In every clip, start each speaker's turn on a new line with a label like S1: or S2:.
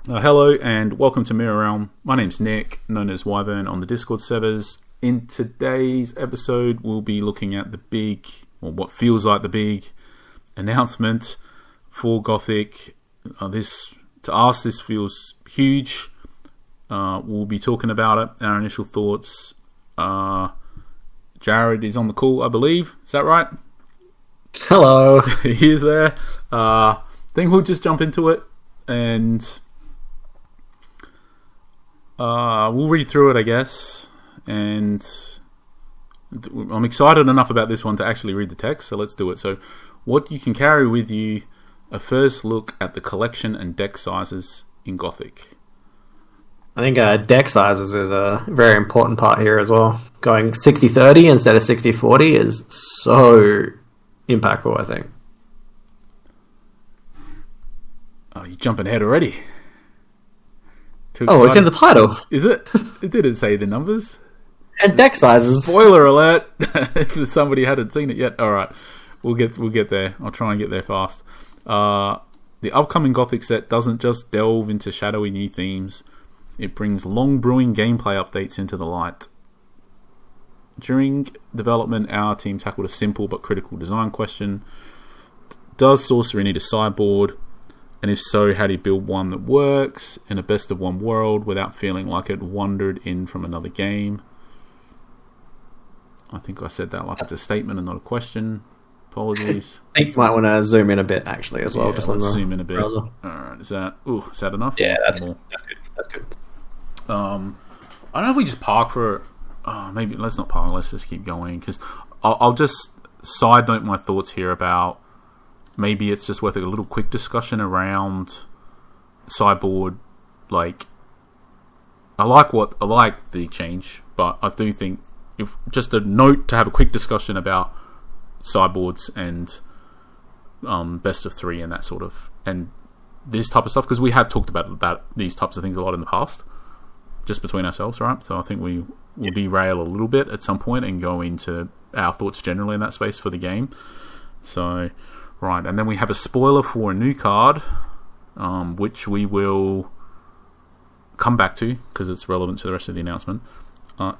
S1: Hello and welcome to Mirror Realm. My name's Nick, known as Wyvern on the Discord servers. In today's episode, we'll be looking at the big, or what feels like the big, announcement for Gothic. To us, this feels huge. We'll be talking about it, our initial thoughts. Jarrod is on the call, I believe. Is that right?
S2: Hello.
S1: He is there. I think we'll just jump into it and we'll read through it, I guess. And I'm excited enough about this one to actually read the text, so let's do it. So, what you can carry with you: a first look at the collection and deck sizes in Gothic.
S2: I think deck sizes is a very important part here as well. Going 60-30 instead of 60-40 is so impactful, I think.
S1: Oh, you're jumping ahead already.
S2: Oh, it's in the title.
S1: Is it? It didn't say the numbers.
S2: And deck sizes.
S1: Spoiler alert! If somebody hadn't seen it yet. Alright, we'll get there. I'll try and get there fast. The upcoming Gothic set doesn't just delve into shadowy new themes. It brings long brewing gameplay updates into the light. During development, our team tackled a simple but critical design question. Does Sorcery need a sideboard? And if so, how do you build one that works in a best of one world without feeling like it wandered in from another game? I think I said that like it's a statement and not a question. Apologies.
S2: I think you might want to zoom in a bit, actually, as well.
S1: Yeah,
S2: just
S1: let's zoom in a bit.
S2: Browser.
S1: Alright, is that enough?
S2: Yeah, that's good. That's good.
S1: I don't know if we just park for... maybe let's not park, let's just keep going. Because I'll just side note my thoughts here about... Maybe it's just worth a little quick discussion around sideboard. Like, I like the change, but I do think if just a note to have a quick discussion about sideboards and best of three and that sort of and this type of stuff, because we have talked about these types of things a lot in the past, just between ourselves, right? So I think we will derail a little bit at some point and go into our thoughts generally in that space for the game. So. Right, and then we have a spoiler for a new card, which we will come back to because it's relevant to the rest of the announcement.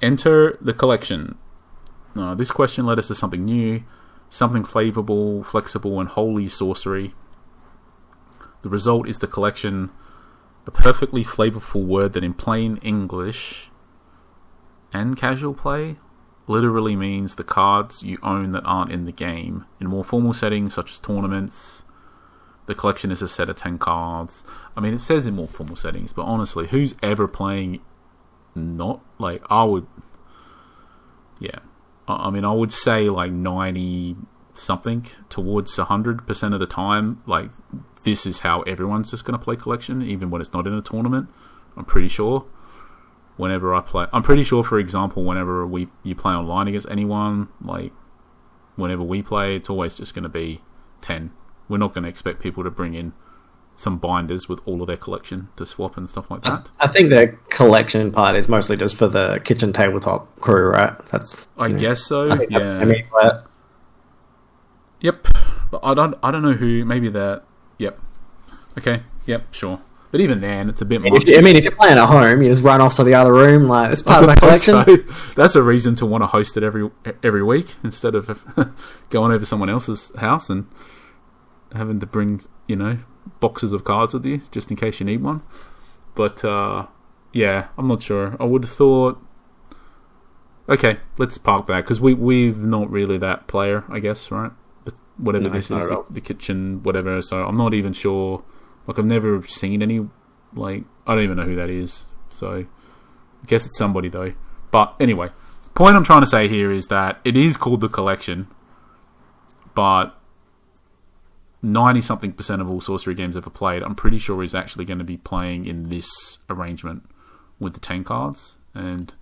S1: Enter the collection. This question led us to something new, something flavorful, flexible, and wholly sorcery. The result is the collection, a perfectly flavorful word that in plain English and casual play literally means the cards you own that aren't in the game. In more formal settings, such as tournaments, the collection is a set of 10 cards. I mean, it says in more formal settings, but honestly, who's ever playing not? Like, I would... Yeah. I mean, I would say, like, 90-something towards 100% of the time, like, this is how everyone's just going to play collection, even when it's not in a tournament. I'm pretty sure. Whenever I play, I'm pretty sure, for example, whenever you play online against anyone, like whenever we play, it's always just going to be 10. We're not going to expect people to bring in some binders with all of their collection to swap and stuff like that.
S2: I think the collection part is mostly just for the kitchen tabletop crew, right?
S1: I guess so. Yeah. Yep. But I don't know who. Maybe that. Yep. Okay. Yep. Sure. But even then, it's a bit much.
S2: If you're playing at home, you just run off to the other room. Like, it's part of my collection.
S1: So. That's a reason to want to host it every week instead of going over someone else's house and having to bring, boxes of cards with you just in case you need one. But, yeah, I'm not sure. I would have thought... Okay, let's park that, because we're not really that player, I guess, right? But whatever this is, the kitchen, whatever, so I'm not even sure... Like, I've never seen any, I don't even know who that is. So, I guess it's somebody, though. But, anyway, the point I'm trying to say here is that it is called the collection, but 90-something% of all Sorcery games ever played, I'm pretty sure is actually going to be playing in this arrangement with the 10 cards. And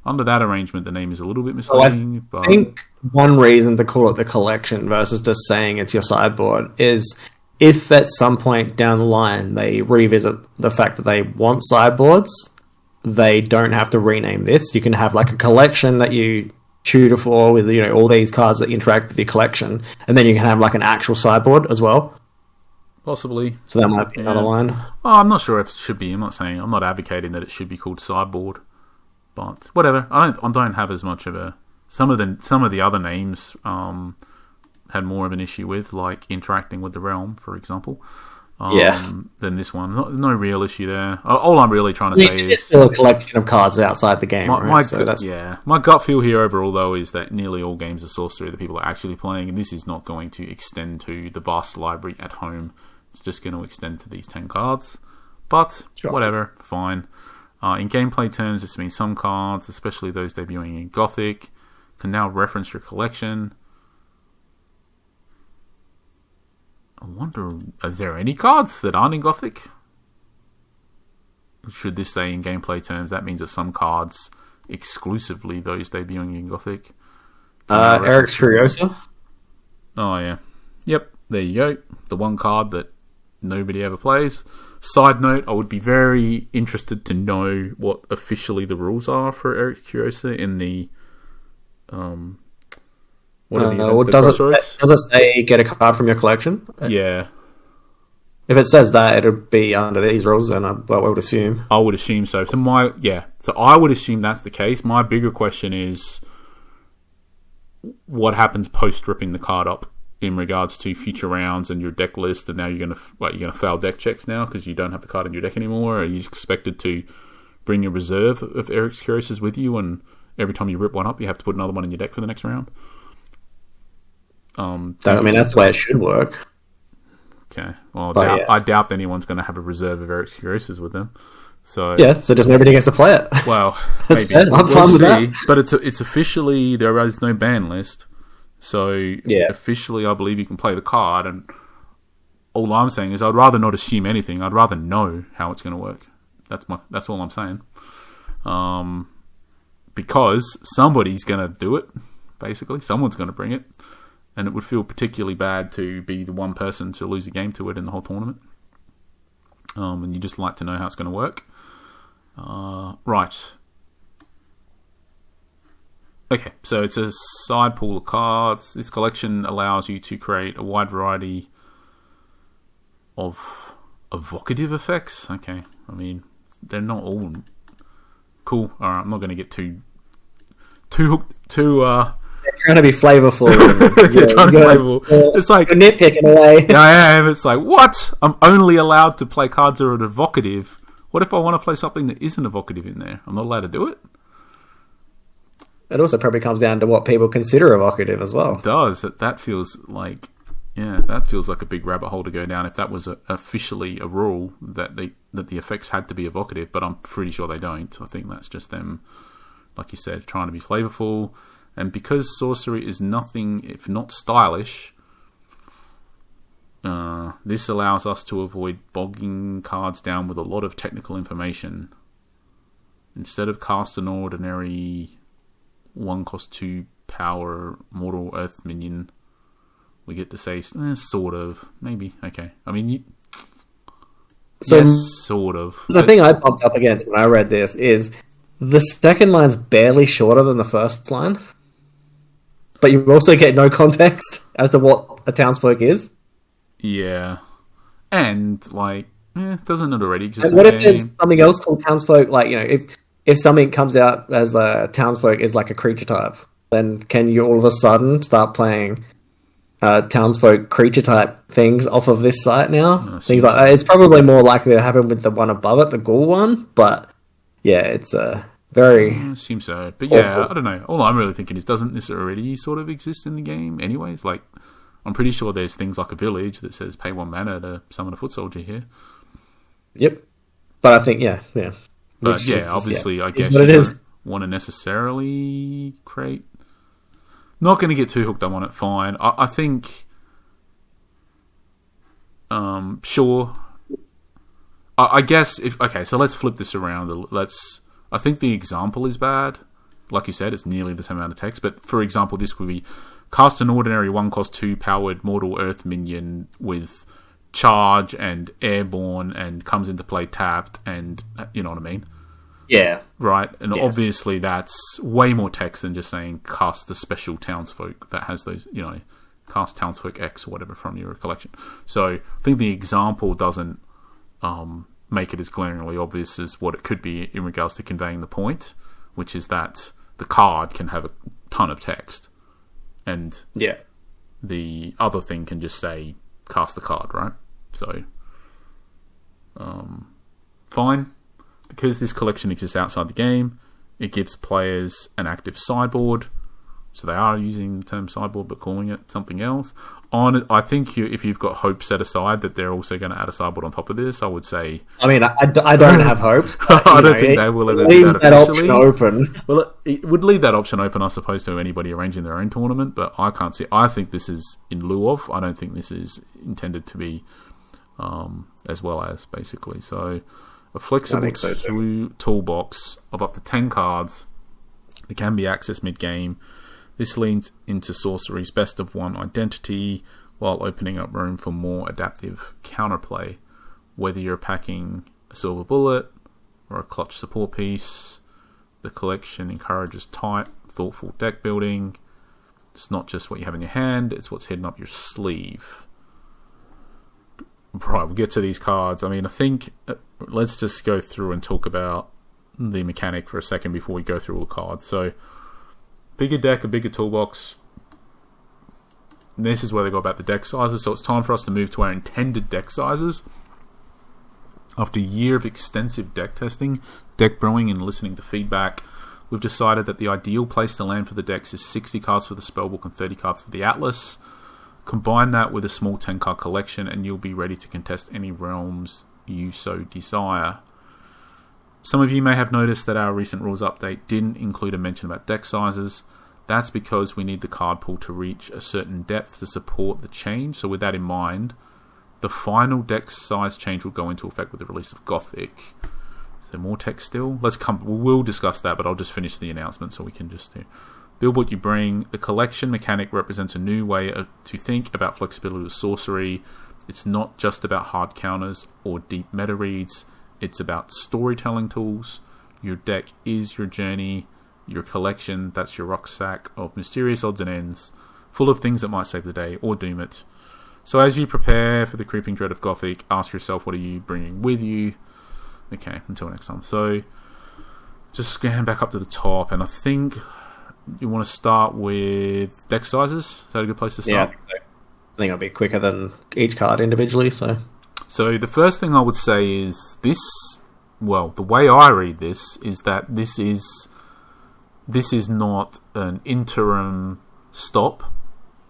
S1: under that arrangement, the name is a little bit misleading.
S2: I think one reason to call it the collection versus just saying it's your sideboard is... If at some point down the line they revisit the fact that they want sideboards, they don't have to rename this. You can have like a collection that you tutor for with all these cards that interact with your collection, and then you can have like an actual sideboard as well.
S1: Possibly.
S2: So that might be another line.
S1: Oh, I'm not sure if it should be. I'm not advocating that it should be called sideboard, but whatever. I don't have as much of a some of the other names had more of an issue with, like interacting with the realm, for example. Than this one. No real issue there. All I'm really trying to say is...
S2: It's still a collection of cards outside the game, right?
S1: My gut feel here overall, though, is that nearly all games of Sorcery that people are actually playing, and this is not going to extend to the vast library at home. It's just going to extend to these 10 cards. But, whatever, fine. In gameplay terms, this means some cards, especially those debuting in Gothic, can now reference your collection. I wonder, are there any cards that aren't in Gothic? Should this say in gameplay terms, that means that some cards, exclusively those debuting in Gothic.
S2: Eric's Furiosa.
S1: Oh, yeah. Yep, there you go. The one card that nobody ever plays. Side note, I would be very interested to know what officially the rules are for Eric Curiosa in the...
S2: does it say get a card from your collection?
S1: Yeah.
S2: If it says that, it'll be under these rules, and I would assume.
S1: I would assume so. So I would assume that's the case. My bigger question is, what happens post ripping the card up in regards to future rounds and your deck list? And now you're gonna fail deck checks now because you don't have the card in your deck anymore. Are you expected to bring your reserve of Eric's Curiouses with you, and every time you rip one up, you have to put another one in your deck for the next round?
S2: That's the way it should work.
S1: Okay. Well, I doubt anyone's going to have a reserve of Eric's Curiouses with them. So
S2: just nobody gets to play it.
S1: Well, maybe.
S2: I'm fine with that.
S1: But it's officially, there is no ban list. So officially, I believe you can play the card. And all I'm saying is I'd rather not assume anything. I'd rather know how it's going to work. That's all I'm saying. Because somebody's going to do it. Basically, someone's going to bring it. And it would feel particularly bad to be the one person to lose a game to it in the whole tournament. And you just like to know how it's going to work. Right. Okay, so it's a side pool of cards. This collection allows you to create a wide variety of evocative effects. Okay, I mean, they're not all cool. Alright, I'm not going to get too
S2: they're trying to be flavorful.
S1: It's like
S2: you're nitpicking away.
S1: Yeah, I am. It's like, what? I'm only allowed to play cards that are evocative. What if I want to play something that isn't evocative in there? I'm not allowed to do it?
S2: It also probably comes down to what people consider evocative as well.
S1: It does. That feels like a big rabbit hole to go down if that was officially a rule that the effects had to be evocative, but I'm pretty sure they don't. I think that's just them, like you said, trying to be flavorful. And because Sorcery is nothing if not stylish, this allows us to avoid bogging cards down with a lot of technical information. Instead of cast an ordinary 1-2 power mortal earth minion, we get to say, sort of, maybe, okay. I mean, yes, sort of.
S2: The thing I bumped up against when I read this is the second line's barely shorter than the first line. But you also get no context as to what a townsfolk is.
S1: Yeah. And, doesn't it already exist?
S2: And what if there's something else called townsfolk? If something comes out as a townsfolk is like a creature type, then can you all of a sudden start playing townsfolk creature type things off of this site now? Things like that. It's probably more likely to happen with the one above it, the ghoul one. But, yeah, it's very...
S1: I assume so. But yeah, I don't know. All I'm really thinking is, doesn't this already sort of exist in the game anyways? I'm pretty sure there's things like a village that says pay 1 mana to summon a foot soldier here.
S2: Yep. But I think, yeah.
S1: But obviously, I guess you don't want to necessarily create... Not going to get too hooked up on it, fine. I think... sure. I guess if... Okay, so let's flip this around. I think the example is bad. Like you said, it's nearly the same amount of text. But for example, this would be cast an ordinary 1-2 powered mortal earth minion with charge and airborne and comes into play tapped, and you know what I mean?
S2: Yeah.
S1: Right? And obviously that's way more text than just saying cast the special townsfolk that has those, cast Townsfolk X or whatever from your collection. So I think the example doesn't make it as glaringly obvious as what it could be in regards to conveying the point, which is that the card can have a ton of text, and the other thing can just say cast the card, right? So fine. Because this collection exists outside the game, it gives players an active sideboard. So they are using the term sideboard but calling it something else. I think if you've got hope set aside that they're also going to add a sideboard on top of this, I would say...
S2: I mean, I don't have hopes. But,
S1: I don't think they will ever do
S2: leaves that option open.
S1: Well, it would leave that option open, I suppose, to anybody arranging their own tournament, but I can't see... I think this is in lieu of. I don't think this is intended to be as well as, basically. So a flexible toolbox of up to 10 cards that can be accessed mid-game. This leans into Sorcery's best of one identity while opening up room for more adaptive counterplay. Whether you're packing a silver bullet or a clutch support piece, the collection encourages tight, thoughtful deck building. It's not just what you have in your hand, it's what's hidden up your sleeve. Right, we'll get to these cards. I mean, I think let's just go through and talk about the mechanic for a second before we go through all the cards. So, bigger deck, a bigger toolbox. And this is where they go about the deck sizes. So it's time for us to move to our intended deck sizes. After a year of extensive deck testing, deck brewing, and listening to feedback, we've decided that the ideal place to land for the decks is 60 cards for the spellbook and 30 cards for the Atlas. Combine that with a small 10-card collection and you'll be ready to contest any realms you so desire. Some of you may have noticed that our recent rules update didn't include a mention about deck sizes. That's because we need the card pool to reach a certain depth to support the change. So with that in mind, the final deck size change will go into effect with the release of Gothic. Is there more text still? We'll discuss that, but I'll just finish the announcement so we can just build what you bring. The collection mechanic represents a new way to think about flexibility with Sorcery. It's not just about hard counters or deep meta reads. It's about storytelling tools. Your deck is your journey. Your collection, that's your rucksack of mysterious odds and ends, full of things that might save the day or doom it. So as you prepare for the creeping dread of Gothic, ask yourself, what are you bringing with you? Okay, until next time. So just scan back up to the top, and I think you want to start with deck sizes. Is that a good place to start?
S2: Yeah, I think it'll be quicker than each card individually, So
S1: the first thing I would say is this, well, the way I read this is that this is not an interim stop.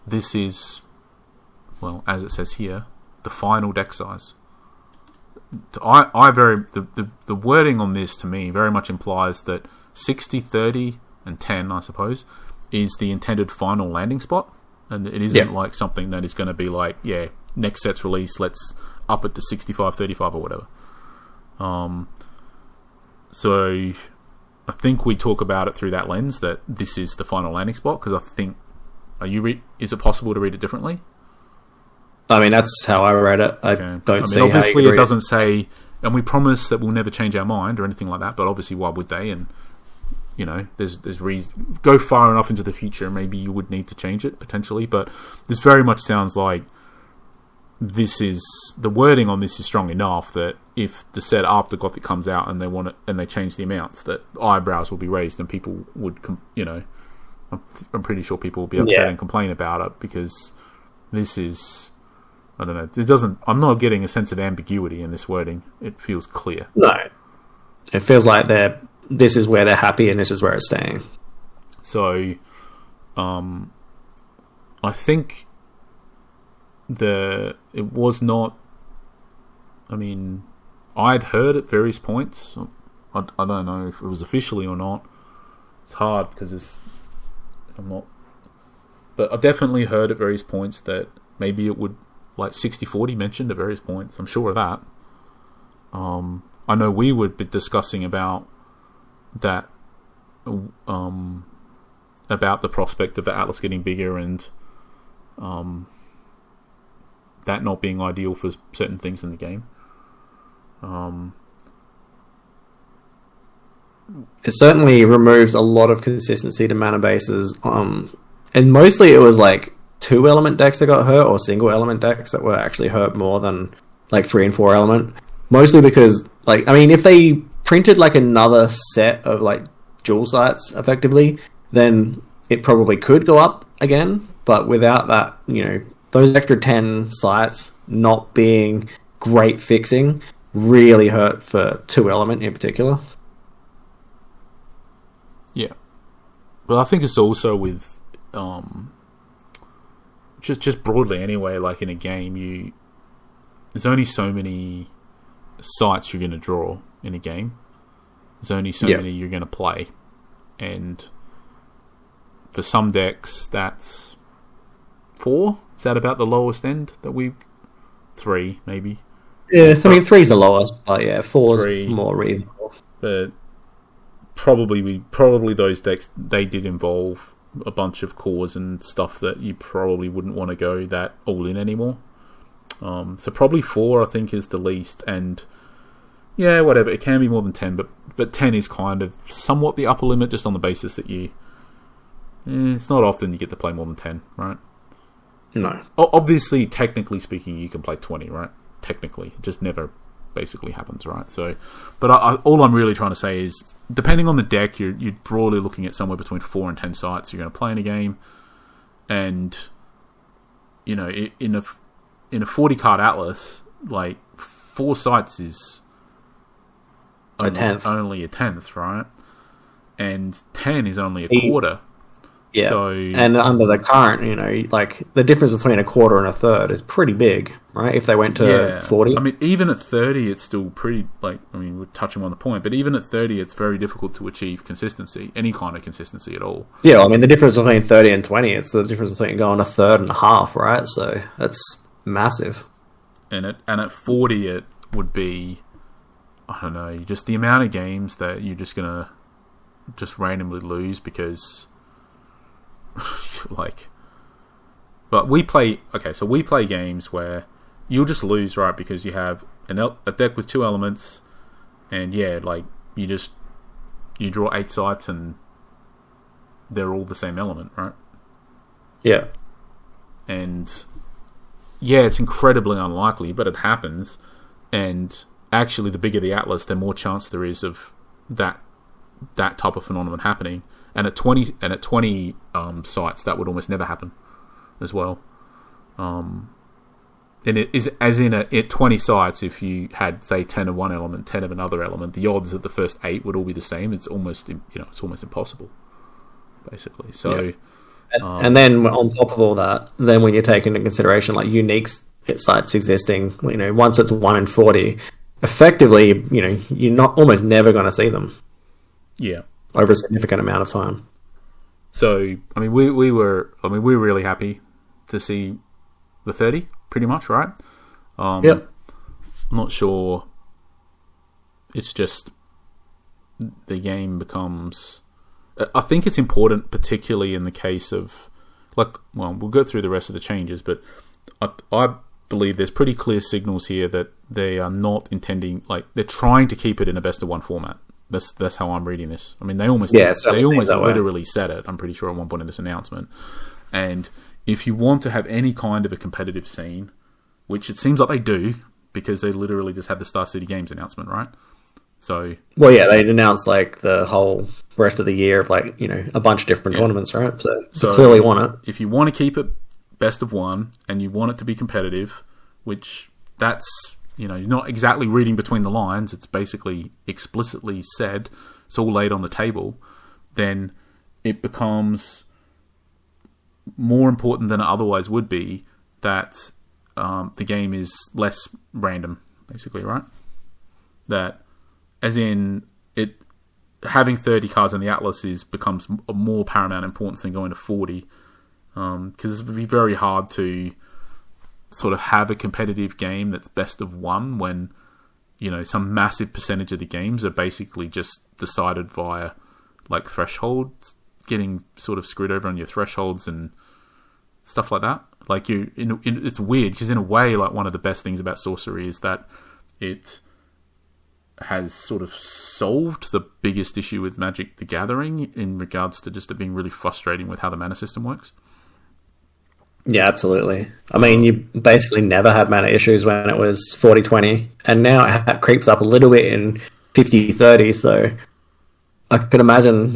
S1: This is, well, as it says here, the final deck size. The wording on this to me very much implies that 60, 30, and 10, I suppose, is the intended final landing spot. And it isn't like something that is going to be like, next set's release, let's up it to 65, 35 or whatever. So I think we talk about it through that lens, that this is the final landing spot, because I think, is it possible to read it differently?
S2: I mean, that's how I read it. I don't see
S1: obviously
S2: how
S1: it doesn't say, and we promise that we'll never change our mind or anything like that, but obviously why would they? And there's reason, go far enough into the future, maybe you would need to change it potentially, but this very much sounds like the wording on this is strong enough that if the set after Gothic comes out and they want it and they change the amounts, that eyebrows will be raised and people would, I'm pretty sure people will be upset and complain about it, because this is, I don't know, I'm not getting a sense of ambiguity in this wording. It feels clear.
S2: No, it feels like this is where they're happy and this is where it's staying.
S1: So, I think it was not, I mean, I'd heard at various points, I don't know if it was officially or not. It's hard because but I definitely heard at various points that maybe it would, like 60-40 mentioned at various points. I'm sure of that. I know we would be discussing about that, about the prospect of the Atlas getting bigger and that not being ideal for certain things in the game.
S2: It certainly removes a lot of consistency to mana bases, and mostly it was like 2 element decks that got hurt, or single element decks that were actually hurt more than like 3 and 4 element. Mostly because, like, I mean, if they printed like another set of like dual sites effectively, then it probably could go up again. But without that, you know, those extra 10 sites not being great fixing really hurt for 2 element in particular.
S1: Yeah. Well, I think it's also with just broadly anyway, like in a game, there's only so many sites you're going to draw in a game. There's only so many you're going to play. And for some decks, that's 4. Is that about the lowest end that 3, maybe?
S2: Yeah, I mean, 3's the lowest, but yeah, 4's more reasonable.
S1: But probably those decks, they did involve a bunch of cores and stuff that you probably wouldn't want to go that all in anymore. So probably 4, I think, is the least, and yeah, whatever. It can be more than 10, but 10 is kind of somewhat the upper limit, just on the basis that it's not often you get to play more than 10, right?
S2: No.
S1: Obviously, technically speaking, you can play 20, right? Technically, it just never basically happens, right? So, but all I'm really trying to say is, depending on the deck, you're broadly looking at somewhere between 4 and 10 sites you're going to play in a game, and you know, in a 40 card atlas, like 4 sites is only a tenth, right? And 10 is only a quarter.
S2: Yeah.
S1: So,
S2: and under the current, you know, like the difference between a quarter and a third is pretty big, right? If they went to 40.
S1: I mean, even at 30, it's still pretty, like, I mean, we're touching on the point, but even at 30, it's very difficult to achieve consistency, any kind of consistency at all.
S2: Yeah, I mean, the difference between 30 and 20, it's the difference between going a third and a half, right? So that's massive.
S1: And at 40, it would be, I don't know, just the amount of games that you're just going to just randomly lose because, like, but we play games where you'll just lose, right? Because you have a deck with 2 elements, and yeah, like, you draw 8 sites and they're all the same element, right?
S2: Yeah.
S1: And yeah, it's incredibly unlikely, but it happens. And actually, the bigger the atlas, the more chance there is of that type of phenomenon happening. And at 20 sites, that would almost never happen, as well. And it is, as in at 20 sites, if you had, say, 10 of one element, 10 of another element, the odds that the first 8 would all be the same. It's almost impossible, basically. So.
S2: Yeah. And then on top of all that, then when you take into consideration like unique sites existing, you know, once it's 1 in 40, effectively, you know, you're almost never going to see them.
S1: Yeah.
S2: Over a significant amount of time.
S1: So, I mean, we were really happy to see the 30, pretty much, right?
S2: Yep.
S1: I'm not sure. It's just the game becomes. I think it's important, particularly in the case of, like, well, we'll go through the rest of the changes, but I believe there's pretty clear signals here that they are not intending, like, they're trying to keep it in a best of 1 format. That's how I'm reading this. I mean, they almost literally said it, I'm pretty sure, at one point in this announcement. And if you want to have any kind of a competitive scene, which it seems like they do, because they literally just had the Star City Games announcement, right? So,
S2: well, yeah, they announced like the whole rest of the year of, like, you know, a bunch of different tournaments, right? So clearly want it.
S1: If you want to keep it best of 1 and you want it to be competitive, which that's, you know, you're not exactly reading between the lines, it's basically explicitly said, it's all laid on the table, then it becomes more important than it otherwise would be that the game is less random, basically, right? That, as in, it having 30 cards in the Atlas becomes a more paramount importance than going to 40, because it would be very hard to sort of have a competitive game that's best of 1 when, you know, some massive percentage of the games are basically just decided via, like, thresholds, getting sort of screwed over on your thresholds and stuff like that. Like, it's weird, because in a way, like, one of the best things about Sorcery is that it has sort of solved the biggest issue with Magic the Gathering in regards to just it being really frustrating with how the mana system works.
S2: Yeah, absolutely. I mean, you basically never had mana issues when it was 40-20, and now it creeps up a little bit in 50-30, so I could imagine,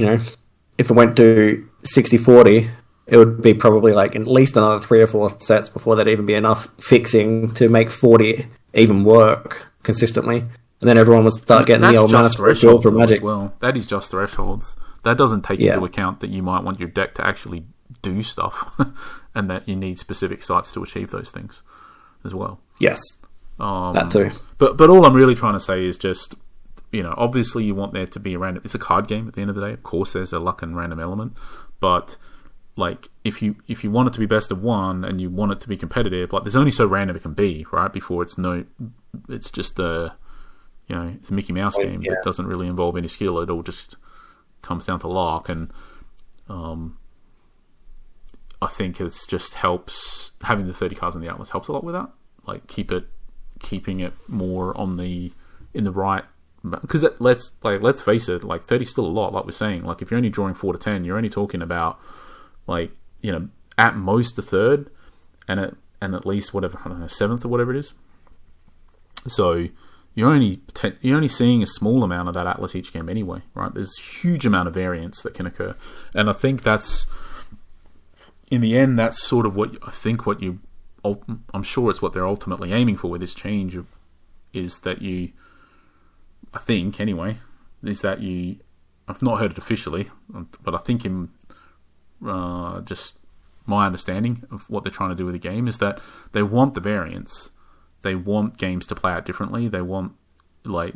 S2: if it went to 60-40, it would be probably like at least another 3 or 4 sets before there'd even be enough fixing to make 40 even work consistently. And then everyone would start getting the old mana thresholds for Magic.
S1: As well. That is just thresholds. That doesn't take into account that you might want your deck to actually do stuff and that you need specific sites to achieve those things as well.
S2: Yes, that too.
S1: But all I'm really trying to say is just, obviously you want there to be a random... It's a card game at the end of the day. Of course there's a luck and random element, but like if you want it to be best of one and you want it to be competitive, like there's only so random it can be, right? Before it's just a it's a Mickey Mouse game that doesn't really involve any skill. It all just comes down to luck, and I think it just helps having the 30 cards in the Atlas helps a lot with that. Like keeping it more in the right, because let's face it, like 30 is still a lot. Like we're saying, like if you're only drawing 4 to 10, you're only talking about like at most a third, and at least whatever, I don't know, 7th or whatever it is. So you're only seeing a small amount of that Atlas each game anyway, right? There's a huge amount of variance that can occur, and I think that's in the end that's sort of I'm sure it's what they're ultimately aiming for with this change is that I think anyway, I've not heard it officially, but I think in just my understanding of what they're trying to do with the game is that they want the variance. They want games to play out differently. They want they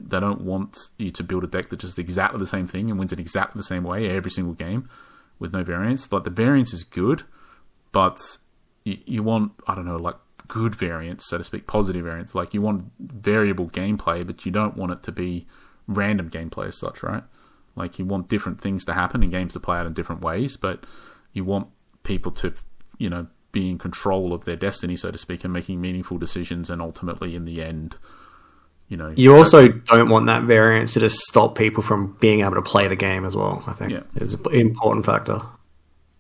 S1: don't want you to build a deck that just exactly the same thing and wins it exactly the same way every single game with no variance. Like the variance is good, but you want, I don't know, like good variance, so to speak, positive variance. Like you want variable gameplay, but you don't want it to be random gameplay as such, right? Like you want different things to happen and games to play out in different ways, but you want people to, be in control of their destiny, so to speak, and making meaningful decisions, and ultimately in the end, you
S2: also don't want that variance to just stop people from being able to play the game as well. I think is an important factor.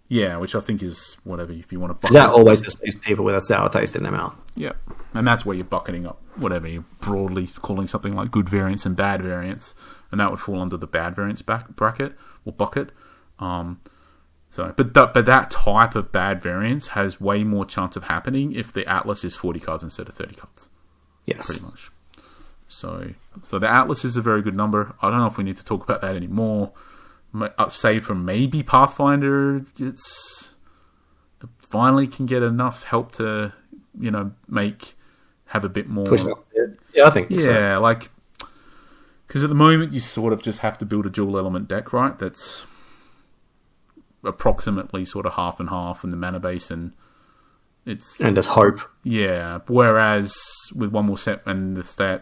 S1: Yeah, which I think is whatever, if you want to bucket.
S2: That always just leaves people with a sour taste in their mouth.
S1: Yeah, and that's where you're bucketing up whatever you're broadly calling something like good variance and bad variance, and that would fall under the bad variance bracket or bucket. But that type of bad variance has way more chance of happening if the Atlas is 40 cards instead of 30 cards.
S2: Yes,
S1: pretty much. So the Atlas is a very good number. I don't know if we need to talk about that anymore. Save from maybe Pathfinder, it finally can get enough help to, have a bit more.
S2: Push up. Yeah, I think.
S1: Yeah,
S2: so.
S1: like because at the moment you sort of just have to build a dual element deck, right? That's approximately sort of half and half in the mana base, and
S2: just hope.
S1: Yeah. Whereas with one more set and the stay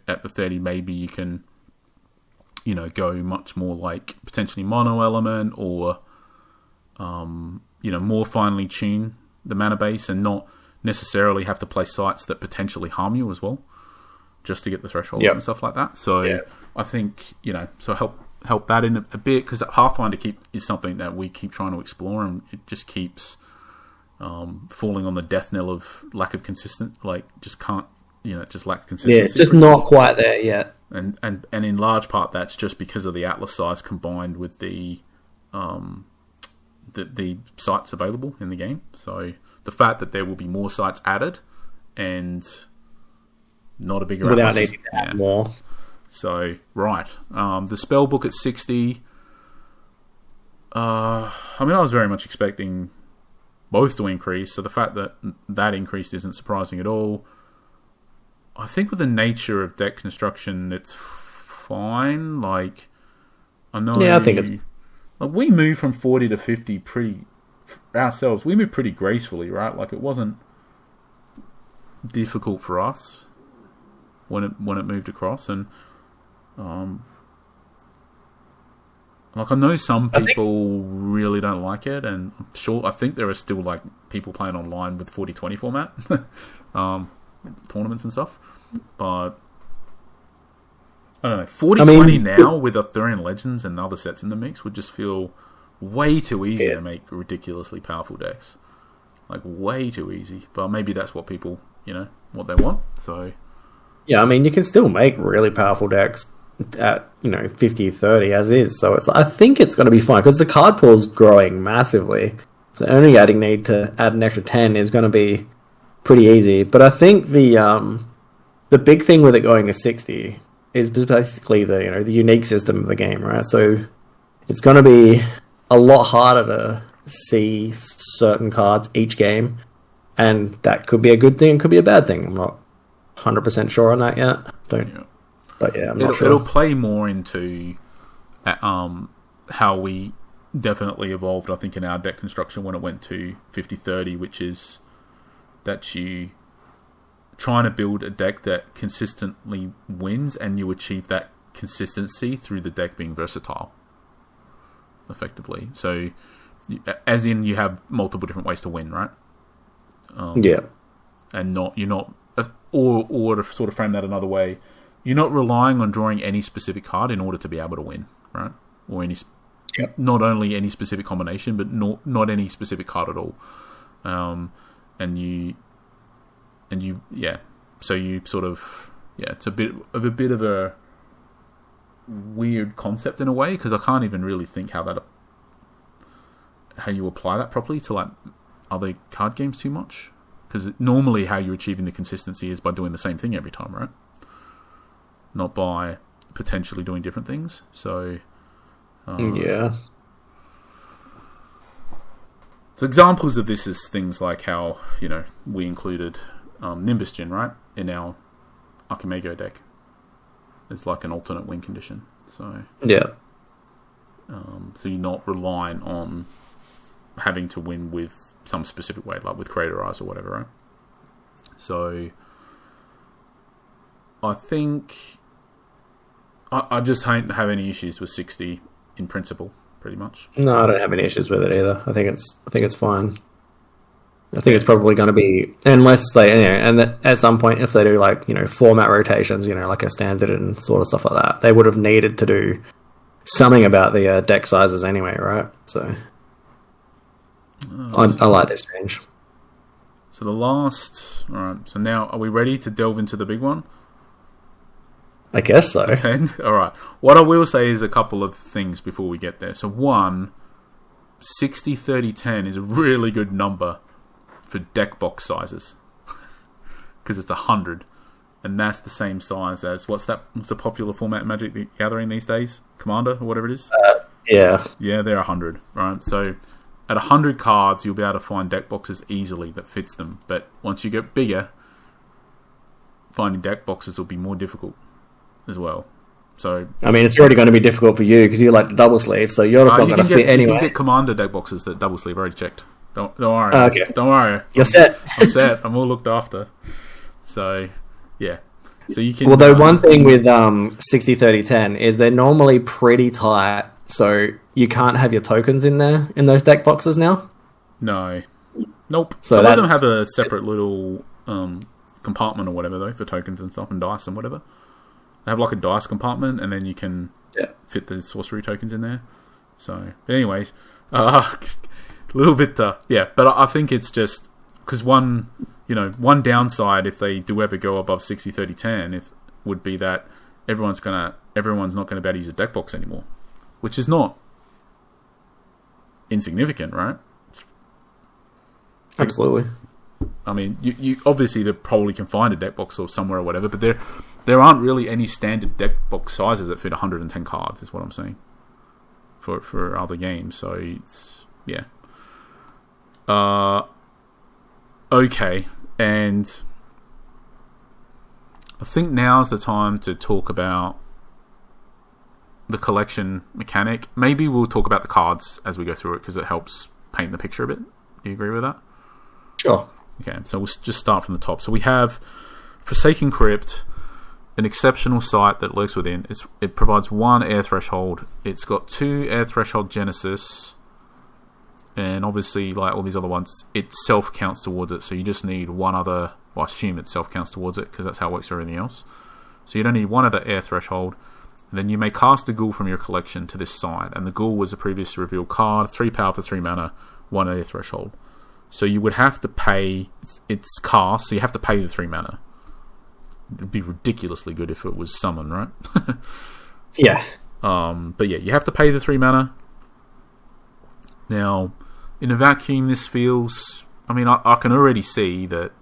S1: at the 30, maybe you can, go much more like potentially mono element or, more finely tune the mana base and not necessarily have to play sites that potentially harm you as well, just to get the thresholds and stuff like that. So I think, so help that in a bit, because Pathfinder is something that we keep trying to explore, and it just keeps falling on the death knell of lack of just lacks consistency.
S2: Yeah, it's just not quite there yet.
S1: And in large part that's just because of the Atlas size combined with the sites available in the game. So the fact that there will be more sites added and not a bigger
S2: without
S1: Atlas,
S2: needing to add more.
S1: So right, the spell book at 60. I was very much expecting both to increase, so the fact that increased isn't surprising at all. I think with the nature of deck construction, it's fine. Like, I know.
S2: Yeah, I think it's.
S1: Like, we moved from 40 to 50 pretty ourselves. We moved pretty gracefully, right? Like, it wasn't difficult for us when it moved across, and like I know some people really don't like it, and I think there are still like people playing online with 40-20 format. Tournaments and stuff, but I don't know. 40-20 now with Arthurian Legends and other sets in the mix would just feel way too easy to make ridiculously powerful decks. like way too easy. But maybe that's what people, what they want. So
S2: yeah, I mean, you can still make really powerful decks at 50-30 as is. So I think it's going to be fine because the card pool's growing massively. So only need to add an extra 10 is going to be pretty easy. But I think the big thing with it going to 60 is basically the unique system of the game, right? So it's going to be a lot harder to see certain cards each game, and that could be a good thing, could be a bad thing. I'm not 100% sure on that yet. But yeah, I'm not sure.
S1: It'll play more into how we definitely evolved, I think, in our deck construction when it went to 50-30, which is that you trying to build a deck that consistently wins, and you achieve that consistency through the deck being versatile, effectively. So, as in, you have multiple different ways to win, right?
S2: Yeah, and
S1: you're not, or to sort of frame that another way, you're not relying on drawing any specific card in order to be able to win, right? Or not only any specific combination, but not any specific card at all. So you sort of, it's a bit of a weird concept in a way, because I can't even really think how you apply that properly to like other card games too much, because normally how you're achieving the consistency is by doing the same thing every time, right? Not by potentially doing different things. So
S2: yeah.
S1: So examples of this is things like how we included Nimbus Djinn, right, in our Archimago deck. It's like an alternate win condition. So
S2: yeah.
S1: So you're not relying on having to win with some specific way, like with Creator Eyes or whatever, right? So I think I just don't have any issues with 60 in principle, pretty much.
S2: No, I don't have any issues with it either. I think it's fine. I think it's probably going to be, unless they, and at some point, if they do like, format rotations, like a standard and sort of stuff like that, they would have needed to do something about the deck sizes anyway, right? So I like this change.
S1: So alright, so now are we ready to delve into the big one?
S2: I guess so.
S1: Alright. What I will say is a couple of things before we get there. So one, 60-30-10 is a really good number for deck box sizes, because it's 100, and that's the same size as what's the popular format in Magic the Gathering these days? Commander or whatever it is.
S2: Yeah,
S1: they're 100, right? So at 100 cards, you'll be able to find deck boxes easily that fits them. But once you get bigger, finding deck boxes will be more difficult as well. So
S2: I mean, it's already going to be difficult for you because you like the double sleeve, so you're just not going to fit anyway.
S1: You can get Commander deck boxes that double sleeve. Already checked. Don't worry.
S2: Okay.
S1: Don't worry.
S2: You're set.
S1: I'm set. I'm all looked after. So, yeah. So you can.
S2: Well, the one thing with 60-30-10 is they're normally pretty tight, so you can't have your tokens in there in those deck boxes now.
S1: No. Nope.
S2: So
S1: some of them have a separate little compartment or whatever though for tokens and stuff and dice and whatever. They have like a dice compartment, and then you can fit the sorcery tokens in there. So, but anyways, a little bit, but I think it's just because one downside if they do ever go above 60-30-10 would be that everyone's not gonna be able to use a deck box anymore, which is not insignificant, right?
S2: Absolutely.
S1: I mean, you obviously they probably can find a deck box or somewhere or whatever, but there aren't really any standard deck box sizes that fit 110 cards. Is what I'm saying for other games. So it's okay, and I think now's the time to talk about the collection mechanic. Maybe we'll talk about the cards as we go through it because it helps paint the picture a bit. Do you agree with that?
S2: Sure.
S1: Okay, so we'll just start from the top. So we have Forsaken Crypt, an exceptional site that lurks within. It provides 1 air threshold. It's got 2 air threshold Genesis, and obviously, like all these other ones, it self counts towards it. So you just need one other. Well, I assume it self counts towards it because that's how it works for everything else. So you don't need one other air threshold. And then you may cast a ghoul from your collection to this side, and the ghoul was a previously revealed card, 3 power for 3 mana, 1 air threshold. So you would have to pay its cast, so you have to pay the 3 mana. It'd be ridiculously good if it was summon, right?
S2: Yeah.
S1: But yeah, you have to pay the 3 mana. Now, in a vacuum, this feels... I mean, I can already see that,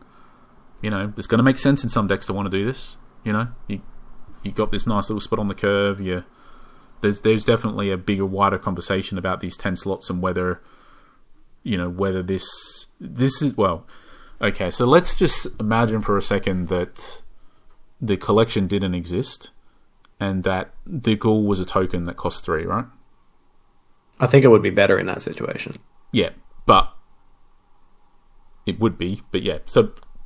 S1: it's going to make sense in some decks to want to do this. You got this nice little spot on the curve. There's definitely a bigger, wider conversation about these 10 slots and whether this is... Well, okay, so let's just imagine for a second that the collection didn't exist and that the ghoul was a token that cost 3, right?
S2: I think it would be better in that situation.
S1: Yeah, but it would be, but yeah.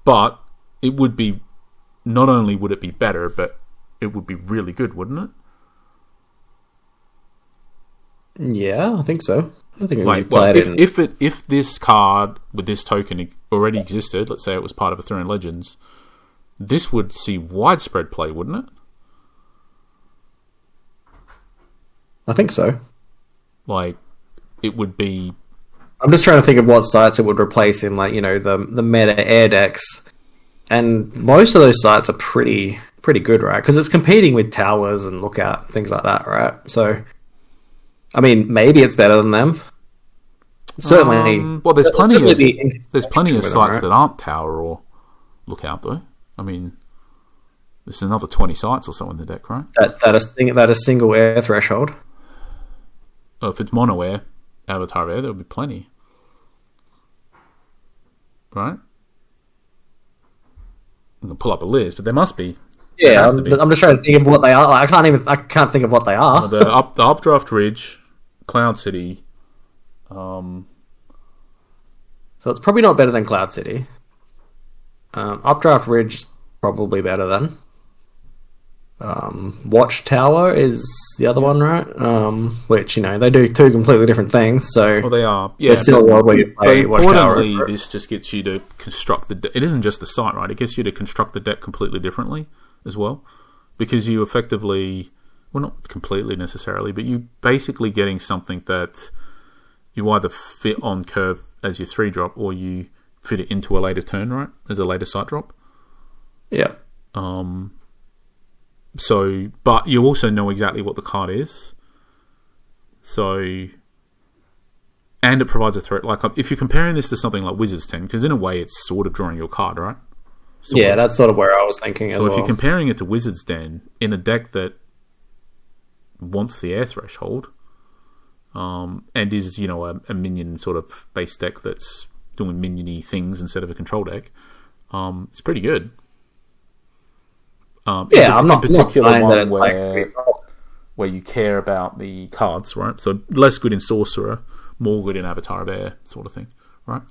S1: But it would be, not only would it be better, but it would be really good, wouldn't it?
S2: Yeah, I think so. I think it would be played in...
S1: If this card with this token already existed, let's say it was part of a Throne Legends, this would see widespread play, wouldn't it?
S2: I think so.
S1: It would be...
S2: I'm just trying to think of what sites it would replace in, the meta air decks. And most of those sites are pretty good, right? Because it's competing with towers and lookout, things like that, right? So, I mean, maybe it's better than them. Certainly.
S1: Well, there's plenty of sites that aren't tower or lookout, though. I mean, there's another 20 sites or so in the deck, right?
S2: That a single air threshold.
S1: Oh, if it's mono air, avatar air, there'll be plenty, right? I'm gonna pull up a list, but there must be.
S2: Yeah, I'm just trying to think of what they are. I can't think of what they are.
S1: The Updraft Ridge, Cloud City.
S2: So it's probably not better than Cloud City. Updraft Ridge is probably better than. Watchtower is the other one, right? Which, they do 2 completely different things, so...
S1: Well, they are. Yeah,
S2: there's still a world where you play Watchtower.
S1: Importantly, this just gets you to construct the deck. It isn't just the site, right? It gets you to construct the deck completely differently as well. Because you effectively... Well, not completely necessarily, but you basically getting something that you either fit on curve as your 3-drop, or you fit it into a later turn, right? As a later site drop.
S2: Yeah.
S1: So, but you also know exactly what the card is. So, and it provides a threat. Like, if you're comparing this to something like Wizard's 10, because in a way it's sort of drawing your card, right?
S2: That's sort of where I was thinking as well.
S1: So if you're comparing it to Wizard's Den, in a deck that wants the air threshold, and is, a minion sort of base deck that's doing minion-y things instead of a control deck, it's pretty good. I'm not particular one where you care about the cards, right? So less good in Sorcerer, more good in Avatar of Air, sort of thing, right?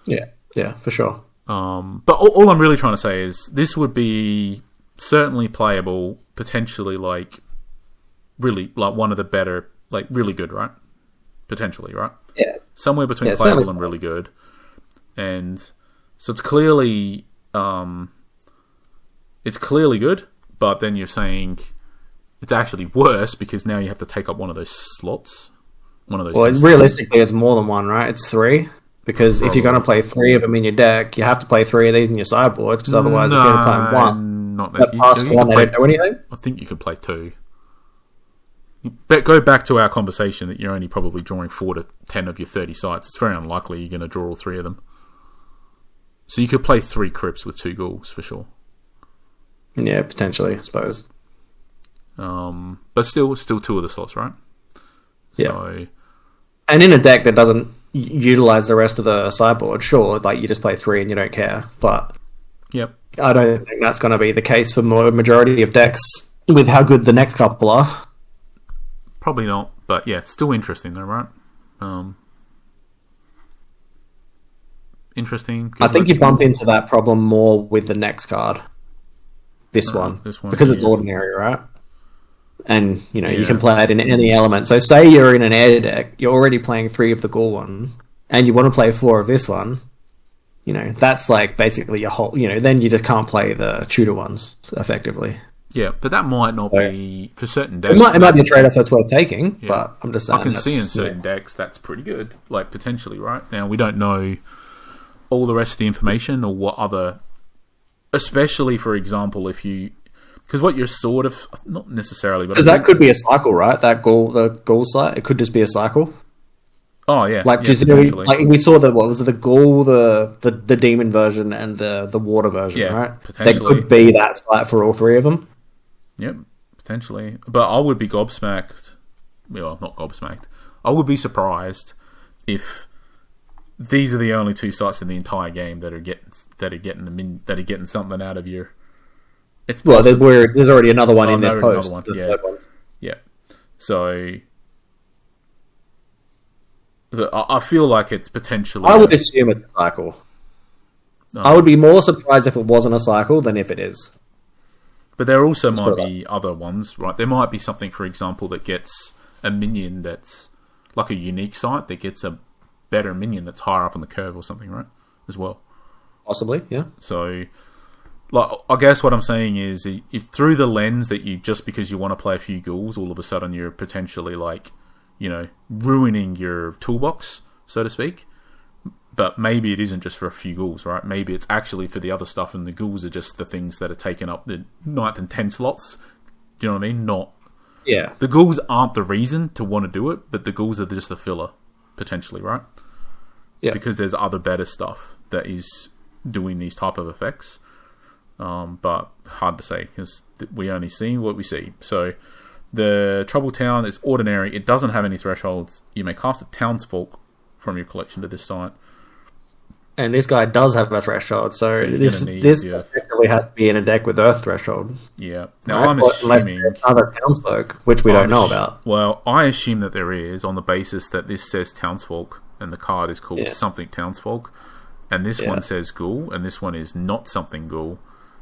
S2: Yeah, for sure.
S1: But all I'm really trying to say is this would be certainly playable, potentially really one of the better, really good, right? Potentially, right?
S2: Yeah.
S1: Somewhere between playable and really good. And so it's clearly good, but then you're saying it's actually worse because now you have to take up one of those slots.
S2: Well, realistically, it's more than one, right? It's 3. Because if you're going to play 3 of them in your deck, you have to play 3 of these in your sideboards, because otherwise, if you're playing 1,
S1: not
S2: that past 1, they don't do anything?
S1: I think you could play 2. But go back to our conversation that you're only probably drawing 4 to 10 of your 30 sites. It's very unlikely you're going to draw all 3 of them. So you could play 3 Crypts with 2 Ghouls, for sure.
S2: Yeah, potentially, I suppose.
S1: But still 2 of the slots, right?
S2: Yeah.
S1: So,
S2: and in a deck that doesn't utilize the rest of the sideboard, sure, you just play 3 and you don't care. But
S1: yep.
S2: I don't think that's going to be the case for the majority of decks with how good the next couple are.
S1: Probably not, but yeah, still interesting though, right? Interesting.
S2: I think you bump into that problem more with the next card. This one, because it's ordinary, right? And, you can play it in any element. So say you're in an air deck, you're already playing 3 of the Ghoul one, and you want to play 4 of this one, that's basically your whole, then you just can't play the Tudor ones, effectively.
S1: Yeah, but that might not be, for certain decks.
S2: It might be a trade-off that's worth taking, but I'm just saying.
S1: I can see in certain decks that's pretty good, potentially, right? Now, we don't know all the rest of the information, or what other, especially for example, if you, because what you're sort of, not necessarily, but
S2: because that could be a cycle, right? That the ghoul site, it could just be a cycle.
S1: Oh yeah,
S2: like
S1: yeah,
S2: like we saw the what was it, the ghoul, the demon version, and the water version, right?
S1: Potentially.
S2: There could be that site for all three of them.
S1: Yep, potentially. But I would be gobsmacked. Well, not gobsmacked. I would be surprised if these are the only two sites in the entire game that are getting something out of your. It's possible.
S2: There's already another one in this post.
S1: Yeah. So. I feel like it's potentially...
S2: I would assume it's a cycle. I would be more surprised if it wasn't a cycle than if it is.
S1: But there also might be other ones, right? There might be something, for example, that gets a minion that's like a unique site that gets a better minion that's higher up on the curve or something, right? As well.
S2: Possibly, yeah.
S1: So, like, I guess what I'm saying is, if through the lens that you, just because you want to play a few ghouls, all of a sudden you're potentially like... ruining your toolbox, so to speak. But maybe it isn't just for a few ghouls, right? Maybe it's actually for the other stuff, and the ghouls are just the things that are taking up the 9th and 10th slots. Do you know what I mean?
S2: Yeah.
S1: The ghouls aren't the reason to want to do it, but the ghouls are just the filler, potentially, right?
S2: Yeah.
S1: Because there's other better stuff that is doing these type of effects. But hard to say, because we only see what we see. So... the Troubled Town is ordinary. It doesn't have any thresholds. You may cast a Townsfolk from your collection to this site.
S2: And this guy does have a threshold, so this effectively has to be in a deck with Earth Threshold.
S1: Yeah. Now, right? I'm assuming...
S2: other Townsfolk, which we don't know about.
S1: Well, I assume that there is, on the basis that this says Townsfolk, and the card is called something Townsfolk, and this one says Ghoul, and this one is not something Ghoul.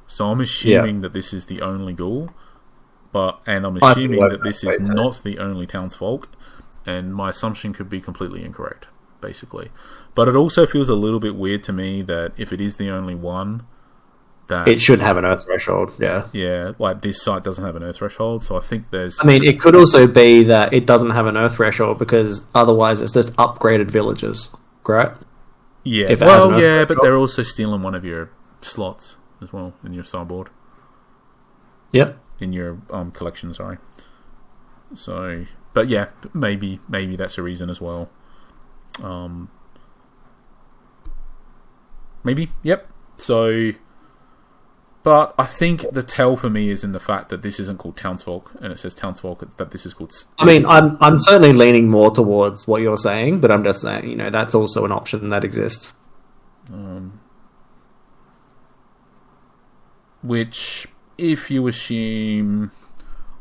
S1: So I'm assuming that this is the only Ghoul. And I'm assuming that this is not the only townsfolk, and my assumption could be completely incorrect, basically. But it also feels a little bit weird to me that if it is the only one, that
S2: it should have an Earth Threshold.
S1: Yeah, like this site doesn't have an Earth Threshold, so I think there's...
S2: I mean, it could also be that it doesn't have an Earth Threshold because otherwise it's just upgraded villages, correct?
S1: Yeah, but they're also stealing one of your slots as well in your sideboard.
S2: Yep.
S1: In your collection, sorry. So, but yeah, maybe that's a reason as well. Maybe, yep. So, but I think the tell for me is in the fact that this isn't called Townsfolk, and it says Townsfolk, that this is called...
S2: I mean, I'm certainly leaning more towards what you're saying, but I'm just saying, that's also an option that exists.
S1: Which... if you assume...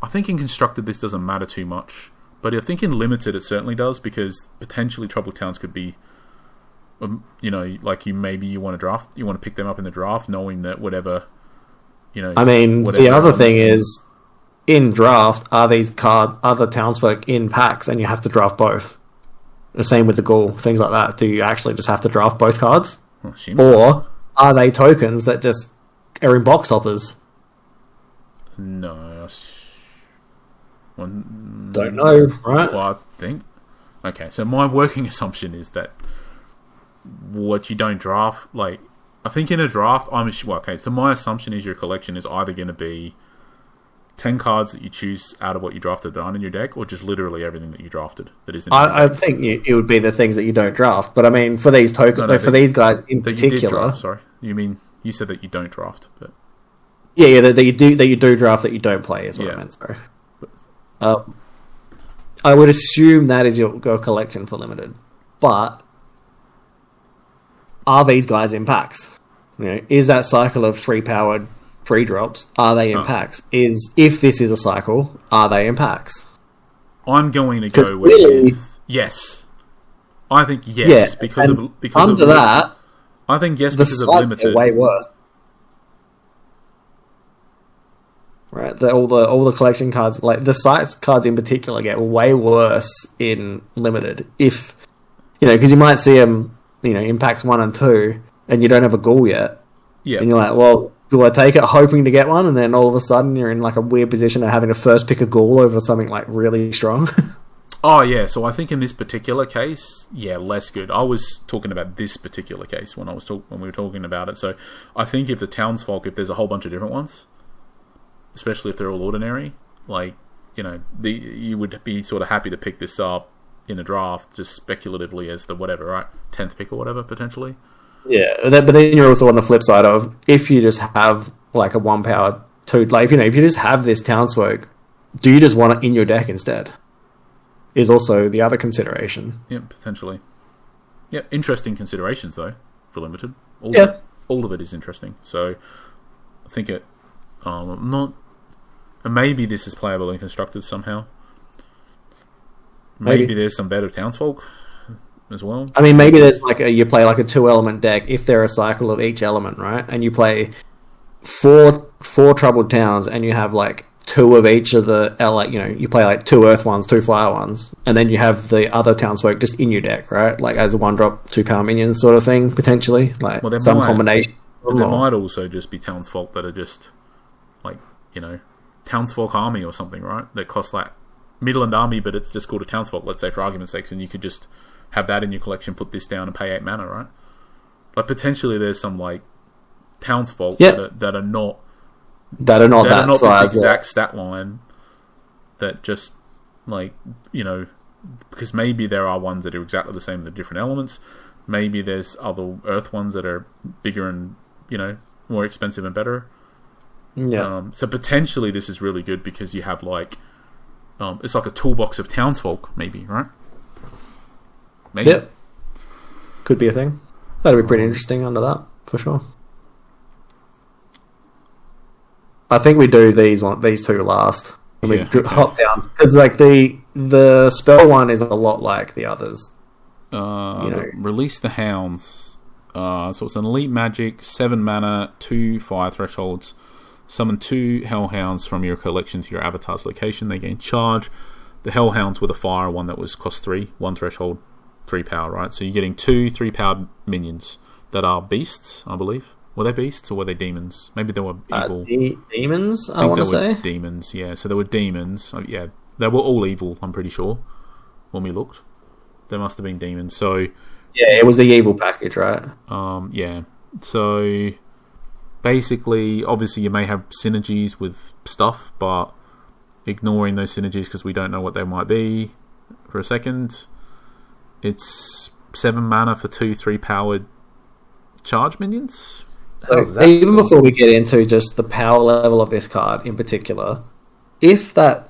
S1: I think in Constructed this doesn't matter too much, but I think in Limited it certainly does, because potentially Troubled Towns could be, like you want to pick them up in the draft, knowing that whatever...
S2: I mean, the other thing is, in draft, are these other townsfolk in packs, and you have to draft both? The same with the Ghoul, things like that. Do you actually just have to draft both cards? Or are they tokens that just are in box hoppers?
S1: No.
S2: Don't know, right?
S1: Well, I think... Okay, so my working assumption is that what you don't draft, like... I think in a draft, so my assumption is your collection is either going to be 10 cards that you choose out of what you drafted down in your deck, or just literally everything that you drafted that is in your
S2: I
S1: deck.
S2: think it would be the things that you don't draft, but I mean, for these tokens, for these guys in particular...
S1: Sorry, you said that you don't draft, but...
S2: Yeah, that you do draft that you don't play is what I meant. Sorry. I would assume that is your collection for Limited, but are these guys in packs? Is that cycle of 3-powered 3-drops? Are they in packs? If this is a cycle, are they in packs?
S1: I'm going to go with yes. I think yes because of
S2: that.
S1: I think yes because of Limited.
S2: Way worse. Right, all the collection cards, like the sites cards in particular, get way worse in Limited. If because you might see them, in packs 1 and 2, and you don't have a Ghoul yet.
S1: Yeah,
S2: and you're like, well, do I take it hoping to get one, and then all of a sudden you're in like a weird position of having to first pick a Ghoul over something like really strong.
S1: Oh, yeah, so I think in this particular case, yeah, less good. I was talking about this particular case when we were talking about it. So I think if the townsfolk, if there's a whole bunch of different ones, especially if they're all ordinary, like, you would be sort of happy to pick this up in a draft just speculatively as the whatever, right? 10th pick or whatever, potentially.
S2: Yeah, but then you're also on the flip side of, if you just have like a 1-power 2, like, if you just have this townsfolk, do you just want it in your deck instead? Is also the other consideration.
S1: Yeah, potentially. Yeah, interesting considerations though for limited. All of it is interesting. So I think it not. And maybe this is playable and constructed somehow. Maybe there's some better townsfolk as well.
S2: I mean, maybe there's you play like a 2-element deck if they're a cycle of each element, right? And you play four troubled towns, and you have like 2 of each of the you play like 2 earth ones, 2 fire ones, and then you have the other townsfolk just in your deck, right? Like as a 1-drop 2-power minion sort of thing, potentially. Like some combination.
S1: But there might also just be townsfolk that are just like, townsfolk army or something, right? That costs like Midland army, but it's just called a townsfolk, let's say, for argument's sake, and you could just have that in your collection, put this down and pay 8 mana, right? Like potentially there's some like townsfolk that are not size, this exact stat line, that just like, because maybe there are ones that are exactly the same, the different elements. Maybe there's other earth ones that are bigger and more expensive and better.
S2: Yeah.
S1: So potentially this is really good because you have like it's like a toolbox of townsfolk, maybe, right? Maybe.
S2: Yep. Could be a thing. That'd be pretty interesting under that, for sure. I think we do these 2 last. We hop down, because like the spell one is a lot like the others.
S1: Release the Hounds. So it's an elite magic, 7 mana, 2 fire thresholds. Summon 2 Hellhounds from your collection to your avatar's location. They gain charge. The Hellhounds with a fire one that was cost 3, 1 threshold, 3 power, right? So you're getting 2 3-powered minions that are beasts, I believe. Were they beasts or were they demons? Maybe they were evil.
S2: Demons, I want to say.
S1: Demons, yeah. So they were demons. Yeah, they were all evil, I'm pretty sure, when we looked. They must have been demons. So
S2: yeah, it was the evil package, right?
S1: Yeah. So basically, obviously, you may have synergies with stuff, but ignoring those synergies because we don't know what they might be for a second. It's 7 mana for 2 3-powered charge minions.
S2: So even before we get into just the power level of this card in particular, if that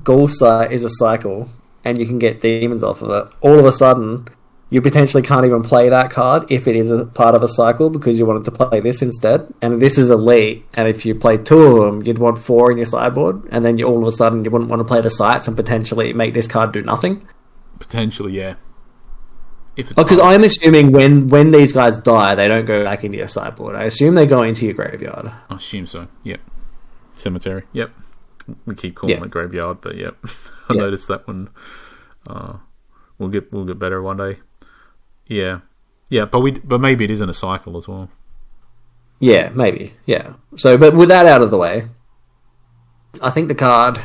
S2: Ghoul Sight is a cycle and you can get demons off of it, all of a sudden you potentially can't even play that card if it is a part of a cycle because you wanted to play this instead. And this is elite, and if you played 2 of them, you'd want 4 in your sideboard, and then all of a sudden you wouldn't want to play the sights and potentially make this card do nothing.
S1: Potentially, yeah.
S2: Because I'm assuming when these guys die, they don't go back into your sideboard. I assume they go into your graveyard.
S1: I assume so, yep. Cemetery, yep. We keep calling it graveyard, but yep. I noticed that one. We'll get better one day. Yeah, but maybe it isn't a cycle as well.
S2: Yeah, maybe. Yeah. So, but with that out of the way, I think the card.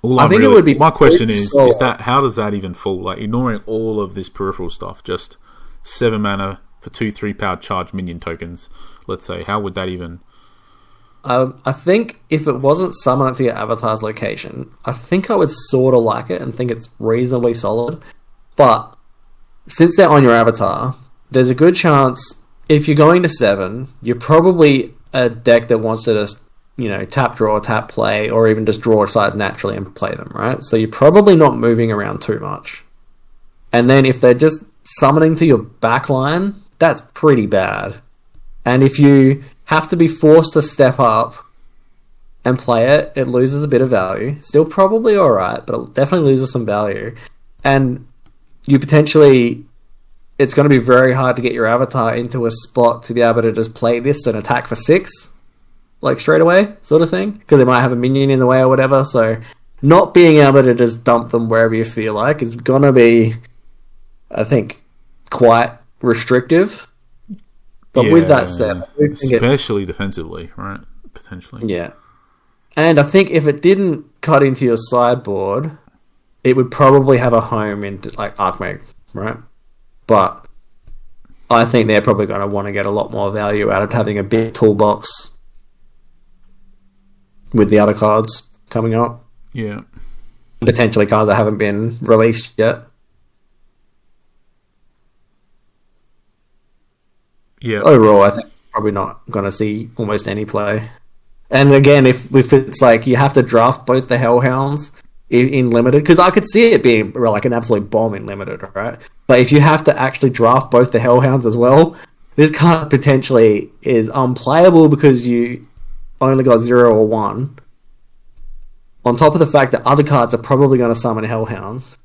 S1: It would be. My question is that how does that even fall? Like ignoring all of this peripheral stuff, just 7 mana for 2 3-powered charge minion tokens. Let's say, how would that even?
S2: I think if it wasn't summoned to your avatar's location, I think I would sort of like it and think it's reasonably solid. But since they're on your avatar, there's a good chance if you're going to 7, you're probably a deck that wants to just, tap draw, tap play, or even just draw size naturally and play them, right? So you're probably not moving around too much. And then if they're just summoning to your backline, that's pretty bad. And if you have to be forced to step up and play it, it loses a bit of value. Still probably alright, but it definitely loses some value. And you potentially... It's going to be very hard to get your avatar into a spot to be able to just play this and attack for 6, like straight away, sort of thing. Because they might have a minion in the way or whatever, so not being able to just dump them wherever you feel like is going to be, I think, quite restrictive. But with that said...
S1: Especially defensively, right? Potentially.
S2: Yeah. And I think if it didn't cut into your sideboard, it would probably have a home in like Archimago, right? But I think they're probably going to want to get a lot more value out of having a big toolbox with the other cards coming up.
S1: Yeah.
S2: Potentially cards that haven't been released yet.
S1: Yeah.
S2: Overall, I think probably not going to see almost any play. And again, if it's like you have to draft both the Hellhounds in Limited, because I could see it being like an absolute bomb in Limited, right? But if you have to actually draft both the Hellhounds as well, this card potentially is unplayable because you only got 0 or 1. On top of the fact that other cards are probably going to summon Hellhounds.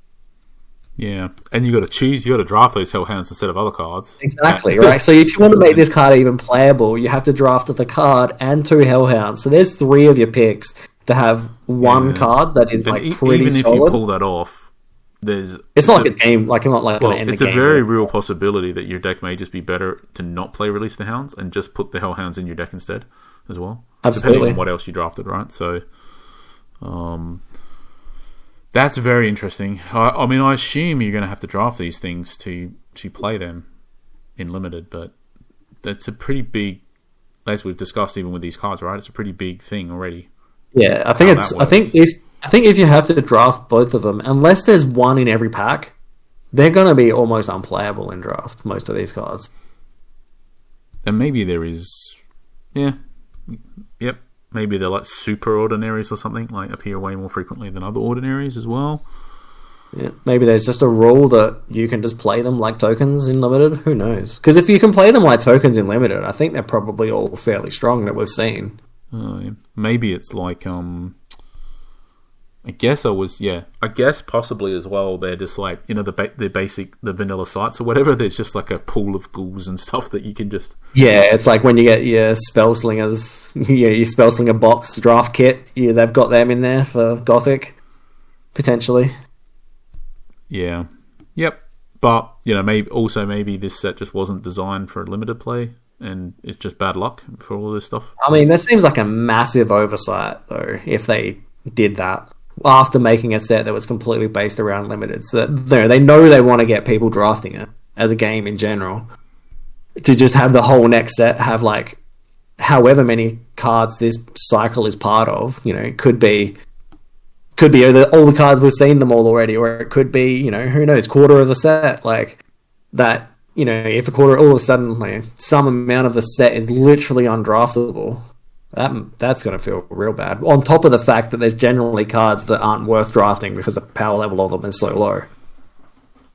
S1: Yeah, and you got to choose. You got to draft those Hellhounds instead of other cards.
S2: Exactly, right? So if you want to make this card even playable, you have to draft the card and 2 Hellhounds. So there's 3 of your picks to have one card that is like pretty
S1: even
S2: solid.
S1: If you pull that off,
S2: it's not like it's game. Like I'm not like going to end the game.
S1: It's a very real possibility that your deck may just be better to not play Release the Hounds and just put the Hellhounds in your deck instead as well.
S2: Absolutely,
S1: depending on what else you drafted, right? So. That's very interesting. I mean, I assume you're going to have to draft these things to play them in Limited, but that's a pretty big, as we've discussed even with these cards, right? It's a pretty big thing already.
S2: Yeah, I think I think if you have to draft both of them, unless there's one in every pack, they're going to be almost unplayable in draft. Most of these cards,
S1: and maybe there is, yeah, yep. Maybe they're like super ordinaries or something, like appear way more frequently than other ordinaries as well.
S2: Yeah, maybe there's just a rule that you can just play them like tokens in Limited. Who knows? Because if you can play them like tokens in Limited, I think they're probably all fairly strong that we've seen.
S1: Yeah. Maybe it's like, I guess possibly as well, they're just like, you know, the vanilla sites or whatever, there's just like a pool of ghouls and stuff that you can just...
S2: Yeah, it's like when you get your Spellslingers, your Spellslinger box draft kit, they've got them in there for Gothic, potentially.
S1: Yeah. Yep. But, you know, maybe this set just wasn't designed for limited play, and it's just bad luck for all this stuff.
S2: I mean, that seems like a massive oversight, though, if they did that after making a set that was completely based around limited. So they know they want to get people drafting it as a game in general. To just have the whole next set have like however many cards this cycle is part of, you know, it could be all the cards we've seen them all already, or it could be, you know, who knows, quarter of the set, like that. You know, if a quarter, all of a sudden, like, some amount of the set is literally undraftable, that's going to feel real bad. On top of the fact that there's generally cards that aren't worth drafting because the power level of them is so low.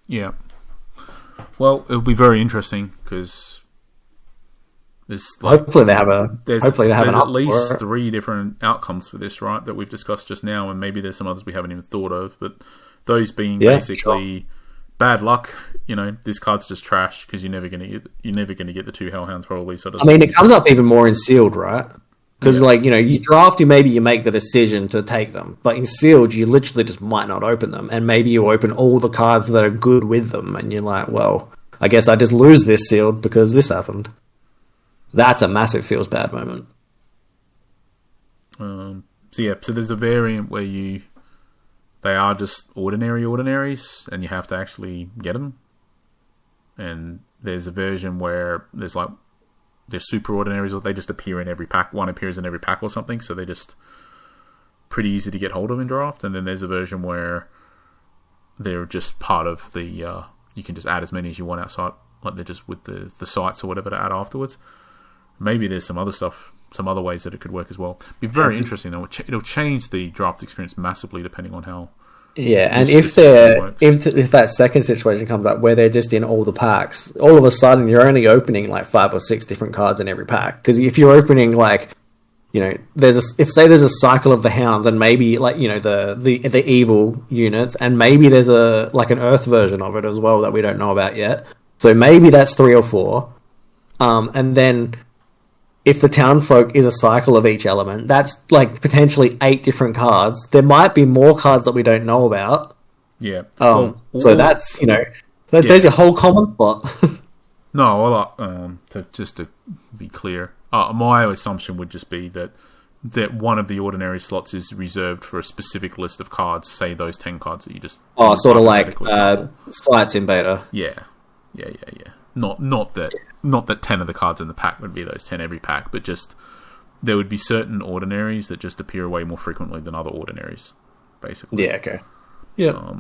S1: Yeah. Well, it'll be very interesting because there's like,
S2: hopefully they have at
S1: least 3 different outcomes for this, right? That we've discussed just now, and maybe there's some others we haven't even thought of. But those being basically bad luck. You know, this card's just trash because you're never going to get the 2 Hellhounds probably. So
S2: I mean, it comes up even more in sealed, right? Because like, you know, you draft, you make the decision to take them, but in sealed, you literally just might not open them, and maybe you open all the cards that are good with them, and you're like, well, I guess I just lose this sealed because this happened. That's a massive feels bad moment.
S1: So there's a variant where they are just ordinaries, and you have to actually get them. And there's a version where they're super ordinaries, or they just appear in every pack. One appears in every pack or something, so they're just pretty easy to get hold of in draft. And then there's a version where they're just part of the... you can just add as many as you want outside, like they're just with the sites or whatever to add afterwards. Maybe there's some other stuff, some other ways that it could work as well. It'd be very interesting, though. It'll change the draft experience massively depending on how...
S2: Yeah, and if that second situation comes up where they're just in all the packs, all of a sudden you're only opening like 5 or 6 different cards in every pack. Because if you're opening like, you know, there's a cycle of the hounds, and maybe like, you know, the evil units, and maybe there's an earth version of it as well that we don't know about yet. So maybe that's 3 or 4, and then if the townfolk is a cycle of each element, that's like potentially 8 different cards. There might be more cards that we don't know about.
S1: Yeah.
S2: So that's, you know, there's your whole common spot.
S1: No, to be clear, my assumption would just be that that one of the ordinary slots is reserved for a specific list of cards, say those 10 cards that you just...
S2: Oh, sort of like Slights in beta.
S1: Yeah. Not that 10 of the cards in the pack would be those 10 every pack, but just there would be certain ordinaries that just appear way more frequently than other ordinaries, basically.
S2: Yeah, okay. Yeah.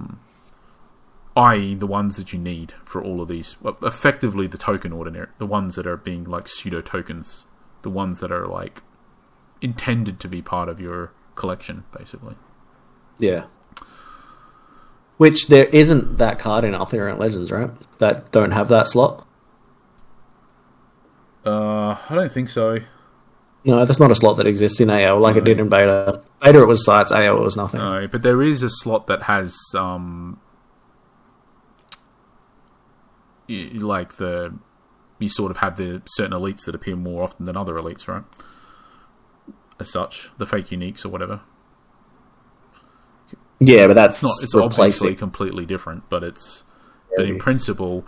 S1: I.e. the ones that you need for all of these. Effectively the token ordinary. The ones that are being like pseudo-tokens. The ones that are like intended to be part of your collection, basically.
S2: Yeah. Which there isn't that card in Arthurian Legends, right? That don't have that slot?
S1: I don't think so.
S2: No, that's not a slot that exists in AL like it did in beta. Beta it was Sights, AL it was nothing.
S1: No, but there is a slot that has you sort of have the certain elites that appear more often than other elites, right? As such, the fake uniques or whatever.
S2: Yeah, but that's
S1: it's obviously completely different, but in principle,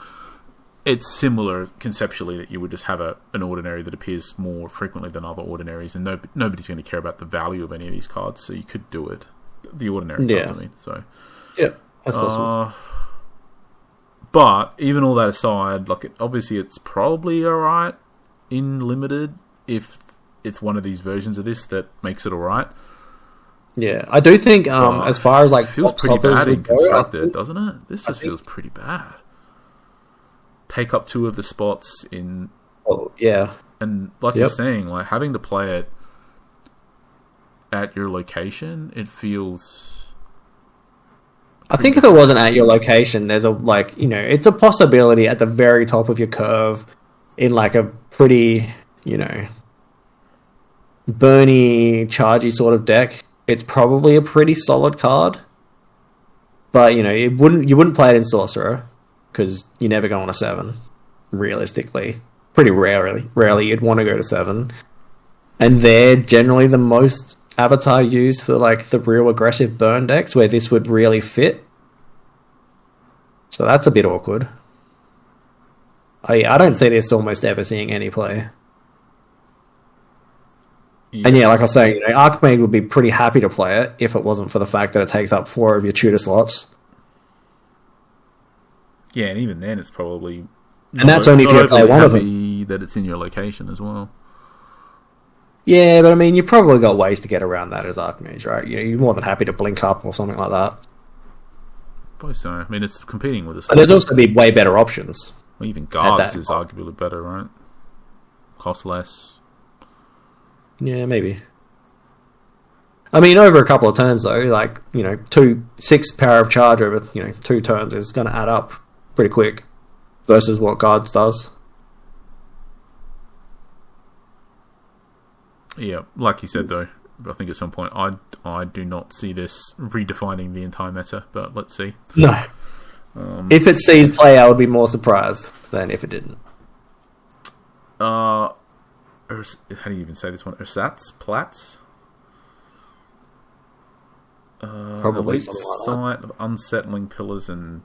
S1: it's similar conceptually that you would just have an ordinary that appears more frequently than other ordinaries, and nobody's going to care about the value of any of these cards, so you could do it. The ordinary cards, I mean. So,
S2: yeah, that's possible.
S1: But even all that aside, obviously it's probably alright in limited if it's one of these versions of this that makes it alright.
S2: Yeah, I do think as far as like
S1: it feels pretty bad in constructed, doesn't it? This just feels pretty bad. Take up 2 of the spots in.
S2: Oh yeah,
S1: and you're saying, like having to play it at your location, it feels.
S2: I think if it wasn't at your location, there's it's a possibility at the very top of your curve in like a pretty, burny, chargy sort of deck. It's probably a pretty solid card. But, you wouldn't play it in Sorcerer because you never go on a 7, realistically. Pretty rarely you'd want to go to 7. And they're generally the most avatar used for like the real aggressive burn decks where this would really fit. So that's a bit awkward. I don't see this almost ever seeing any play. Yeah. And yeah, like I was saying, Archimago would be pretty happy to play it if it wasn't for the fact that it takes up 4 of your tutor slots.
S1: Yeah, and even then it's probably...
S2: And that's only if you play one of them.
S1: That it's in your location as well.
S2: Yeah, but I mean, you probably got ways to get around that as Archmage, right? You're more than happy to blink up or something like that.
S1: Probably so. I mean, it's competing with us.
S2: But there's also be way better options.
S1: Well, even Guards is arguably better, right? Cost less.
S2: Yeah, maybe. I mean, over a couple of turns, though, 6 power of charge over, 2 turns is going to add up pretty quick versus what Guards does.
S1: Yeah, like you said, though, I think at some point I do not see this redefining the entire meta, but let's see.
S2: No. If it sees play, I would be more surprised than if it didn't.
S1: How do you even say this one? Ersatz? Plats?
S2: Probably something like
S1: site of unsettling pillars and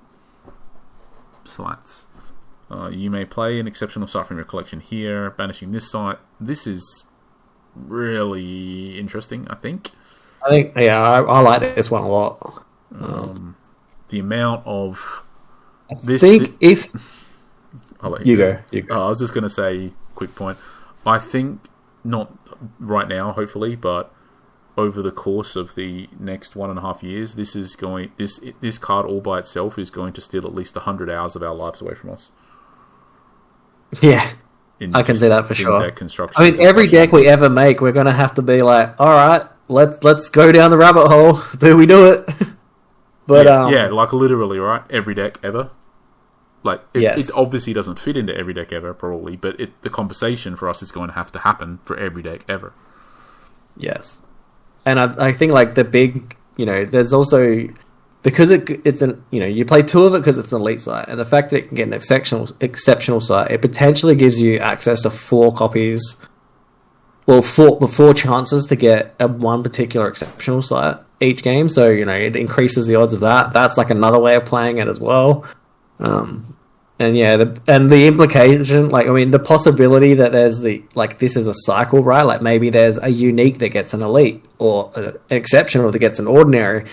S1: slats. You may play an exceptional site from your collection here, banishing this site. This is really interesting, I think.
S2: I like this one a lot.
S1: The amount of
S2: I'll let you go.
S1: I was just going to say, quick point. I think not right now, hopefully, but over the course of the next 1.5 years, this card all by itself is going to steal at least 100 hours of our lives away from us.
S2: Yeah. I can see that for sure.
S1: Deck construction.
S2: I mean, every deck we ever make, we're going to have to be like, all right, let's go down the rabbit hole. Do we do it? But
S1: yeah, like literally, right? Every deck ever. It obviously doesn't fit into every deck ever, probably, but the conversation for us is going to have to happen for every deck ever.
S2: Yes. And I think the big, there's also, because it's an, you play 2 of it because it's an elite site, and the fact that it can get an exceptional site, it potentially gives you access to 4 copies, well, 4 chances to get one particular exceptional site each game, so, it increases the odds of that. That's another way of playing it as well. And yeah, the implication, like, I mean, the possibility that there's this is a cycle, right? Like maybe there's a unique that gets an elite or an exceptional that gets an ordinary.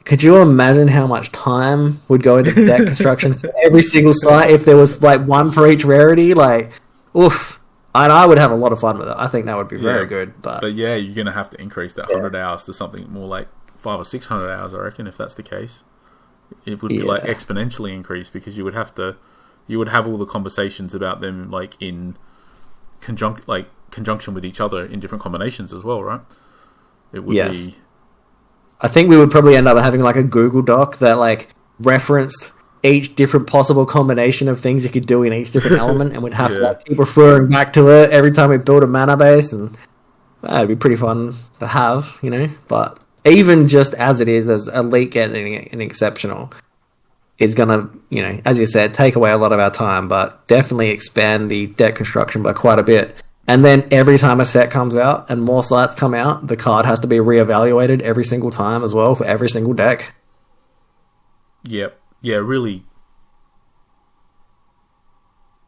S2: Could you imagine how much time would go into deck construction for every single site if there was like one for each rarity? Like, oof. And I would have a lot of fun with it. I think that would be very good. But
S1: yeah, you're going to have to increase that 100 hours to something more like 500 or 600 hours, I reckon, if that's the case. It would be like exponentially increased because you would have all the conversations about them like in conjunction with each other in different combinations as well, right? It would be. I
S2: think we would probably end up having like a Google Doc that like referenced each different possible combination of things you could do in each different element, and we'd have to like, keep referring back to it every time we build a mana base, and that'd be pretty fun to have, you know. But even just as it is, as elite getting an exceptional, is going to, you know, as you said, take away a lot of our time, but definitely expand the deck construction by quite a bit. And then every time a set comes out and more sites come out, the card has to be reevaluated every single time as well for every single deck.
S1: Yep. Yeah, really.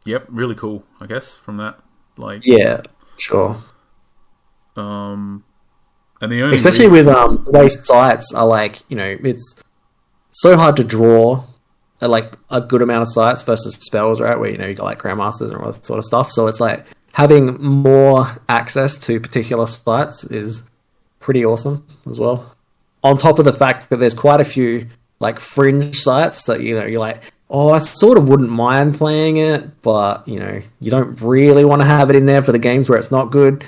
S1: Yep, really cool, I guess, from that. Like,
S2: yeah, sure.
S1: And the only
S2: especially with the way sites are like, you know, it's so hard to draw like a good amount of sites versus spells, right? Where, you know, you got like Grandmasters and all that sort of stuff. So it's like having more access to particular sites is pretty awesome as well. On top of the fact that there's quite a few like fringe sites that, you know, you're like, oh, I sort of wouldn't mind playing it, but, you know, you don't really want to have it in there for the games where it's not good.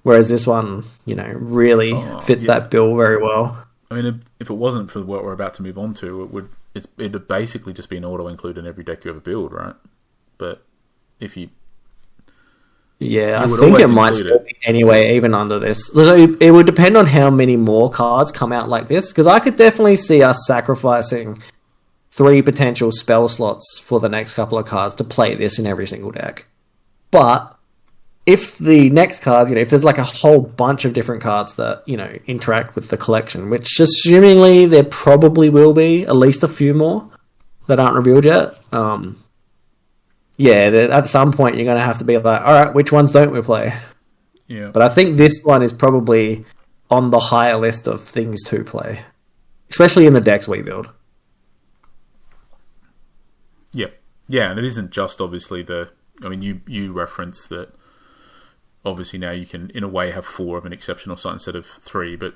S2: Whereas this one, you know, really fits that bill very well.
S1: I mean, if it wasn't for what we're about to move on to, it'd basically just be an auto-include in every deck you ever build, right? But if you...
S2: Yeah, I think it might still be anyway, even under this. So it would depend on how many more cards come out like this, because I could definitely see us sacrificing 3 potential spell slots for the next couple of cards to play this in every single deck. But if the next card, you know, if there's like a whole bunch of different cards that, you know, interact with the collection, which assumingly there probably will be at least a few more that aren't revealed yet, at some point you're going to have to be like, all right, which ones don't we play?
S1: Yeah.
S2: But I think this one is probably on the higher list of things to play, especially in the decks we build.
S1: Yep. Yeah, and it isn't just obviously you referenced that obviously now you can, in a way, have 4 of an exceptional site instead of 3, but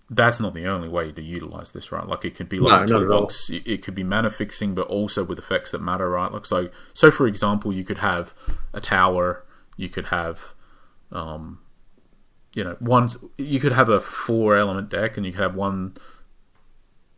S1: that's not the only way to utilize this, right? Like, it could be like a toolbox. It could be mana fixing, but also with effects that matter, right? Like, so for example, you could have a tower. You could have, you could have a 4-element deck, and you could have one.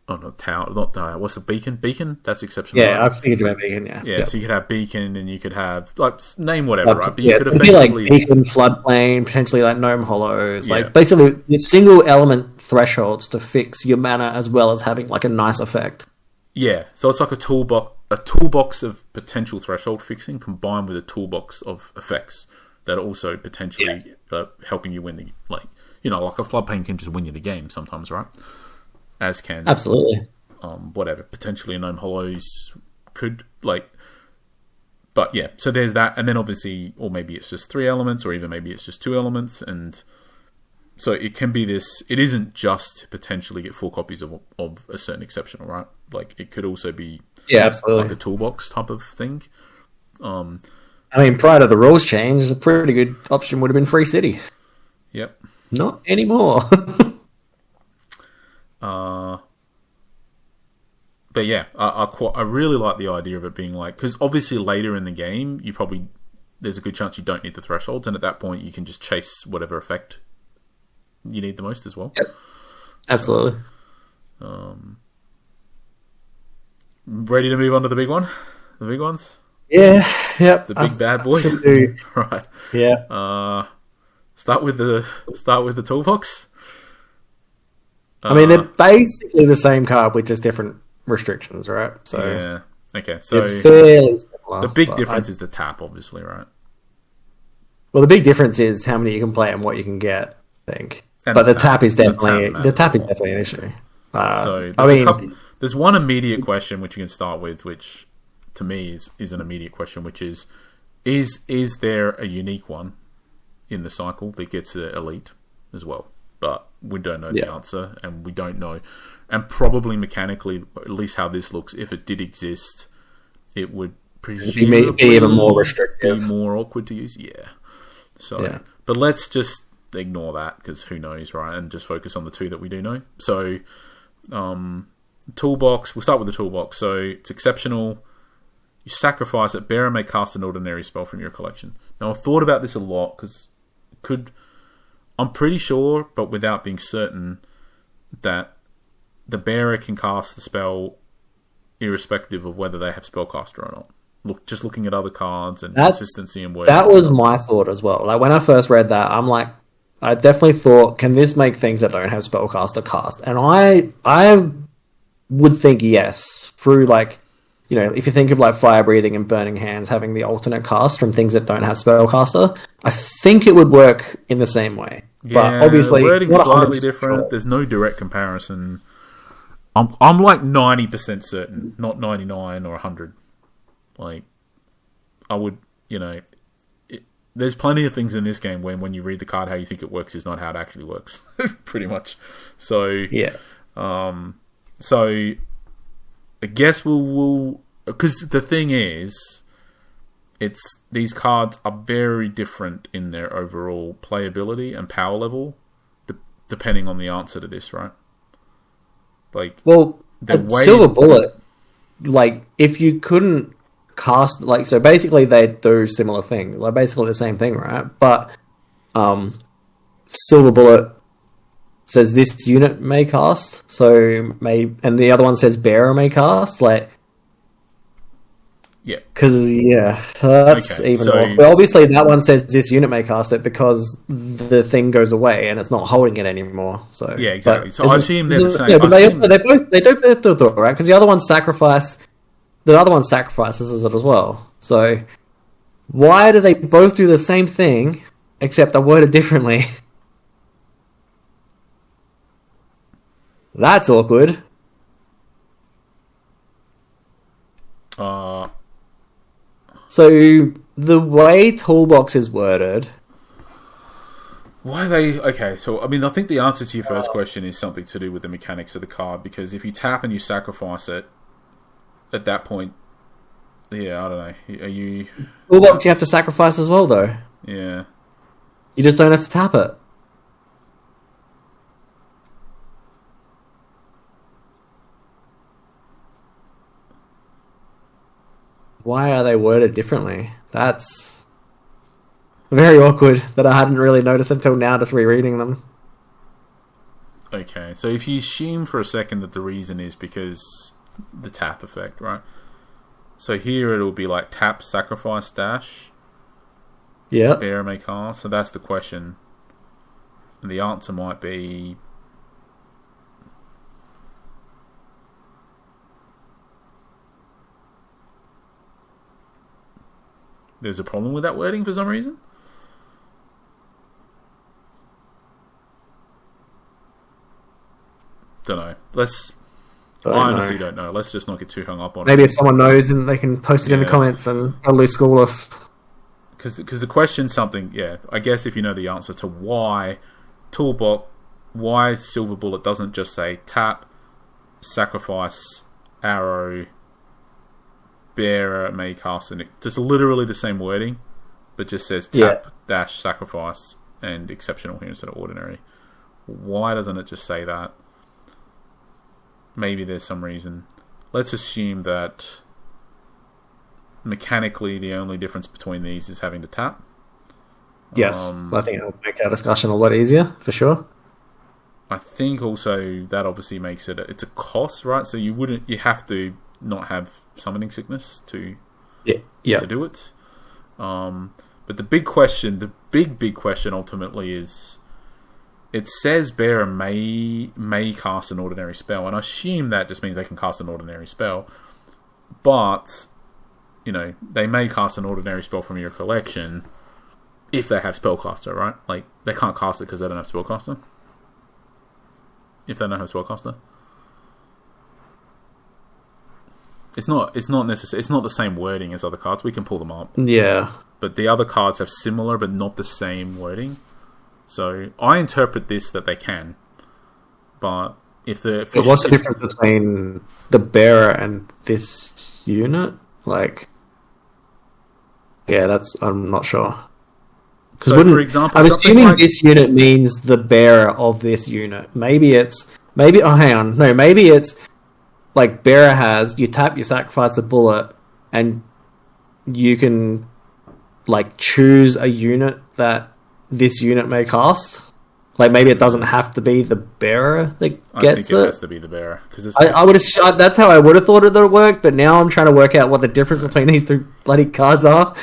S1: Oh, not tower, not tower. What's the beacon? Beacon? That's exceptional.
S2: Yeah, right? I figured about beacon. Yeah.
S1: Yeah. So you could have beacon, and you could have like name whatever, right? But you could effectively
S2: like beacon, floodplain, potentially like gnome hollows, like basically single element thresholds to fix your mana as well as having like a nice effect.
S1: Yeah. So it's like a toolbox of potential threshold fixing combined with a toolbox of effects that are also potentially helping you win the like a floodplain can just win you the game sometimes, right? As can
S2: absolutely
S1: whatever potentially a gnome hollows could like, but yeah. So there's that, and then obviously, or maybe it's just 3 elements, or even maybe it's just 2 elements, and so it can be this. It isn't just to potentially get 4 copies of a certain exceptional, right? Like it could also be
S2: absolutely
S1: like a toolbox type of thing.
S2: I mean, prior to the rules change, a pretty good option would have been Free City.
S1: Yep.
S2: Not anymore.
S1: But yeah, I really like the idea of it being like, because obviously later in the game, there's a good chance you don't need the thresholds, and at that point you can just chase whatever effect you need the most as well.
S2: Yep, absolutely.
S1: So, ready to move on to the big one, the big ones.
S2: Yeah, yep.
S1: The big bad boys. Right.
S2: Yeah.
S1: Start with the toolbox.
S2: I mean, they're basically the same card with just different restrictions, right? So
S1: yeah. Okay. So
S2: they're fairly similar.
S1: The big difference is the tap, obviously, right?
S2: Well, the big difference is how many you can play and what you can get, I think. But the tap is definitely an issue.
S1: So there's one immediate question which you can start with, which to me is an immediate question, which is there a unique one in the cycle that gets an elite as well? But we don't know the answer, and we don't know. And probably mechanically, at least how this looks, if it did exist, it would presumably
S2: be even more restrictive.
S1: Be more awkward to use, So, but let's just ignore that, because who knows, right? And just focus on the two that we do know. So, toolbox, we'll start with the toolbox. So, it's exceptional. You sacrifice it. Bearer may cast an ordinary spell from your collection. Now, I've thought about this a lot, because I'm pretty sure, but without being certain, that the bearer can cast the spell irrespective of whether they have spellcaster or not. Just looking at other cards and consistency and wording.
S2: That was my thought as well. Like when I first read that, I'm like, I definitely thought, can this make things that don't have spellcaster cast? And I would think yes, through like, you know, if you think of like fire breathing and burning hands having the alternate cast from things that don't have spellcaster, I think it would work in the same way.
S1: Yeah,
S2: but obviously,
S1: wording's slightly different. Sure. There's no direct comparison. I'm like 90% certain, not 99 or 100. Like, I would, you know, there's plenty of things in this game when you read the card, how you think it works is not how it actually works, pretty much. So
S2: yeah.
S1: So I guess we'll because the thing is, these cards are very different in their overall playability and power level, depending on the answer to this, right? Like,
S2: well, Silver Bullet, like, if you couldn't cast, like, so basically they do similar things, like basically the same thing, right? But Silver Bullet says this unit may cast, and the other one says bearer may cast, like,
S1: yeah,
S2: because that's okay, even more. But obviously that one says this unit may cast it because the thing goes away and it's not holding it anymore. So
S1: yeah, exactly. So I assume they're the same.
S2: Yeah, but they both do it, right? Because the other one sacrifices it as well. So why do they both do the same thing except they're worded differently? That's awkward. So the way Toolbox is worded,
S1: why are they okay? So I mean, I think the answer to your first question is something to do with the mechanics of the card, because if you tap and you sacrifice it, at that point, yeah, I don't know. Are you
S2: Toolbox? You have to sacrifice as well, though.
S1: Yeah,
S2: you just don't have to tap it. Why are they worded differently? That's very awkward that I hadn't really noticed until now, just rereading them.
S1: Okay, so if you assume for a second that the reason is because the tap effect, right? So here it'll be like tap, sacrifice, dash.
S2: Yeah.
S1: Bearer may cast. So that's the question. And the answer might be... There's a problem with that wording for some reason. Don't know. I honestly don't know. Let's just not get too hung up on it.
S2: Maybe if someone knows, and they can post it in the comments and totally school us.
S1: Because the question's something, I guess if you know the answer to why Silver Bullet doesn't just say tap, sacrifice, arrow, bearer may cast an... Just literally the same wording, but just says tap, dash, sacrifice, and exceptional here instead of ordinary. Why doesn't it just say that? Maybe there's some reason. Let's assume that mechanically the only difference between these is having to tap.
S2: Yes, I think it'll make our discussion a lot easier, for sure.
S1: I think also that obviously makes it... It's a cost, right? So you have to not have summoning sickness to do it. But the big question, the big question ultimately is, it says bearer may cast an ordinary spell, and I assume that just means they can cast an ordinary spell. But they may cast an ordinary spell from your collection if they have spellcaster, right? Like, they can't cast it because they don't have spellcaster. If they don't have spellcaster. It's not necessary. It's not the same wording as other cards. We can pull them up.
S2: Yeah.
S1: But the other cards have similar, but not the same wording. So I interpret this that they can. But if the
S2: But what's the difference between the bearer and this unit? Like, yeah, I'm not sure.
S1: So, for example,
S2: I'm assuming this unit means the bearer of this unit. Maybe it's like bearer has, you tap, you sacrifice a bullet, and you can like choose a unit that this unit may cast. Like maybe it doesn't have to be the bearer that gets it.
S1: I think it has to be the bearer because
S2: I would have. That's how I would have thought it would work. But now I'm trying to work out what the difference between these two bloody cards are.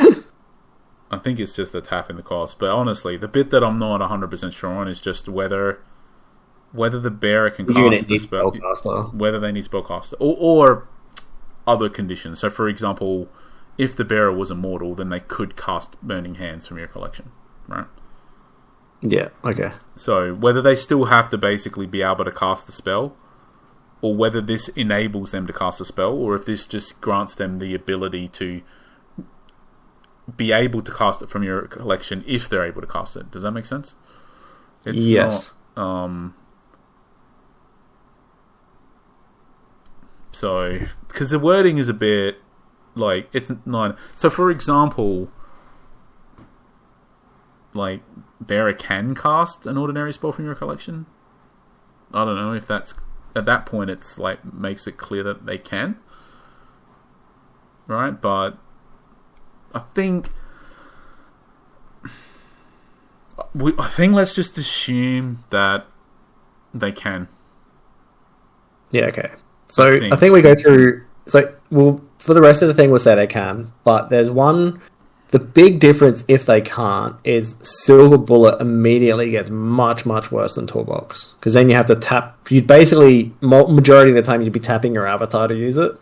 S1: I think it's just the tap in the cost. But honestly, the bit that I'm not 100% sure on is just whether the bearer can cast the spell, whether they need spellcaster, or other conditions. So, for example, if the bearer was immortal, then they could cast Burning Hands from your collection, right?
S2: Yeah, okay.
S1: So, whether they still have to basically be able to cast the spell, or whether this enables them to cast a spell, or if this just grants them the ability to be able to cast it from your collection if they're able to cast it. Does that make sense? It's
S2: yes.
S1: So, because the wording is a bit like it's not. So, for example, like bearer can cast an ordinary spell from your collection. I don't know if that's at that point. It's like makes it clear that they can, right? But I think let's just assume that they can.
S2: Yeah. Okay. So I think we go through. So for the rest of the thing, we'll say they can. But there's one. The big difference if they can't is Silver Bullet immediately gets much, much worse than Toolbox. Because then you have to tap. You'd basically, majority of the time, you'd be tapping your avatar to use it.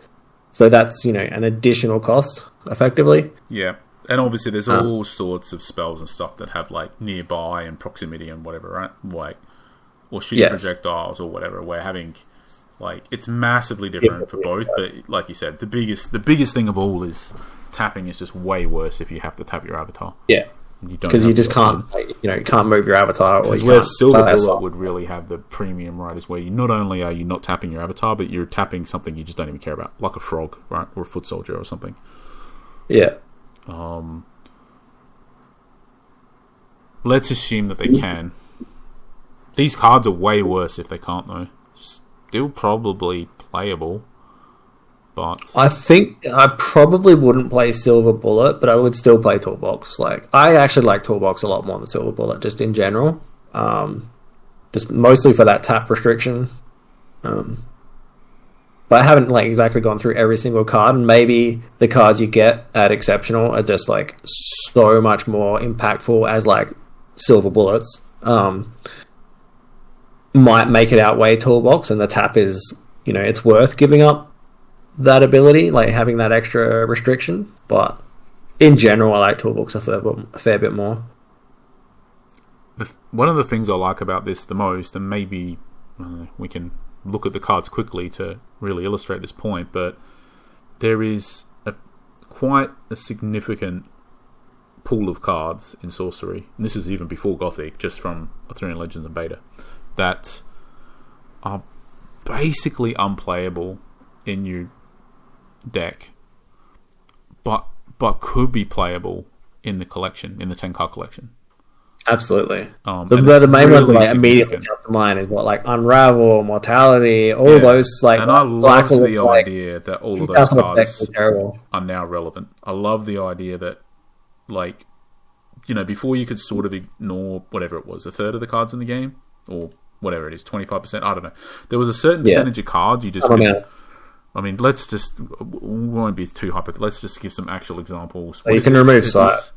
S2: So that's, an additional cost, effectively.
S1: Yeah. And obviously there's all sorts of spells and stuff that have, like, nearby and proximity and whatever, right? Like, or shooting projectiles or whatever. We're having, like, it's massively different for both. But like you said, the biggest thing of all is tapping is just way worse if you have to tap your avatar.
S2: Yeah. Because you just can't, you can't move your avatar. Or
S1: where Silver Bullet would really have the premium, right, is where not only are you not tapping your avatar, but you're tapping something you just don't even care about, like a frog, right, or a foot soldier or something.
S2: Yeah.
S1: Let's assume that they can. These cards are way worse if they can't, though. Still probably playable. But
S2: I think I probably wouldn't play Silver Bullet, but I would still play Toolbox. Like, I actually like Toolbox a lot more than Silver Bullet, just in general. Just mostly for that tap restriction. But I haven't exactly gone through every single card, and maybe the cards you get at Exceptional are just so much more impactful as Silver Bullets. Might make it outweigh Toolbox, and the tap is, it's worth giving up that ability, having that extra restriction. But in general, I like Toolbox a fair bit more.
S1: One of the things I like about this the most, and maybe we can look at the cards quickly to really illustrate this point, but there is quite a significant pool of cards in Sorcery, and this is even before Gothic, just from Arthurian Legends and Beta, that are basically unplayable in your deck, but could be playable in the collection, in the 10-card collection.
S2: Absolutely. The main ones that immediately jump to mind is Unravel, Mortality, all those
S1: and I love the idea that all of those cards are now relevant. I love the idea that before you could sort of ignore whatever it was, a third of the cards in the game, or whatever it is, 25%, I don't know. There was a certain percentage of cards you just could. I mean, let's just, we won't be too hyper. Let's just give some actual examples.
S2: So you can remove sight.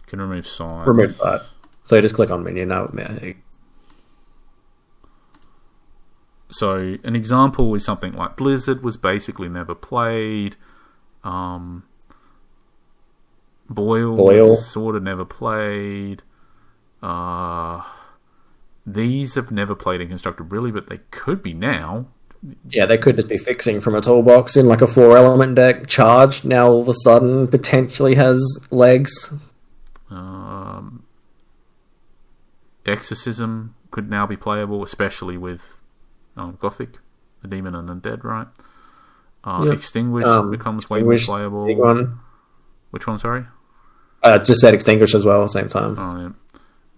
S1: You can remove sight.
S2: Remove sight. So you just click on menu now.
S1: So an example is something like Blizzard was basically never played. Boyle sort of never played. These have never played in Constructed really, but they could be now.
S2: Yeah, they could just be fixing from a toolbox in like a 4-element deck. Charge now all of a sudden potentially has legs.
S1: Exorcism could now be playable, especially with Gothic, the Demon and Undead, right? Extinguish becomes way more playable.
S2: Big one.
S1: Which one, sorry?
S2: Just said Extinguish as well at the same time.
S1: Oh,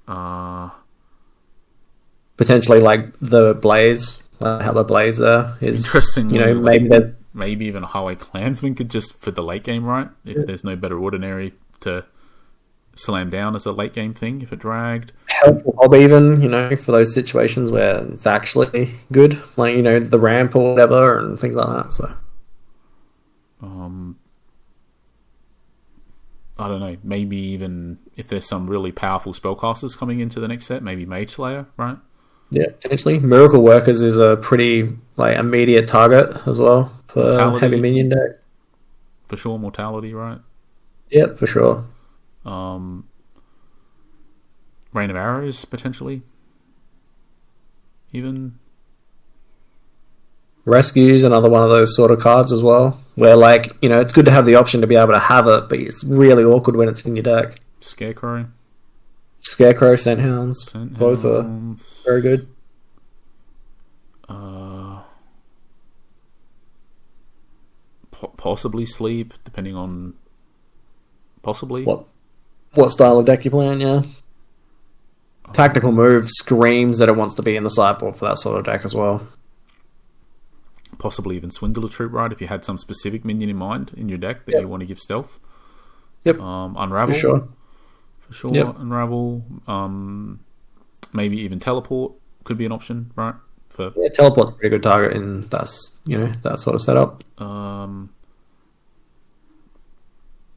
S1: yeah.
S2: Potentially like the Blaze, how the Blaze there is.
S1: Interestingly,
S2: maybe
S1: even a Highway Clansman could just, for the late game, right? If there's no better Ordinary to slam down as a late game thing, if it dragged.
S2: Helpful Hob even, for those situations where it's actually good, like, the ramp or whatever and things like that, so.
S1: I don't know, maybe even if there's some really powerful spellcasters coming into the next set, maybe Mage Slayer, right?
S2: Yeah, potentially. Miracle Workers is a pretty immediate target as well for
S1: Mortality.
S2: heavy minion deck.
S1: For sure, Mortality, right?
S2: Yeah, for sure.
S1: Rain of Arrows, potentially. Even.
S2: Rescue's another one of those sort of cards as well, where it's good to have the option to be able to have it, but it's really awkward when it's in your deck.
S1: Scarecrow,
S2: Scent Hounds. Both are very good.
S1: Possibly Sleep, depending on possibly
S2: what style of deck you're playing. Yeah, Tactical Move screams that it wants to be in the sideboard for that sort of deck as well.
S1: Possibly even Swindler Troop, right? If you had some specific minion in mind in your deck that you want to give stealth.
S2: Yep.
S1: Unravel. For sure. Yep. Unravel. Maybe even Teleport could be an option, right?
S2: Teleport's a pretty good target in that sort of setup.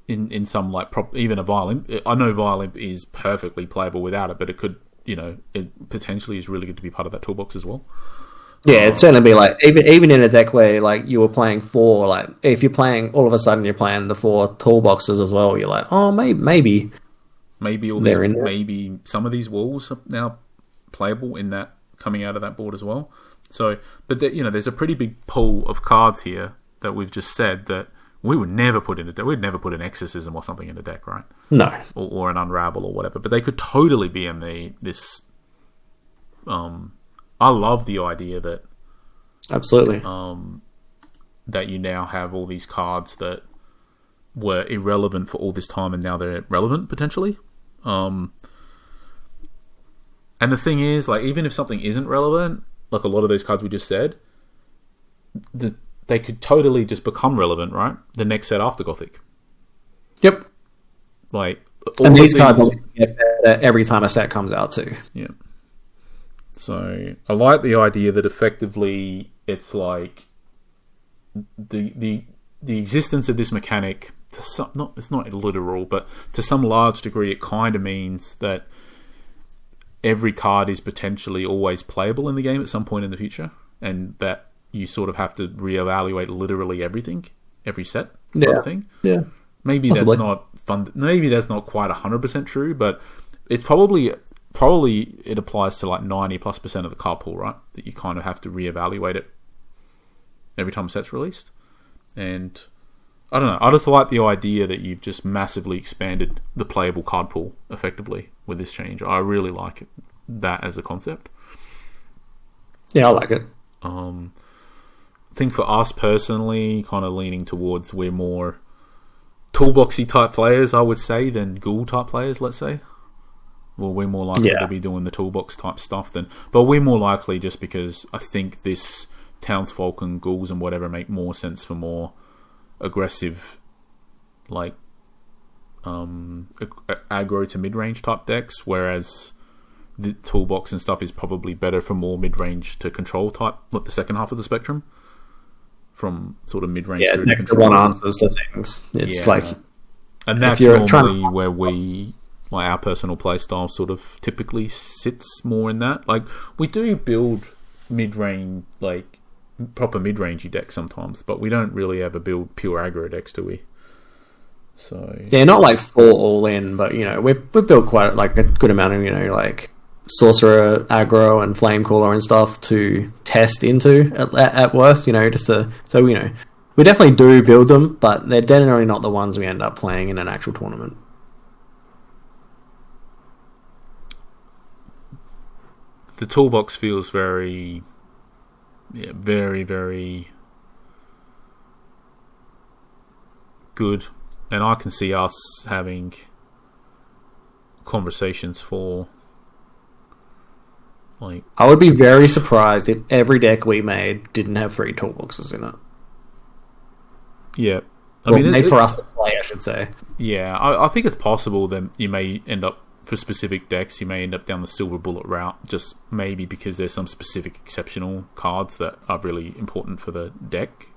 S1: In some even a Violent. I know Violent is perfectly playable without it, but it could, it potentially is really good to be part of that toolbox as well.
S2: Yeah, it'd certainly be even in a deck where you were playing 4, if you're playing all of a sudden you're playing the 4 toolboxes as well, you're like, oh, maybe
S1: maybe some of these walls are now playable in that, coming out of that board as well. So, but there's a pretty big pool of cards here that we've just said that we would never put in a deck. We'd never put an Exorcism or something in a deck, right?
S2: No,
S1: or an Unravel or whatever. But they could totally be in this. I love the idea that
S2: absolutely
S1: that you now have all these cards that were irrelevant for all this time and now they're relevant potentially. And the thing is, even if something isn't relevant, like a lot of those cards we just said, they could totally just become relevant, right? The next set after Gothic.
S2: Yep.
S1: And
S2: these cards will get better every time a set comes out too.
S1: Yeah. So I like the idea that effectively it's the existence of this mechanic. It's not literal, but to some large degree, it kind of means that every card is potentially always playable in the game at some point in the future, and that you sort of have to reevaluate literally everything, every set sort of thing.
S2: Yeah,
S1: maybe possibly. That's not fun. Maybe that's not quite 100% true, but it's probably it applies to 90+% of the card pool, right? That you kind of have to reevaluate it every time a set's released. And I don't know, I just like the idea that you've just massively expanded the playable card pool effectively with this change. I really like that as a concept.
S2: Yeah, I like it.
S1: I think for us personally, kind of leaning towards we're more toolboxy type players, I would say, than ghoul type players, let's say. Well, we're more likely to be doing the toolbox type stuff but we're more likely just because I think this Townsfolk and ghouls and whatever make more sense for more aggressive, aggro to mid-range type decks, whereas the toolbox and stuff is probably better for more mid-range to control type, the second half of the spectrum, from sort of mid-range.
S2: Yeah, next to one answers to things. It's
S1: and that's normally where we. Our personal play style sort of typically sits more in that. We do build mid-range, proper mid-rangey decks sometimes, but we don't really ever build pure aggro decks, do we? So
S2: yeah, not full all in, but we've built quite a good amount of sorcerer aggro and flame cooler and stuff to test into at worst, just so we definitely do build them, but they're generally not the ones we end up playing in an actual tournament.
S1: The toolbox feels very, very, very good, and I can see us having conversations for like.
S2: I would be very surprised if every deck we made didn't have 3 toolboxes in it.
S1: Yeah,
S2: made for us to play, I should say.
S1: Yeah, I think it's possible that you may end up, for specific decks, you may end up down the silver bullet route, just maybe because there's some specific exceptional cards that are really important for the deck.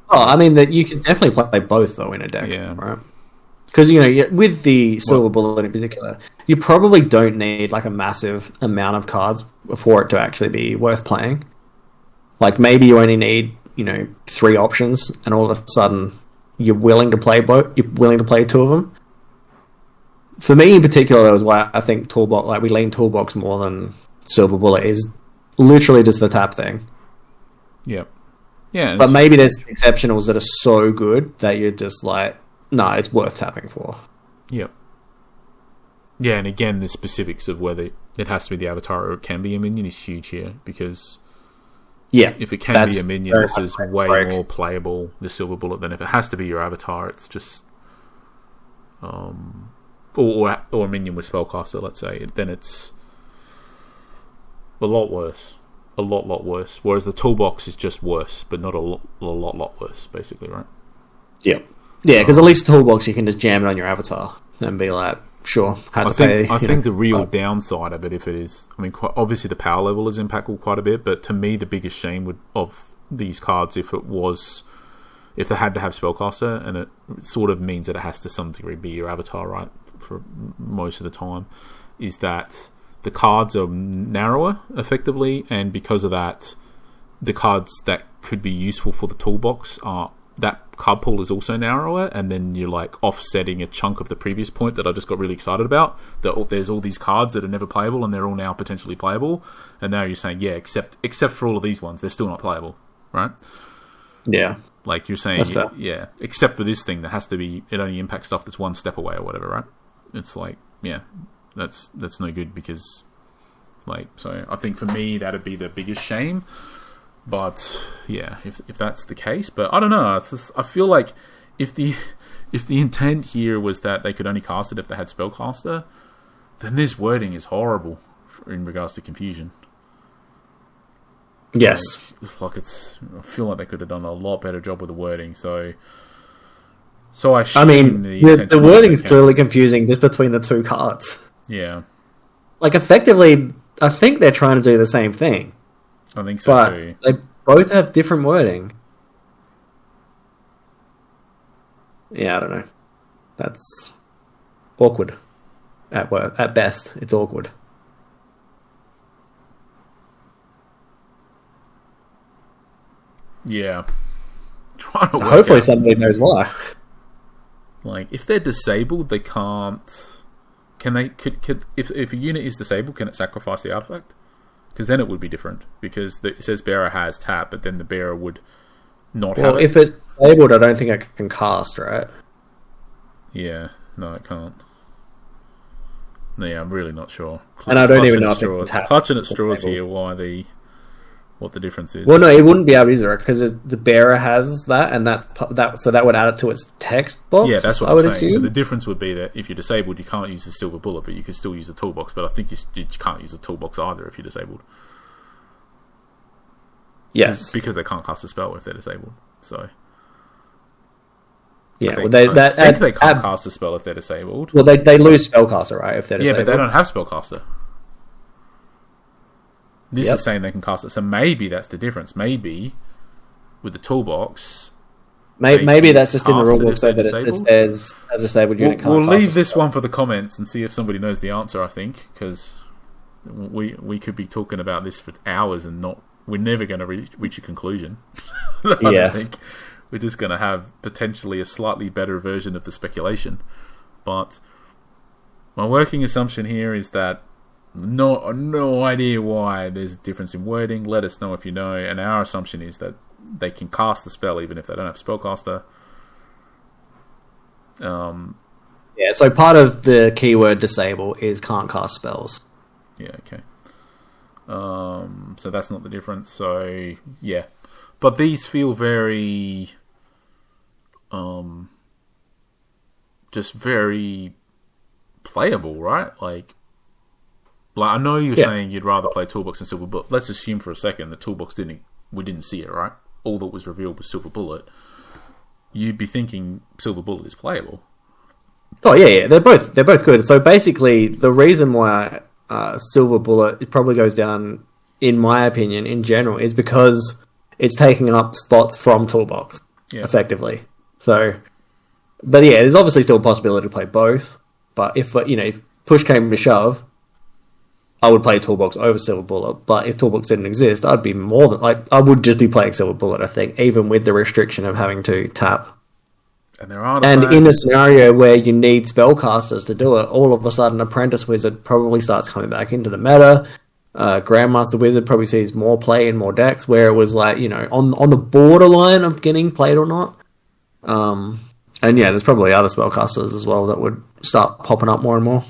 S2: Oh, I mean, that you can definitely play both, though, in a deck, right? Because, with the silver bullet in particular, you probably don't need, like, a massive amount of cards for it to actually be worth playing. Like, maybe you only need, 3 options, and all of a sudden you're willing to play both. You're willing to play 2 of them. For me in particular, that was why I think toolbox, like we lean toolbox more than silver bullet, is literally just the tap thing.
S1: Yep. Yeah.
S2: But maybe there's exceptionals that are so good that you're just like, no, it's worth tapping for.
S1: Yep. Yeah, and again, the specifics of whether it has to be the avatar or it can be a minion is huge here, because if it can be a minion, this is way more playable, the silver bullet, than if it has to be your avatar. It's just or a minion with spellcaster, let's say, then it's a lot worse. A lot worse. Whereas the toolbox is just worse, but not a lot worse, basically, right?
S2: Yep. Yeah, because at least the toolbox you can just jam it on your avatar and be like, sure, I
S1: think the real downside of it, if it is, obviously the power level is impactful quite a bit, but to me the biggest shame of these cards, if they had to have spellcaster, and it sort of means that it has to some degree be your avatar, right, for most of the time, is that the cards are narrower, effectively, and because of that, the cards that could be useful for the toolbox that card pool is also narrower, and then you're like offsetting a chunk of the previous point that I just got really excited about, that there's all these cards that are never playable and they're all now potentially playable, and now you're saying, except for all of these ones, they're still not playable, right?
S2: Yeah.
S1: Like you're saying, except for this thing that has to be, it only impacts stuff that's one step away or whatever, right? It's like, that's no good, because so I think for me that'd be the biggest shame. But if that's the case, but I don't know. I feel like if the intent here was that they could only cast it if they had spellcaster, then this wording is horrible in regards to confusion.
S2: Yes,
S1: I feel like they could have done a lot better job with the wording. So
S2: the wording is totally confusing just between the 2 cards.
S1: Yeah,
S2: like effectively, I think they're trying to do the same thing.
S1: I think so
S2: but
S1: too.
S2: They both have different wording. Yeah, I don't know. That's awkward. At best, it's awkward.
S1: Yeah.
S2: Hopefully somebody knows why.
S1: Like, if they're disabled, they can't. Can they? If a unit is disabled, can it sacrifice the artifact? Because then it would be different. Because it says bearer has tap, but then the bearer would not have it.
S2: If it's disabled, I don't think it can cast, right?
S1: Yeah, no, it can't. Yeah, I'm really not sure.
S2: And I don't even know if
S1: it's clutching at straws here. What the difference is?
S2: Well, no, it wouldn't be able to use it because the bearer has that, and so that would add it to its text box.
S1: Yeah, that's what I'm saying. So the difference would be that if you're disabled, you can't use the silver bullet, but you can still use the toolbox. But I think you can't use the toolbox either if you're disabled.
S2: Yes,
S1: because they can't cast a spell if they're disabled. So
S2: yeah,
S1: I think they can't cast a spell if they're disabled.
S2: Well, they lose spellcaster, right? If they're disabled.
S1: Yeah, but they don't have spellcaster. This is saying they can cast it, so maybe that's the difference. Maybe with the toolbox,
S2: maybe that's just in the rulebook so that it says a disabled unit can't.
S1: We'll leave this one for the comments and see if somebody knows the answer. I think because we could be talking about this for hours and we're never going to reach a conclusion. I don't think we're just going to have potentially a slightly better version of the speculation. But my working assumption here is that no idea why there's a difference in wording. Let us know if you know. And our assumption is that they can cast the spell even if they don't have spellcaster.
S2: Yeah, so part of the keyword disable is can't cast spells.
S1: Yeah, okay. So that's not the difference. So yeah, but these feel very, just very playable, right? Like I know you're saying you'd rather play Toolbox than Silver Bullet. Let's assume for a second the Toolbox we didn't see it, right? All that was revealed was Silver Bullet. You'd be thinking Silver Bullet is playable.
S2: Oh yeah, they're both good. So basically, the reason why Silver Bullet it probably goes down, in my opinion, in general, is because it's taking up spots from Toolbox effectively. So, but yeah, there's obviously still a possibility to play both. But if push came to shove, I would play Toolbox over Silver Bullet. But if Toolbox didn't exist, I'd be more than I would just be playing Silver Bullet. I think, even with the restriction of having to tap. And in a scenario where you need spellcasters to do it, all of a sudden Apprentice Wizard probably starts coming back into the meta. Grandmaster Wizard probably sees more play in more decks, where it was like, on the borderline of getting played or not. And yeah, there's probably other spellcasters as well that would start popping up more and more.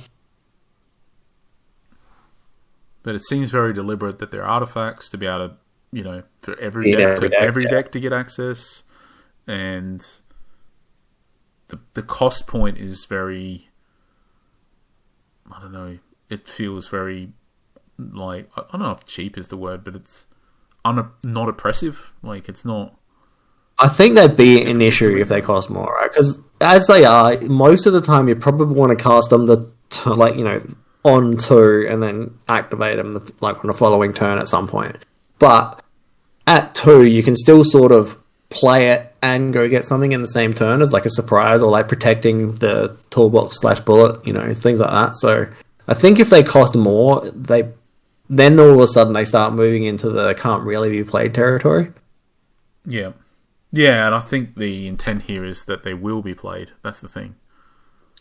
S1: But it seems very deliberate that there are artifacts to be able to, for every deck to get access, and the cost point is very, I don't know, it feels very, like, I don't know if cheap is the word, but it's not oppressive. Like, it's not...
S2: I think that'd be an issue if they cost more, right? Because as they are, most of the time you probably want to cast them on 2 and then activate them like on the following turn at some point. But at 2, you can still sort of play it and go get something in the same turn as like a surprise, or like protecting the Toolbox /Bullet, things like that. So I think if they cost more, then all of a sudden they start moving into the can't really be played territory.
S1: Yeah. Yeah, and I think the intent here is that they will be played. That's the thing.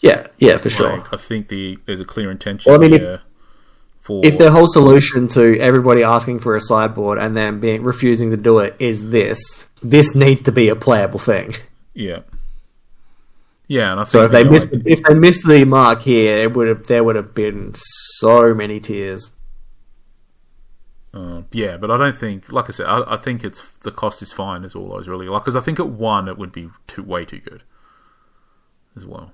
S2: Yeah, for sure.
S1: I think there's a clear intention here.
S2: If their whole solution to everybody asking for a sideboard and then refusing to do it is this needs to be a playable thing.
S1: Yeah. Yeah, and I think
S2: so if they missed the mark here, there would have been so many tears.
S1: Yeah, but I don't think, like I said, I think the cost is fine. Is all I was really like, because I think at 1 it would be way too good as well.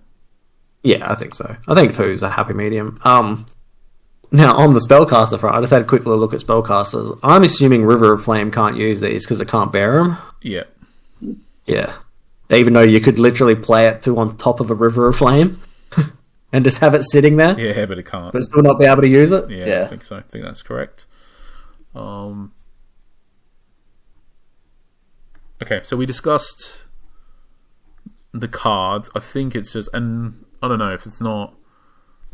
S2: Yeah, I think so. I think 2 is a happy medium. Now, on the spellcaster front, I just had a quick little look at spellcasters. I'm assuming River of Flame can't use these because it can't bear them.
S1: Yeah.
S2: Yeah. Even though you could literally play it on top of a River of Flame and just have it sitting there.
S1: Yeah, but it can't.
S2: But still not be able to use it?
S1: Yeah, I think so. I think that's correct. Okay, so we discussed the cards. I think it's just... And I don't know if it's not...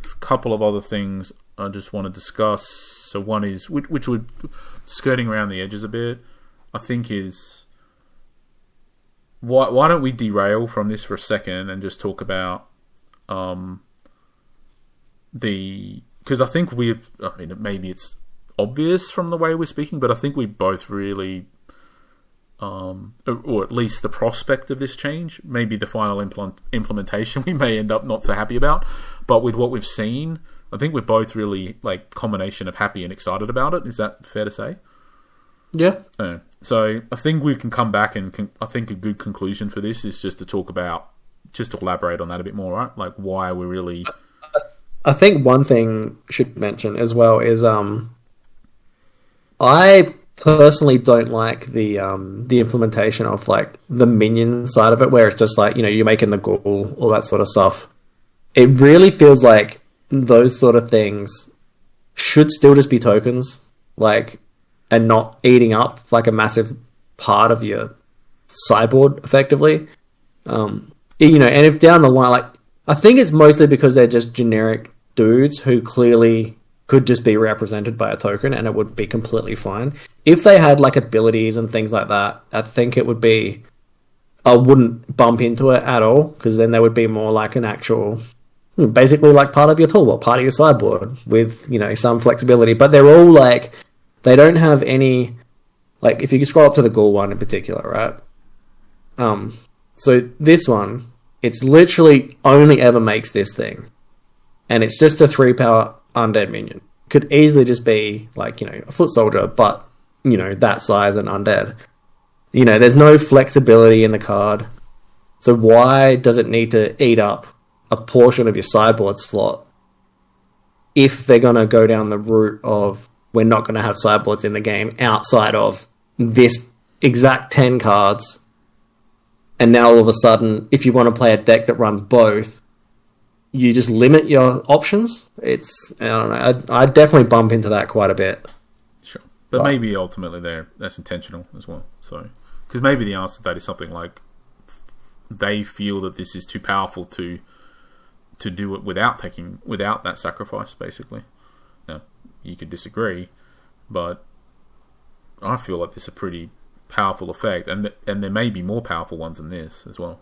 S1: There's a couple of other things I just want to discuss. So one is, which would, skirting around the edges a bit, I think is, why don't we derail from this for a second and just talk about because I think maybe it's obvious from the way we're speaking, but I think we both really, or at least the prospect of this change, maybe the final implementation we may end up not so happy about, but with what we've seen, I think we're both really, like, combination of happy and excited about it. Is that fair to say?
S2: Yeah.
S1: So I think we can come back, and I think a good conclusion for this is just to elaborate on that a bit more, right? Like, why we're really...
S2: I think one thing I should mention as well is I personally don't like the implementation of, like, the minion side of it, where it's just like, you're making the ghoul, all that sort of stuff. It really feels like those sort of things should still just be tokens, like, and not eating up like a massive part of your sideboard effectively. And if down the line, like, I think it's mostly because they're just generic dudes who clearly could just be represented by a token and it would be completely fine. If they had like abilities and things like that, I think it would be, I wouldn't bump into it at all, because then they would be more like an actual basically like part of your toolbox, part of your sideboard with, some flexibility. But they're all like, they don't have any, like if you scroll up to the Ghoul one in particular, right? So this one, it's literally only ever makes this thing. And it's just a 3-power undead minion. Could easily just be like, a foot soldier, but, that size and undead. There's no flexibility in the card. So why does it need to eat up a portion of your sideboard slot if they're going to go down the route of we're not going to have sideboards in the game outside of this exact 10 cards, and now all of a sudden, if you want to play a deck that runs both, you just limit your options? I don't know, I definitely bump into that quite a bit.
S1: Sure. But maybe ultimately that's intentional as well. So, because maybe the answer to that is something like they feel that this is too powerful to do it without that sacrifice, basically. Now, you could disagree, but I feel like this is a pretty powerful effect, and there may be more powerful ones than this as well.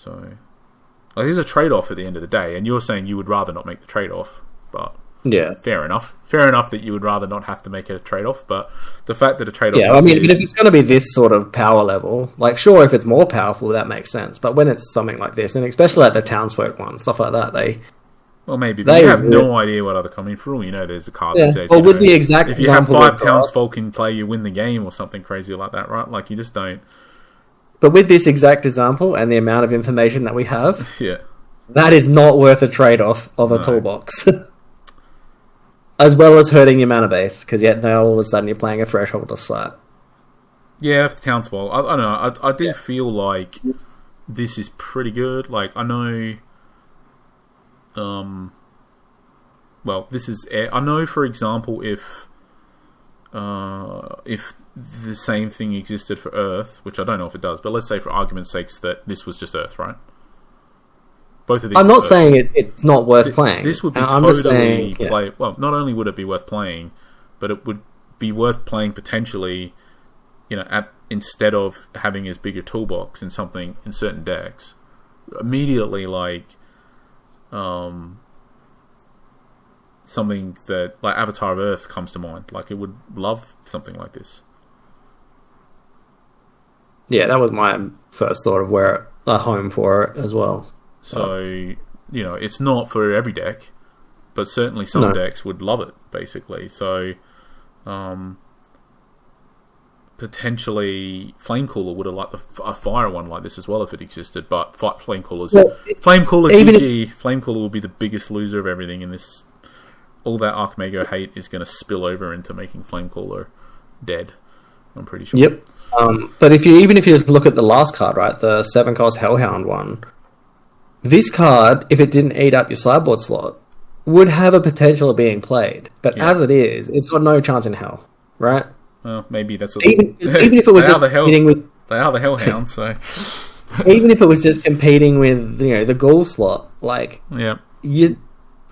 S1: So, like, there's a trade-off at the end of the day, and you're saying you would rather not make the trade-off, but
S2: yeah,
S1: fair enough that you would rather not have to make a trade-off, but the fact that a trade-off...
S2: Yeah, but if it's going to be this sort of power level, like, sure, if it's more powerful, that makes sense, but when it's something like this, and especially like the Townsfolk one, stuff like that,
S1: well, maybe, but you have no idea what other coming through. There's a card that says...
S2: Well, with the exact
S1: if you have 5 townsfolk in play, you win the game, or something crazy like that, right? Like, you just don't...
S2: But with this exact example, and the amount of information that we have...
S1: Yeah.
S2: That is not worth a trade-off of a toolbox. As well as hurting your mana base, because yet now all of a sudden you're playing a Thresholder site.
S1: Yeah, if the Townsfolk... I don't know, I do feel like this is pretty good. Like, I know... well, this is... I know, for example, if the same thing existed for Earth, which I don't know if it does, but let's say for argument's sake that this was just Earth, right? Both of these.
S2: I'm not saying it's not worth playing.
S1: This would be totally play. Well, not only would it be worth playing, but it would be worth playing potentially, instead of having as big a toolbox in certain decks. Immediately, like, something that like Avatar of Earth comes to mind. Like, it would love something like this.
S2: Yeah, that was my first thought of where a home for it as well.
S1: So, it's not for every deck, but certainly some decks would love it, basically. So, potentially, Flamecooler would have liked a fire one like this as well if it existed, but Flamecooler GG. Flamecooler will be the biggest loser of everything in this. All that Archimago hate is going to spill over into making Flamecooler dead, I'm pretty sure.
S2: Yep. But if you just look at the last card, right, the 7-cost Hellhound one, this card, if it didn't eat up your sideboard slot, would have a potential of being played. But as it is, it's got no chance in hell, right?
S1: Well, maybe that's
S2: even if it was just competing with...
S1: They are the Hellhounds, so...
S2: Even if it was just competing with, the Ghoul slot, like...
S1: Yeah.
S2: The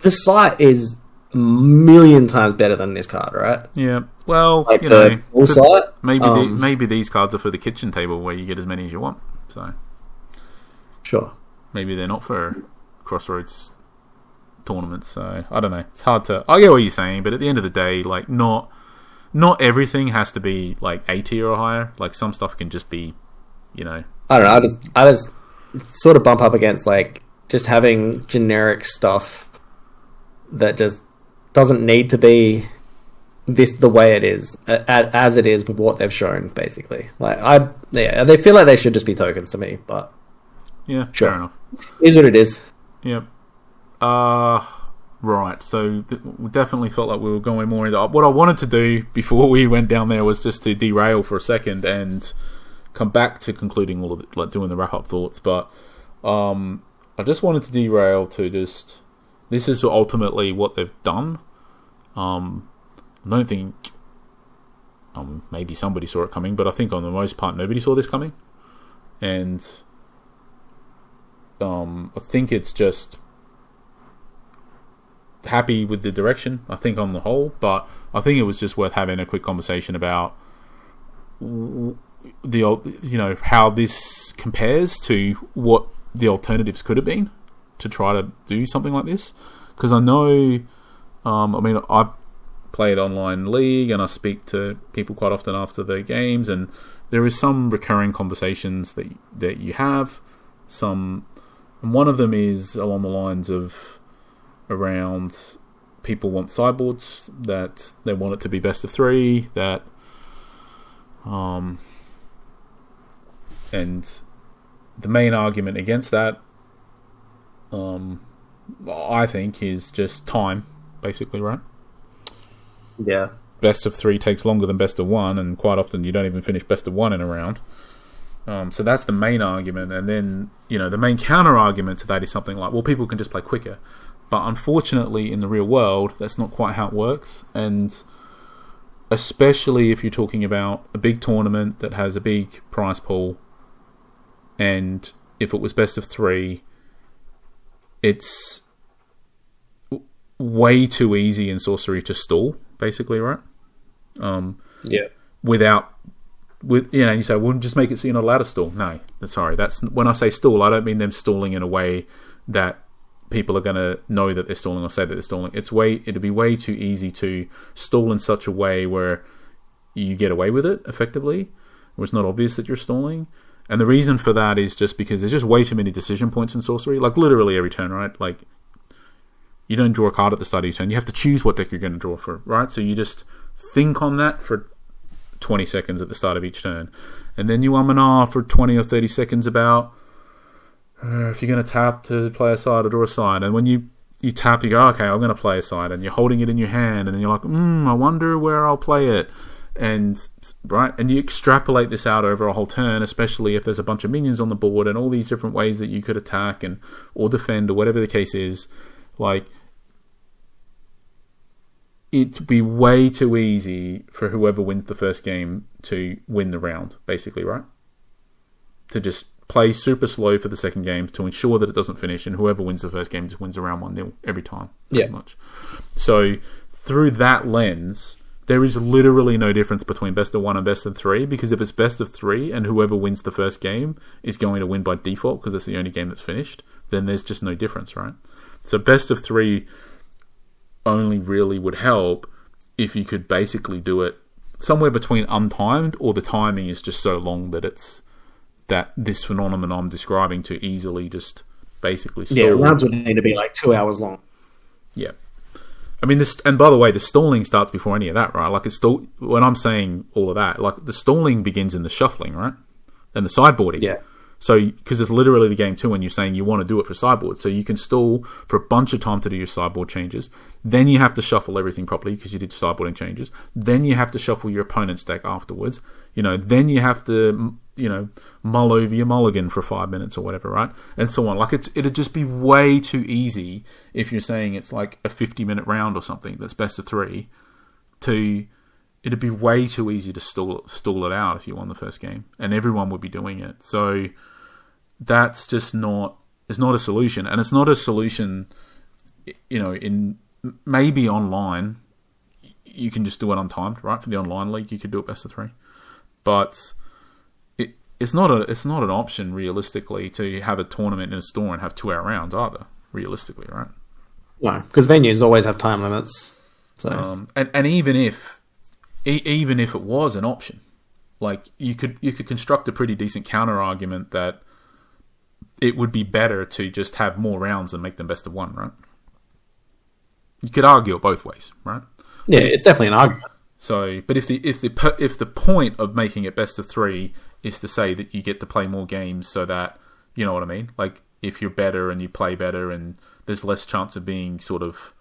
S2: site is a million times better than this card, right?
S1: Yeah. Well,
S2: like the Ghoul site?
S1: Maybe these cards are for the kitchen table where you get as many as you want, so...
S2: Sure.
S1: Maybe they're not for Crossroads tournaments, so I don't know. It's hard to... I get what you're saying, but at the end of the day, like, not everything has to be like A tier or higher. Like, some stuff can just be, I don't
S2: know. I just sort of bump up against like just having generic stuff that just doesn't need to be the way it is, as it is with what they've shown, basically. Like, they feel like they should just be tokens to me, but
S1: yeah,
S2: sure.
S1: Fair enough.
S2: It is what it is.
S1: Yep. Right, so we definitely felt like we were going more into... What I wanted to do before we went down there was just to derail for a second and come back to concluding all of it, like doing the wrap-up thoughts, but I just wanted to derail to just... This is ultimately what they've done. I don't think... maybe somebody saw it coming, but I think on the most part nobody saw this coming. And I think it's just... happy with the direction, I think, on the whole, but I think it was just worth having a quick conversation about how this compares to what the alternatives could have been to try to do something like this, because I know, I play at online league and I speak to people quite often after the games, and there is some recurring conversations that you have. And one of them is along the lines of around people want sideboards, that they want it to be best of 3, that and the main argument against that, I think, is just time, basically, right?
S2: Yeah.
S1: Best of 3 takes longer than best of 1, and quite often you don't even finish best of 1 in a round. So that's the main argument, and then, the main counter argument to that is something like, well, people can just play quicker. But unfortunately, in the real world, that's not quite how it works, and especially if you're talking about a big tournament that has a big prize pool, and if it was best of 3, it's way too easy in Sorcery to stall, basically, right?
S2: Yeah.
S1: You say, well, just make it so you're not allowed to stall. No, sorry. That's when I say stall, I don't mean them stalling in a way that people are going to know that they're stalling or say that they're stalling. It'd be way too easy to stall in such a way where you get away with it effectively, where it's not obvious that you're stalling. And the reason for that is just because there's just way too many decision points in Sorcery. Like, literally every turn, right? Like, you don't draw a card at the start of your turn. You have to choose what deck you're going to draw for, right? So you just think on that for 20 seconds at the start of each turn. And then you and ah for 20 or 30 seconds about if you're going to tap to play a side or draw a side. And when you tap, you go, okay, I'm going to play a side. And you're holding it in your hand. And then you're like, I wonder where I'll play it. And you extrapolate this out over a whole turn, especially if there's a bunch of minions on the board and all these different ways that you could attack or defend or whatever the case is. Like, it'd be way too easy for whoever wins the first game to win the round, basically, right? To just play super slow for the second game to ensure that it doesn't finish, and whoever wins the first game just wins around 1-0 every time, pretty much. So, through that lens, there is literally no difference between best of 1 and best of 3, because if it's best of 3 and whoever wins the first game is going to win by default because it's the only game that's finished, then there's just no difference, right? So best of 3 only really would help if you could basically do it somewhere between untimed, or the timing is just so long that this phenomenon I'm describing to easily just basically stall.
S2: Yeah, rounds would need to be like 2 hours long.
S1: Yeah. I mean, and by the way, the stalling starts before any of that, right? Like, when I'm saying all of that, like, the stalling begins in the shuffling, right? And the sideboarding.
S2: Yeah.
S1: So, because it's literally the game 2 when you're saying you want to do it for sideboard. So you can stall for a bunch of time to do your sideboard changes. Then you have to shuffle everything properly because you did sideboarding changes. Then you have to shuffle your opponent's deck afterwards. Then you have to, mull over your mulligan for 5 minutes or whatever, right? And so on. Like, it'd just be way too easy if you're saying it's like a 50-minute round or something that's best of 3 it'd be way too easy to stall it out if you won the first game. And everyone would be doing it. So that's just it's not a solution. And it's not a solution, in maybe online, you can just do it untimed, right? For the online league, you could do it best of 3. But it's not an option, realistically, to have a tournament in a store and have 2-hour rounds either, realistically, right?
S2: No, because venues always have time limits. So
S1: and even if it was an option, like, you could construct a pretty decent counter argument that it would be better to just have more rounds and make them best of 1, right? You could argue it both ways, right?
S2: Yeah, it's definitely an argument.
S1: So, but if the point of making it best of 3 is to say that you get to play more games, so that, you know what I mean? Like, if you're better and you play better, and there's less chance of being sort of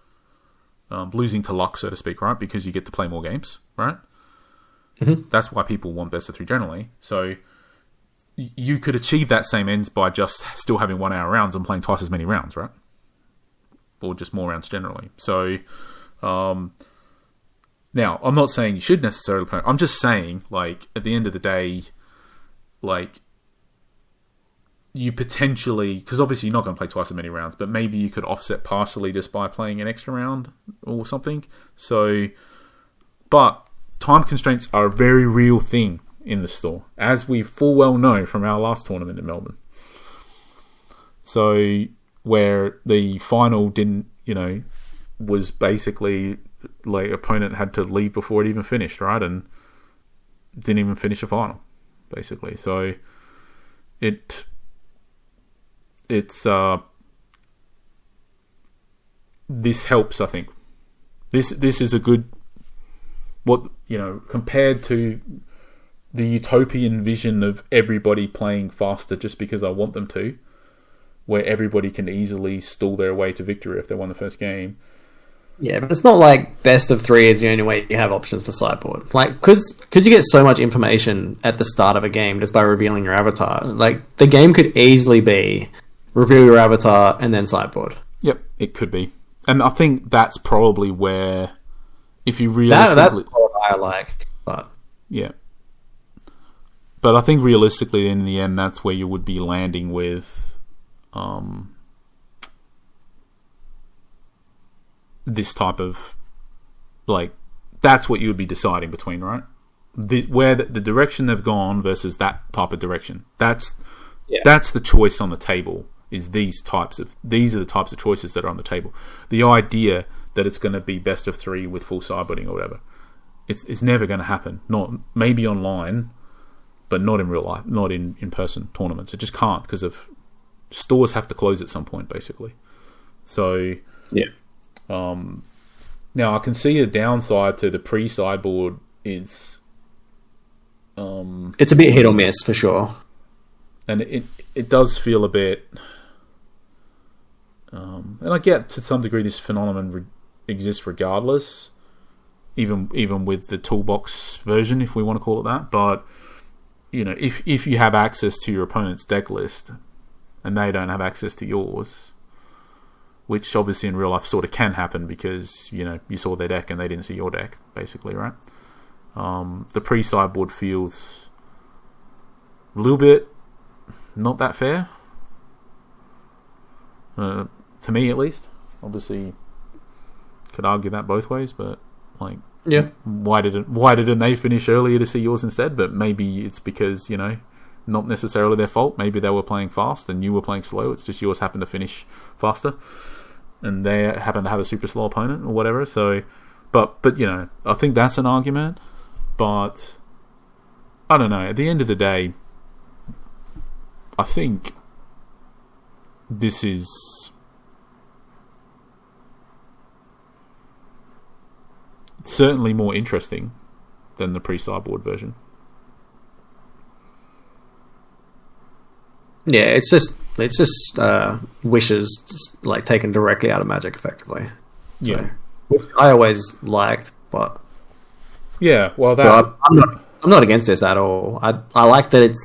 S1: losing to luck, so to speak, right? Because you get to play more games, right?
S2: Mm-hmm.
S1: That's why people want best of 3 generally. So you could achieve that same ends by just still having 1-hour rounds and playing twice as many rounds, right? Or just more rounds generally. So now, I'm not saying you should necessarily play. I'm just saying, like, at the end of the day, like, you potentially, because obviously you're not going to play twice as many rounds, but maybe you could offset partially just by playing an extra round or something. So, but time constraints are a very real thing in the store, as we full well know from our last tournament in Melbourne. So, where the final didn't, was basically like opponent had to leave before it even finished, right? And didn't even finish the final, basically. So it's this helps, I think. This is a good, compared to the utopian vision of everybody playing faster just because I want them to, where everybody can easily stall their way to victory if they won the first game.
S2: Yeah, but it's not like best of 3 is the only way you have options to sideboard. Like, because you get so much information at the start of a game just by revealing your avatar. Like, the game could easily be reveal your avatar and then sideboard.
S1: Yep, it could be. And I think that's probably where, if you realistically...
S2: That's what I like, but...
S1: Yeah. But I think realistically, in the end, that's where you would be landing with... this type of, like, that's what you would be deciding between, right? Where the direction they've gone versus that type of direction. That's the choice on the table. These are the types of choices that are on the table. The idea that it's going to be best of 3 with full sideboarding or whatever, it's never going to happen. Not maybe online, but not in real life, not in person tournaments. It just can't, because of stores have to close at some point, basically. So
S2: yeah.
S1: Now I can see a downside to the pre-sideboard is
S2: it's a bit hit or miss for sure,
S1: and it does feel a bit. And I get to some degree this phenomenon exists regardless, even with the toolbox version, if we want to call it that. But if you have access to your opponent's deck list and they don't have access to yours, which obviously in real life sort of can happen because, you saw their deck and they didn't see your deck, basically, right? The pre-sideboard feels a little bit not that fair. To me, at least. Obviously, could argue that both ways, but, like...
S2: Yeah.
S1: Why didn't they finish earlier to see yours instead? But maybe it's because, not necessarily their fault. Maybe they were playing fast and you were playing slow. It's just yours happened to finish faster. And they happen to have a super slow opponent or whatever. So, but I think that's an argument. But I don't know. At the end of the day, I think this is certainly more interesting than the pre-sideboard version.
S2: Yeah, it's just wishes just, like, taken directly out of Magic, effectively. So,
S1: yeah,
S2: which I always liked, but
S1: yeah, well,
S2: I'm not against this at all. I like that it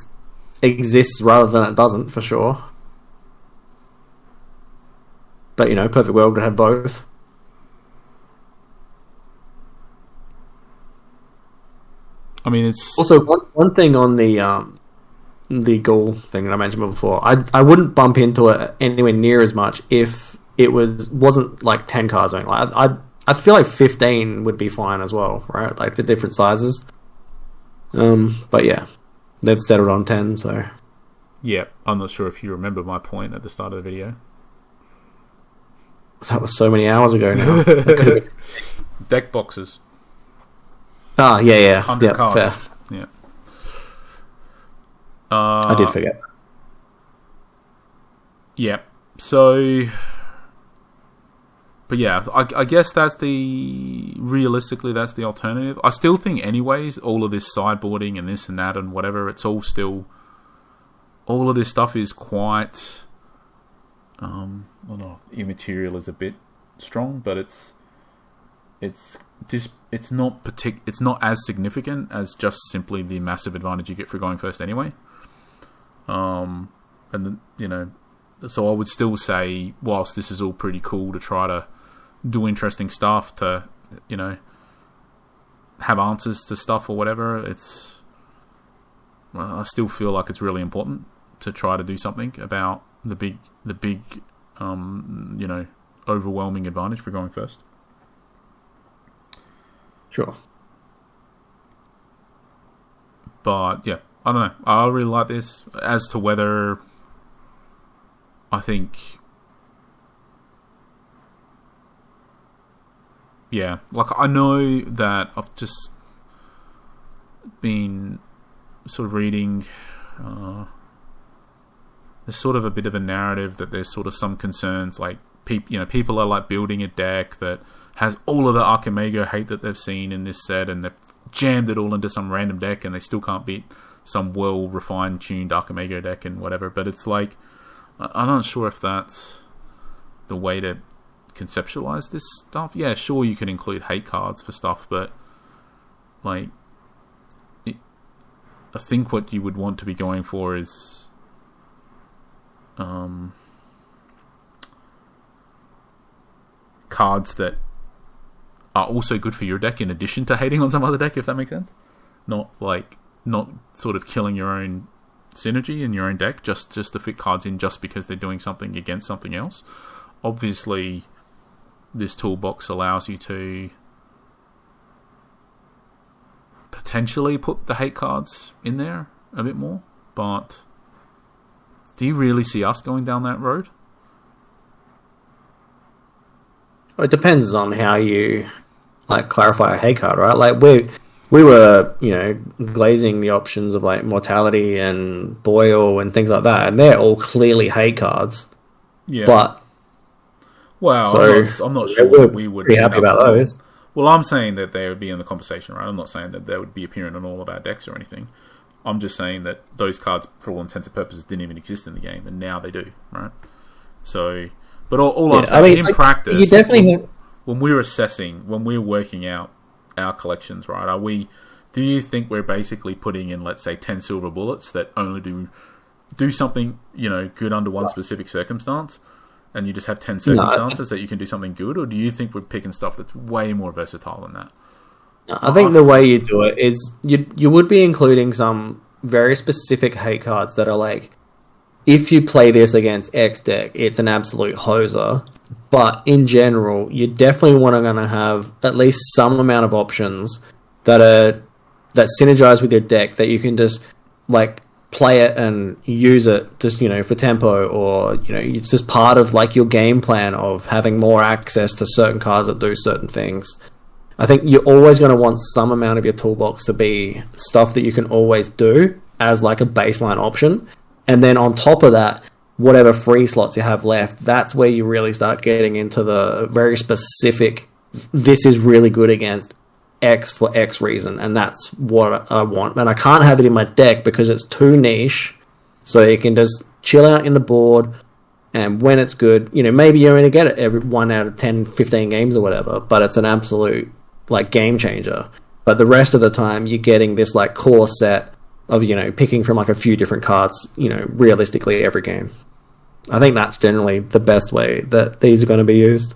S2: exists rather than it doesn't, for sure. But perfect world would have both.
S1: I mean, it's
S2: also one thing on the goal thing that I mentioned before. I wouldn't bump into it anywhere near as much if it wasn't like 10 cards only. Like I feel like 15 would be fine as well, right? Like the different sizes. But yeah, they've settled on 10. So
S1: yeah, I'm not sure if you remember my point at the start of the video.
S2: That was so many hours ago now.
S1: Deck boxes.
S2: Ah, yeah.
S1: 100 cards.
S2: Fair.
S1: Yeah.
S2: I did forget.
S1: Yeah. So, but yeah, I guess realistically, that's the alternative. I still think anyways, all of this sideboarding and this and that and whatever, it's all still, all of this stuff is quite, I don't know, immaterial is a bit strong, but it's not as significant as just simply the massive advantage you get for going first anyway. So I would still say, whilst this is all pretty cool to try to do interesting stuff, to have answers to stuff or whatever, I still feel like it's really important to try to do something about the big overwhelming advantage for going first.
S2: Sure.
S1: But yeah, I don't know. I really like this. As to whether I think Yeah, like I know that I've just been sort of reading. There's sort of a bit of a narrative that there's sort of some concerns, like people are like building a deck that has all of the Archimago hate that they've seen in this set, and they've jammed it all into some random deck, and they still can't beat some well refined tuned Archimago deck and whatever. But it's like, I'm not sure if that's the way to conceptualize this stuff. Yeah, sure, you can include hate cards for stuff, but like, I think what you would want to be going for is cards that are also good for your deck in addition to hating on some other deck, if that makes sense. Not sort of killing your own synergy in your own deck just to fit cards in just because they're doing something against something else. Obviously, this toolbox allows you to potentially put the hate cards in there a bit more, but do you really see us going down that road?
S2: It depends on how you like clarify a hate card, right? Like we were, glazing the options of like Mortality and Boil and things like that, and they're all clearly hate cards.
S1: Yeah.
S2: But
S1: I'm not sure we would
S2: be happy about those.
S1: Well, I'm saying that they would be in the conversation, right? I'm not saying that they would be appearing on all of our decks or anything. I'm just saying that those cards, for all intents and purposes, didn't even exist in the game, and now they do, right? So, but all I'm saying, in practice,
S2: you definitely
S1: when we're assessing, when we're working out our collections, right? Do you think we're basically putting in, let's say, 10 silver bullets that only do something, good under one specific circumstance, and you just have 10 circumstances that you can do something good, or do you think we're picking stuff that's way more versatile than that?
S2: I think the way you do it is you would be including some very specific hate cards that are like, if you play this against X deck, it's an absolute hoser. But in general, you definitely want to have at least some amount of options that synergize with your deck, that you can just like play it and use it just for tempo, or it's just part of like your game plan of having more access to certain cards that do certain things. I think you're always going to want some amount of your toolbox to be stuff that you can always do as like a baseline option. And then on top of that, whatever free slots you have left, that's where you really start getting into the very specific, this is really good against X for X reason, and that's what I want. And I can't have it in my deck because it's too niche, so you can just chill out in the board, and when it's good, maybe you're going to get it every 1 out of 10, 15 games or whatever, but it's an absolute like game changer. But the rest of the time, you're getting this like core set of picking from like a few different cards realistically every game. I think that's generally the best way that these are going to be used.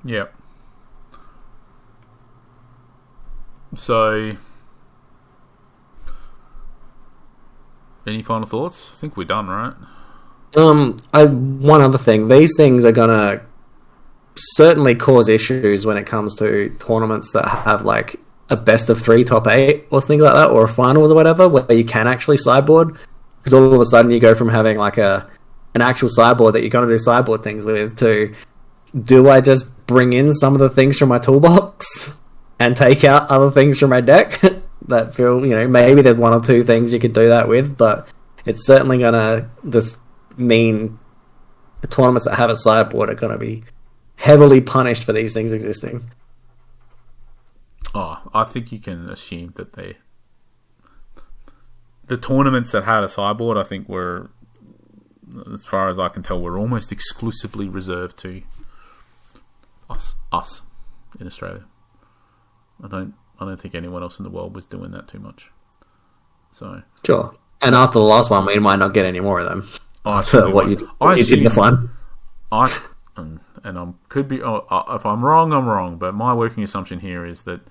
S1: Yep. So, any final thoughts? I think we're done, right?
S2: One other thing. These things are gonna certainly cause issues when it comes to tournaments that have like a best of 3 top 8 or things like that, or a finals or whatever, where you can actually sideboard. Because all of a sudden you go from having like an actual sideboard that you're going to do sideboard things with to, do I just bring in some of the things from my toolbox and take out other things from my deck that feel, maybe there's 1 or 2 things you could do that with, but it's certainly going to just mean the tournaments that have a sideboard are going to be heavily punished for these things existing.
S1: Oh, I think you can assume that the tournaments that had a sideboard, I think were, as far as I can tell, were almost exclusively reserved to us in Australia. I don't think anyone else in the world was doing that too much. So
S2: sure. And after the last one, we might not get any more of them. After what you did in the fun.
S1: Could be. If I'm wrong, I'm wrong. But my working assumption here is that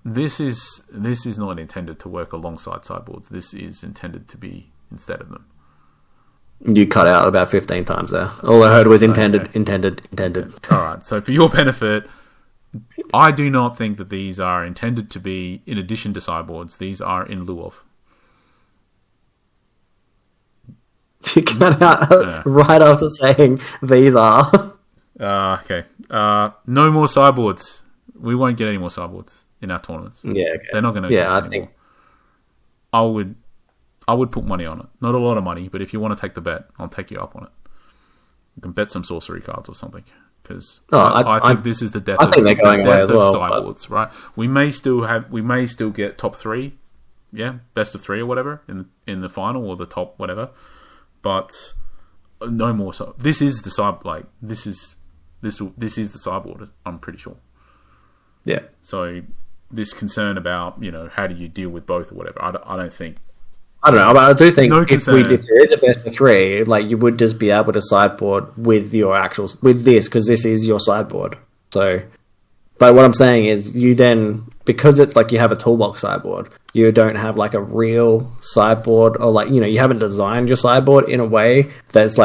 S1: this is not intended to work alongside sideboards. This is intended to be instead of them.
S2: You cut out about 15 times there. All I heard was intended.
S1: All right. So for your benefit, I do not think that these are intended to be in addition to sideboards. These are in lieu of.
S2: You cut out right after saying these are.
S1: Okay. No more sideboards. We won't get any more sideboards in our tournaments.
S2: Yeah, okay.
S1: They're not going to exist anymore. I would put money on it. Not a lot of money, but if you want to take the bet, I'll take you up on it. You can bet some sorcery cards or something. Because I think this is the death of sideboards, right? We may still get top 3, best of 3 or whatever in the final or the top whatever, but no more. So this is the this is the sideboard. I'm pretty sure.
S2: Yeah.
S1: So this concern about how do you deal with both or whatever, I don't think.
S2: I don't know, but I do think if there is a best of 3, you would just be able to sideboard with this, because this is your sideboard. So, but what I'm saying is, you then, because it's you have a toolbox sideboard, you don't have a real sideboard, or you haven't designed your sideboard in a way that's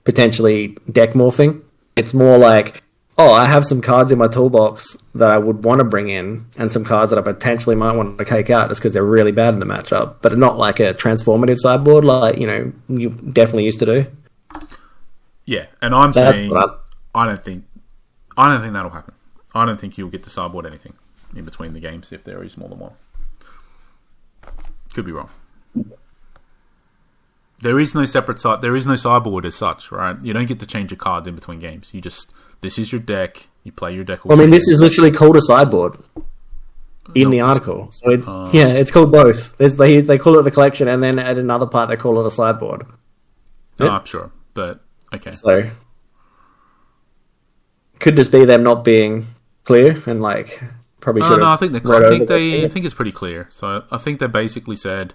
S2: potentially deck morphing. It's more I have some cards in my toolbox that I would want to bring in, and some cards that I potentially might want to take out just because they're really bad in the matchup, but not a transformative sideboard you definitely used to do.
S1: Yeah, and I'm saying I don't think that'll happen. I don't think you'll get to sideboard anything in between the games if there is more than one. Could be wrong. There is no separate side. There is no sideboard as such, right? You don't get to change your cards in between games. This is your deck. You play your deck.
S2: This is literally called a sideboard in the article. So it's called both. They call it the collection, and then at another part they call it a sideboard.
S1: No, I'm sure, but okay.
S2: So could just be them not being clear and probably should.
S1: No, I think I think it's pretty clear. So I think they basically said,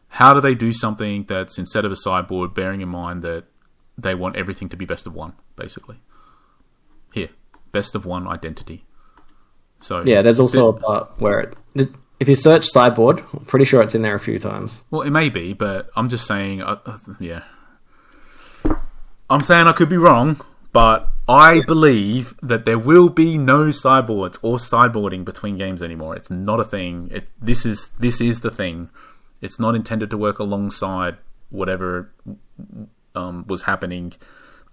S1: how do they do something that's instead of a sideboard, bearing in mind that they want everything to be best of one, basically. Here, best of one identity. So
S2: yeah, there's also a part where if you search sideboard, I'm pretty sure it's in there a few times.
S1: Well, it may be, but I'm just saying, I'm saying I could be wrong, but I believe that there will be no sideboards or sideboarding between games anymore. It's not a thing. This is the thing. It's not intended to work alongside whatever was happening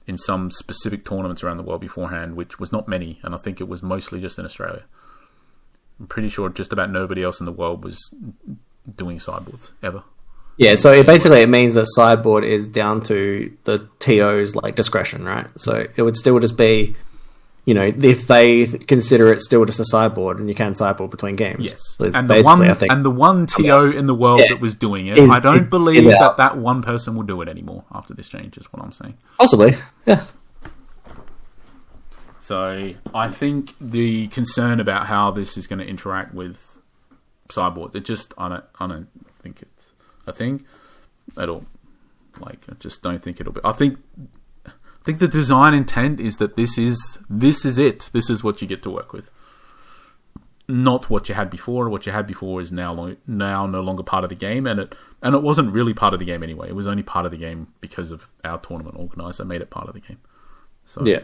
S1: in some specific tournaments around the world beforehand, which was not many, and I think it was mostly just in Australia. I'm pretty sure just about nobody else in the world was doing sideboards, ever.
S2: Yeah, so it means that sideboard is down to the TO's discretion, right? So it would still just be, if they consider it still just a sideboard, and you can sideboard between games.
S1: Yes,
S2: so
S1: and the one TO in the world that was doing it, I don't believe that one person will do it anymore after this change, is what I'm saying.
S2: Possibly, yeah.
S1: So I think the concern about how this is going to interact with sideboard, I don't think it's a thing at all. I just don't think it'll be. I think the design intent is that this is it. This is what you get to work with. Not what you had before. What you had before is now no longer part of the game, and it wasn't really part of the game anyway. It was only part of the game because of our tournament organizer made it part of the game. So
S2: yeah.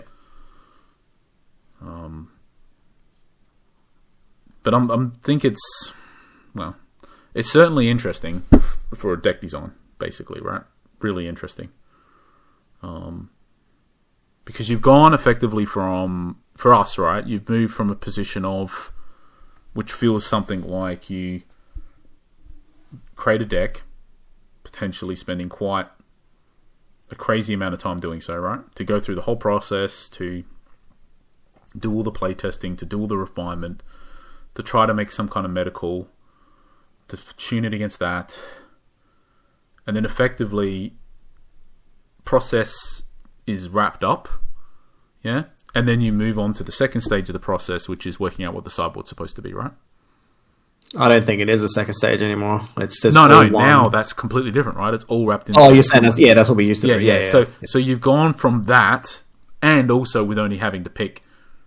S1: But I think it's certainly interesting for a deck design, basically, right? Really interesting. Because you've gone effectively for us, right? You've moved from a position of, which feels something like you create a deck, potentially spending quite a crazy amount of time doing so, right? To go through the whole process, to do all the play testing, to do all the refinement, to try to make some kind of medical, to tune it against that, and then effectively process is wrapped up, yeah, and then you move on to the second stage of the process, which is working out what the sideboard's supposed to be, right?
S2: I don't think it is a second stage anymore. It's just
S1: now that's completely different, right? It's all wrapped in.
S2: Oh, you're saying that's what we used to do.
S1: Yeah. So you've gone from that, and also with only having to pick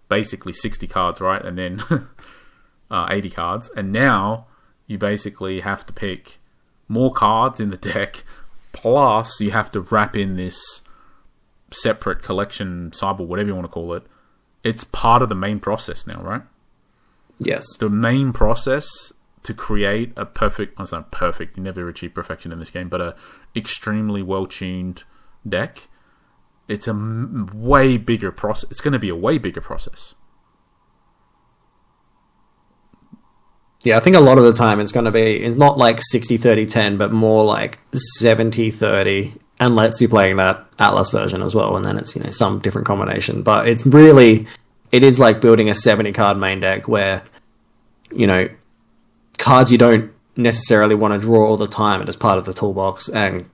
S1: basically 60 cards, right, and then 80 cards, and now you basically have to pick more cards in the deck, plus you have to wrap in this separate collection sideboard, whatever you want to call it. It's part of the main process now, right?
S2: Yes.
S1: The main process to create a perfect, well, it's not perfect, you never achieve perfection in this game, but a extremely well-tuned deck it's a way bigger process. It's going to be a way bigger process.
S2: Yeah, I think a lot of the time it's not like 60-30-10, but more like 70-30, unless you're playing that Atlas version as well, and then it's, some different combination. But it is like building a 70 card main deck where, cards you don't necessarily want to draw all the time are just part of the toolbox, and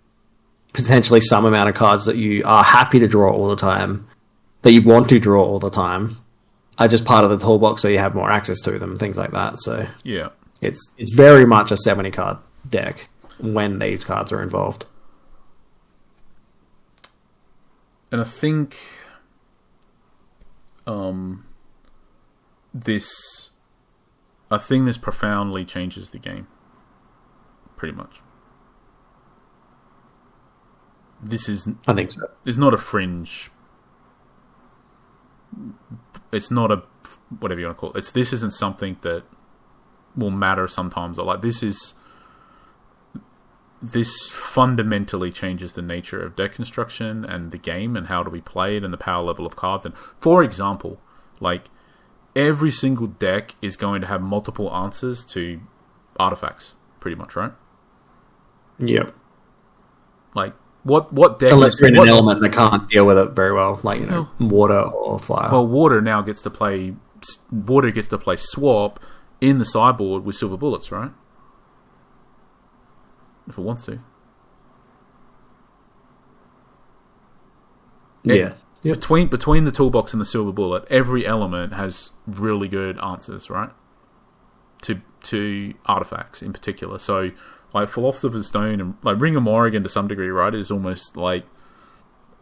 S2: potentially some amount of cards that you are happy to draw all the time, that you want to draw all the time, are just part of the toolbox, so you have more access to them, things like that. So
S1: yeah,
S2: it's very much a 70 card deck when these cards are involved.
S1: And I think this profoundly changes the game. Pretty much.
S2: I think so.
S1: It's not a fringe. It's not a whatever you want to call it. This isn't something that will matter sometimes. Or like this fundamentally changes the nature of deck construction and the game and how do we play it and the power level of cards. And for example, like every single deck is going to have multiple answers to artifacts, pretty much, right?
S2: Yep.
S1: Like what deck?
S2: Unless you're in an element that can't deal with it very well, like water or fire.
S1: Well, water gets to play swap in the sideboard with silver bullets, right? If it wants to.
S2: Yeah. Yep.
S1: Between the toolbox and the silver bullet, every element has really good answers, right? To artifacts in particular. So, like Philosopher's Stone and like Ring of Morrigan to some degree, right, is almost like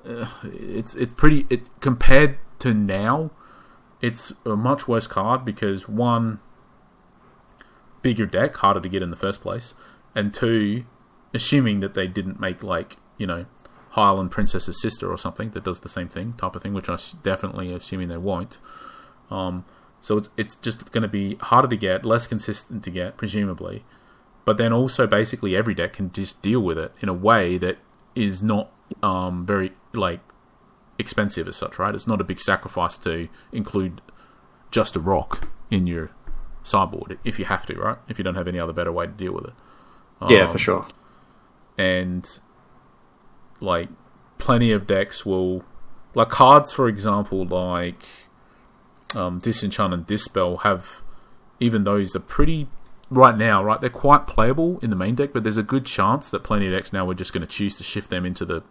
S1: it's pretty. Compared to now, it's a much worse card because one, bigger deck, harder to get in the first place, and two, assuming that they didn't make Highland Princess's Sister or something that does the same thing type of thing, which I definitely assuming they won't. So it's just going to be harder to get, less consistent to get, presumably. But then also basically every deck can just deal with it in a way that is not very expensive as such, right? It's not a big sacrifice to include just a rock in your sideboard if you have to, right? If you don't have any other better way to deal with it.
S2: Yeah, for sure.
S1: And plenty of decks will, cards, for example, Disenchant and Dispel have, even those are pretty right now, right? They're quite playable in the main deck, but there's a good chance that plenty of decks now we're just going to choose to shift them into the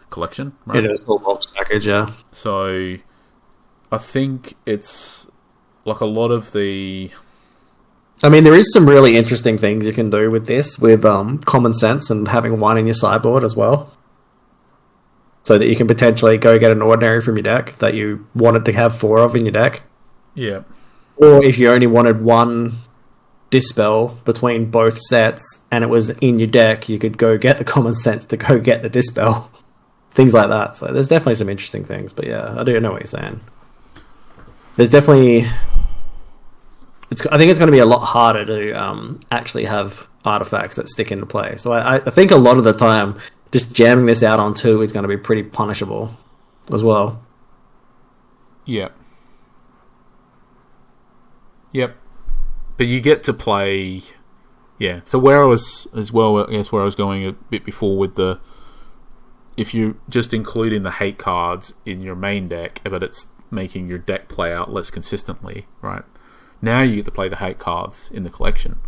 S1: collection, right?
S2: Into the toolbox package, yeah.
S1: So I think it's a lot of the.
S2: I mean, there is some really interesting things you can do with this, with common sense and having one in your sideboard as well. So that you can potentially go get an ordinary from your deck that you wanted to have 4 of in your deck.
S1: Yeah.
S2: Or if you only wanted one Dispel between both sets and it was in your deck, you could go get the common sense to go get the Dispel. Things like that. So there's definitely some interesting things. But yeah, I do know what you're saying. There's definitely... I think it's going to be a lot harder to actually have artifacts that stick into play. So I think a lot of the time, just jamming this out on 2 is going to be pretty punishable as well.
S1: Yep. But you get to play... Yeah, so where I was going a bit before with the... If you're just including the hate cards in your main deck, but it's making your deck play out less consistently, right? Now you get to play the hate cards in the collection.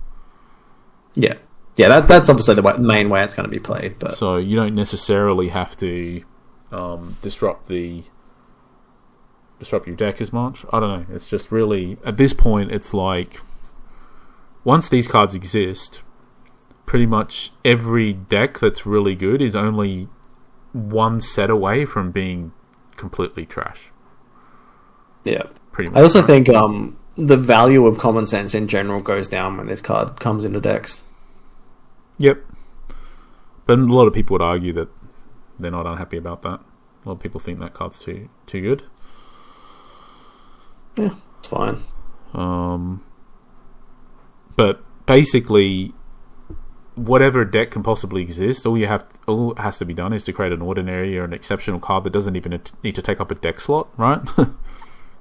S2: Yeah. Yeah, that's obviously the main way it's going to be played. But
S1: so you don't necessarily have to disrupt your deck as much. I don't know. It's just really... At this point, it's like... Once these cards exist, pretty much every deck that's really good is only one set away from being completely trash.
S2: Yeah.
S1: Pretty much.
S2: I also think the value of common sense in general goes down when this card comes into decks.
S1: Yep. But a lot of people would argue that they're not unhappy about that. A lot of people think that card's too good.
S2: Yeah, it's fine.
S1: But basically, whatever deck can possibly exist, all has to be done is to create an ordinary or an exceptional card that doesn't even need to take up a deck slot, right?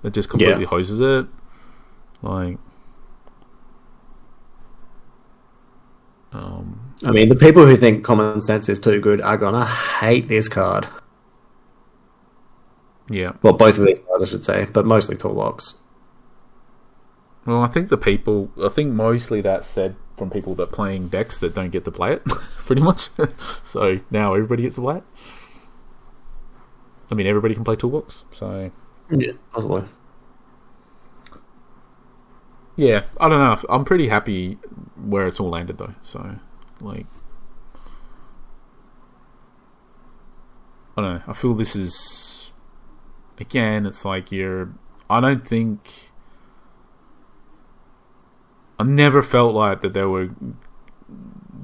S1: That just completely hoses it. Like,
S2: I mean, the people who think Common Sense is too good are gonna hate this card.
S1: Yeah.
S2: Well, both of these cards, I should say, but mostly Toolbox.
S1: Well, I think mostly that's said from people that playing decks that don't get to play it, pretty much. So now everybody gets to play it. I mean, everybody can play Toolbox, so...
S2: Yeah, possibly.
S1: Yeah, I don't know. I'm pretty happy where it's all landed, though. So, like... I don't know. I feel this is... Again, it's like I don't think... I never felt like that they were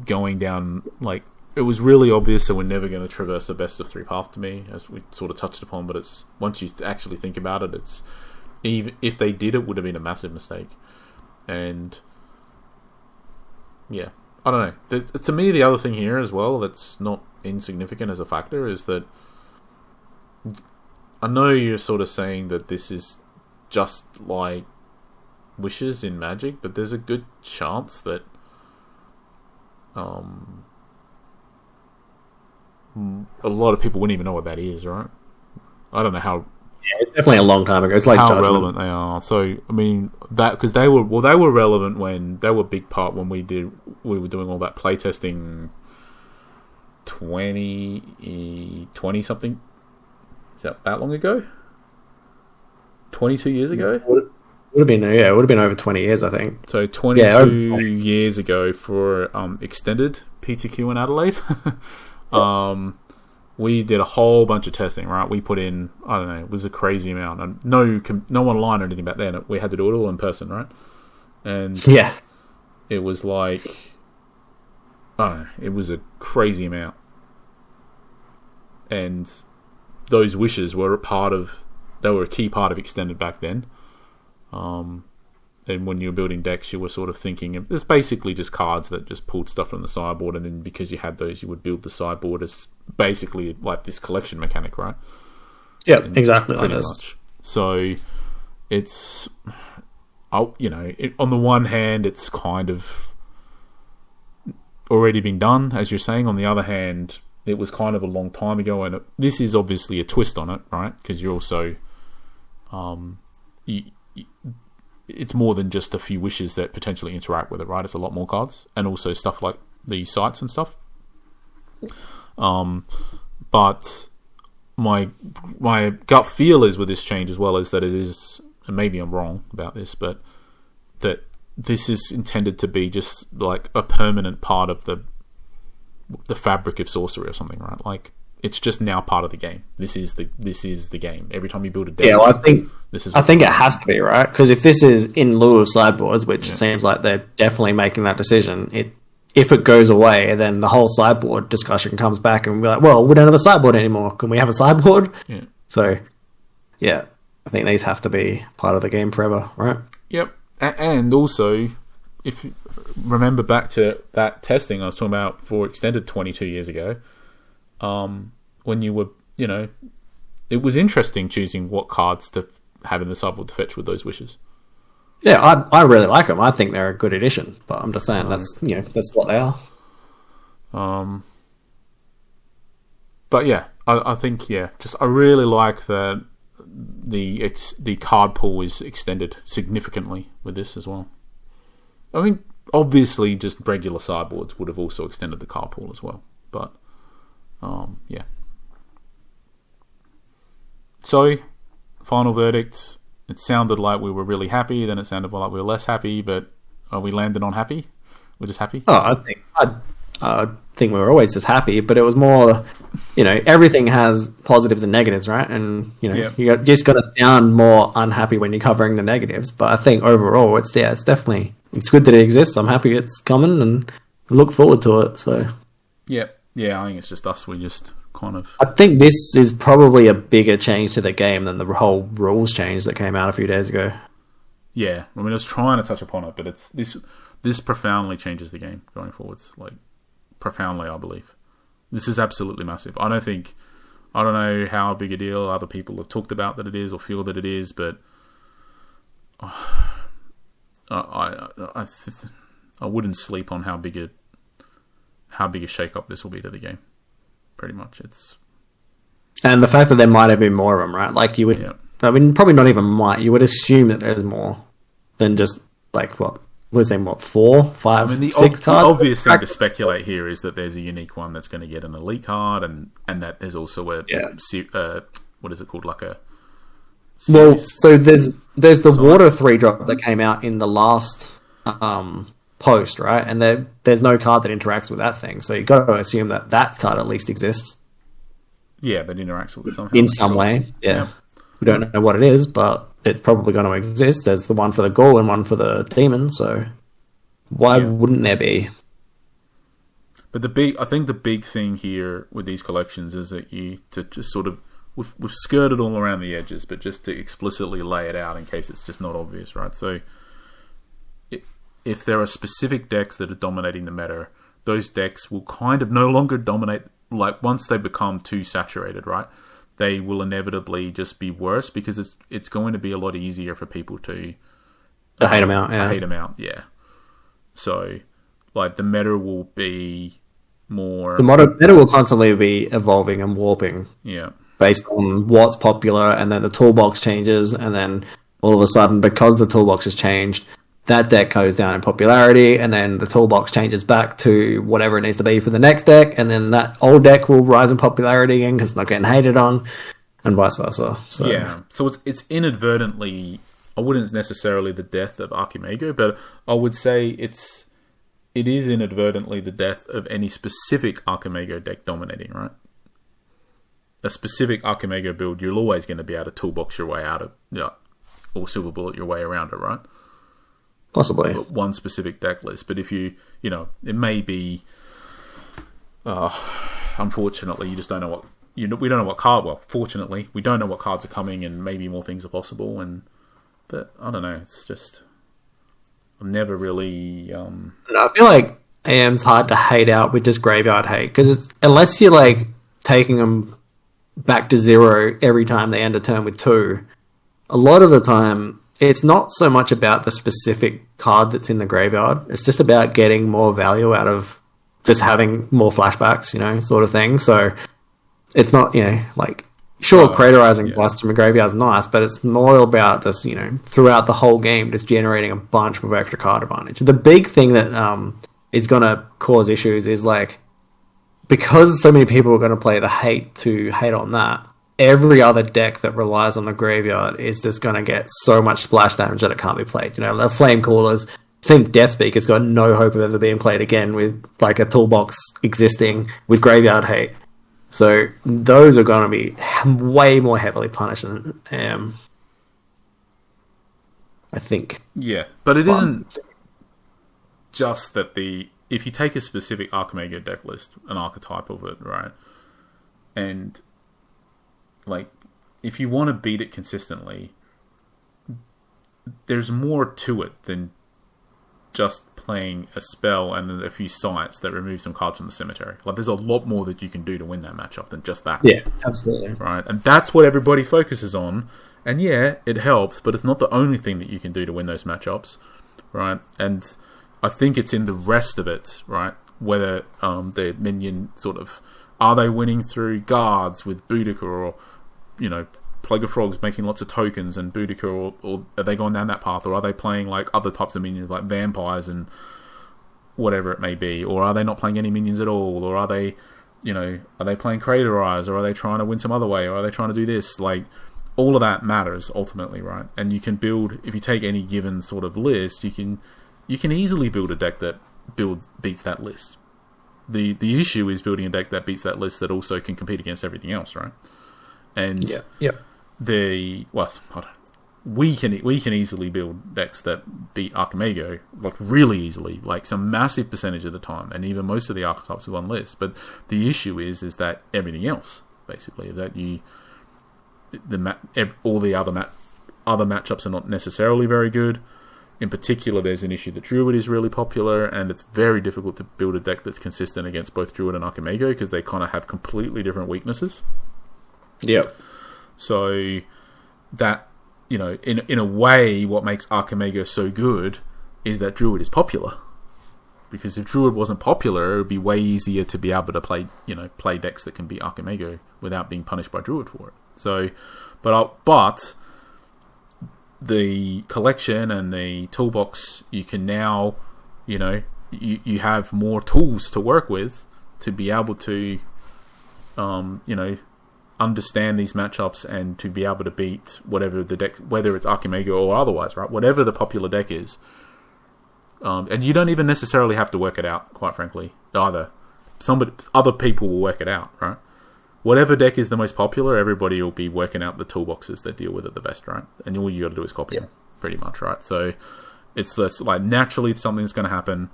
S1: going down, like, it was really obvious that we're never going to traverse the best of three path to me, as we sort of touched upon, but it's, once you actually think about it, it's, even if they did, it would have been a massive mistake. And, yeah, I don't know. To me, the other thing here as well that's not insignificant as a factor is that I know you're sort of saying that this is just like Wishes in Magic, but there's a good chance that a lot of people wouldn't even know what that is, right? I don't know how.
S2: Yeah, it's definitely a long time ago. It's like
S1: how
S2: Judgment.
S1: relevant they are. So I mean that because they were relevant when they were a big part when we were doing all that playtesting 20 something. Is that long ago? 22 years ago?
S2: It would have been over 20 years, I think.
S1: So 22 years ago for extended PTQ in Adelaide. We did a whole bunch of testing, right? We put in, I don't know, it was a crazy amount. And no online or anything back then. We had to do it all in person, right? And
S2: yeah,
S1: it was like, I don't know, it was a crazy amount. And those wishes were a key part of extended back then. And when you were building decks, you were sort of thinking of, it's basically just cards that just pulled stuff from the sideboard, and then because you had those, you would build the sideboard as basically like this collection mechanic, right?
S2: Yeah, exactly.
S1: Pretty much. So it's, on the one hand, it's kind of already been done, as you're saying. On the other hand, it was kind of a long time ago, and this is obviously a twist on it, right? Because you're also, it's more than just a few wishes that potentially interact with it, right? It's a lot more cards, and also stuff like the sites and stuff. But my gut feel is with this change as well is that it is, and maybe I'm wrong about this, but that this is intended to be just like a permanent part of the fabric of Sorcery or something, right? Like, it's just now part of the game. This is the game. Every time you build a deck,
S2: yeah. Well, I think it has to be, right? Because if this is in lieu of sideboards, which seems like they're definitely making that decision, if it goes away, then the whole sideboard discussion comes back, and we're like, well, we don't have a sideboard anymore. Can we have a sideboard? Yeah. So, yeah, I think these have to be part of the game forever, right?
S1: Yep. And also, if you remember back to that testing I was talking about for extended 22 years ago, when you were, it was interesting choosing what cards to have in the sideboard to fetch with those wishes.
S2: Yeah, I really like them. I think they're a good addition, but I'm just saying that's what they are.
S1: But yeah, I think I really like that the card pool is extended significantly with this as well. I mean, obviously, just regular sideboards would have also extended the card pool as well, but yeah. So, final verdict. It sounded like we were really happy, then it sounded like we were less happy, but are we landed on happy? We're just happy?
S2: Oh, I think we were always just happy, but it was more, everything has positives and negatives, right? And, you just got to sound more unhappy when you're covering the negatives. But I think overall, it's definitely, it's good that it exists. I'm happy it's coming and look forward to it, so.
S1: Yeah, I think it's just us. We just kind of...
S2: I think this is probably a bigger change to the game than the whole rules change that came out a few days ago.
S1: Yeah, I mean, I was trying to touch upon it, but it's this profoundly changes the game going forwards. Like, profoundly, I believe. This is absolutely massive. I don't know how big a deal other people have talked about that it is or feel that it is, but I wouldn't sleep on how big a shake-up this will be to the game. Pretty much,
S2: and the fact that there might have been more of them, right? Like you would, yeah. I mean, probably not even might. You would assume that there's more than just like what? Was there what 4, 5,
S1: I mean,
S2: 6 cards?
S1: The obvious thing to speculate here is that there's a unique one that's going to get an elite card, and that there's also a what is it called, like a
S2: well, so there's the water 3-drop that came out in the last post, right? And there's no card that interacts with that thing, so you got to assume that card at least exists.
S1: Yeah, that interacts with it somehow
S2: in some way. Yeah, we don't know what it is, but it's probably going to exist. There's the one for the Ghoul and one for the Demon, so why wouldn't there be?
S1: But I think the big thing here with these collections is that we've skirted all around the edges, but just to explicitly lay it out in case it's just not obvious, right? So if there are specific decks that are dominating the meta, those decks will kind of no longer dominate. Like once they become too saturated, right? They will inevitably just be worse because it's going to be a lot easier for people to
S2: hate them out.
S1: Yeah. Hate them out, yeah. So, like the meta will be more.
S2: The meta will constantly be evolving and warping.
S1: Yeah.
S2: Based on what's popular, and then the toolbox changes, and then all of a sudden, because the toolbox has changed, that deck goes down in popularity, and then the toolbox changes back to whatever it needs to be for the next deck, and then that old deck will rise in popularity again because it's not getting hated on, and vice versa. So.
S1: Yeah, so it's inadvertently, I wouldn't necessarily the death of Archimago, but I would say it is inadvertently the death of any specific Archimago deck dominating, right? A specific Archimago build, you're always going to be able to toolbox your way out of, or silver bullet your way around it, right?
S2: Possibly.
S1: One specific deck list. But if it may be, unfortunately, you just don't know what, we don't know what card, well, fortunately, we don't know what cards are coming and maybe more things are possible. But I don't know, it's just, I'm never really...
S2: I feel like AM's hard to hate out with just graveyard hate, because unless you're like taking them back to 0 every time they end a turn with 2, a lot of the time... It's not so much about the specific card that's in the graveyard. It's just about getting more value out of just having more flashbacks, sort of thing. So it's not, like, sure, craterizing plus from a graveyard is nice, but it's more about just, throughout the whole game, just generating a bunch of extra card advantage. The big thing that is going to cause issues is, like, because so many people are going to play the hate on that, every other deck that relies on the graveyard is just going to get so much splash damage that it can't be played. The Flame Callers, think Deathspeaker's got no hope of ever being played again with like a toolbox existing with graveyard hate. So those are going to be way more heavily punished than I think.
S1: Yeah, but it isn't just that if you take a specific Archimago deck list, an archetype of it, right, and like, if you want to beat it consistently, there's more to it than just playing a spell and then a few sites that remove some cards from the cemetery. Like, there's a lot more that you can do to win that matchup than just that.
S2: Yeah, absolutely.
S1: Right? And that's what everybody focuses on. And yeah, it helps, but it's not the only thing that you can do to win those matchups. Right? And I think it's in the rest of it, right? Whether the minion sort of... Are they winning through guards with Boudica, or Plague of Frogs making lots of tokens and Boudica, or are they going down that path, or are they playing like other types of minions like vampires and whatever it may be, or are they not playing any minions at all, or are they playing Craterize, or are they trying to win some other way, or are they trying to do this? Like, all of that matters ultimately, right? And you can build, if you take any given sort of list, you can easily build a deck that beats that list. The issue is building a deck that beats that list that also can compete against everything else, right? And we can easily build decks that beat Archimago, like really easily, like some massive percentage of the time, and even most of the archetypes of one list. But the issue is that everything else, basically, that all the other matchups are not necessarily very good. In particular, there's an issue that Druid is really popular, and it's very difficult to build a deck that's consistent against both Druid and Archimago because they kind of have completely different weaknesses.
S2: Yep.
S1: So that, in a way, what makes Archimago so good is that Druid is popular. Because if Druid wasn't popular, it would be way easier to be able to play decks that can beat Archimago without being punished by Druid for it. So, but the collection and the toolbox, you can now, you have more tools to work with to be able to, understand these matchups and to be able to beat whatever the deck, whether it's Archimago or otherwise, right? Whatever the popular deck is. And you don't even necessarily have to work it out, quite frankly, either. Other people will work it out, right? Whatever deck is the most popular, everybody will be working out the toolboxes that deal with it the best, right? And all you got to do is copy them, pretty much, right? So it's just like naturally something's going to happen.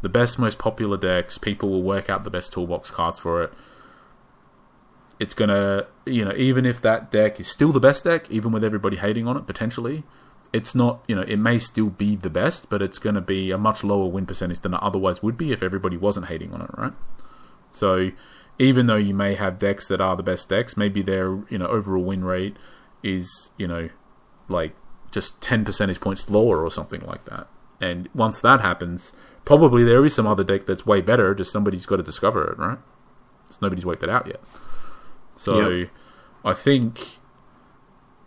S1: The best, most popular decks, people will work out the best toolbox cards for it. It's going to, even if that deck is still the best deck, even with everybody hating on it, potentially, it's not, it may still be the best, but it's going to be a much lower win percentage than it otherwise would be if everybody wasn't hating on it, right? So even though you may have decks that are the best decks, maybe their, overall win rate is, like just 10 percentage points lower or something like that. And once that happens, probably there is some other deck that's way better, just somebody's got to discover it, right? So nobody's worked it out yet. So I think,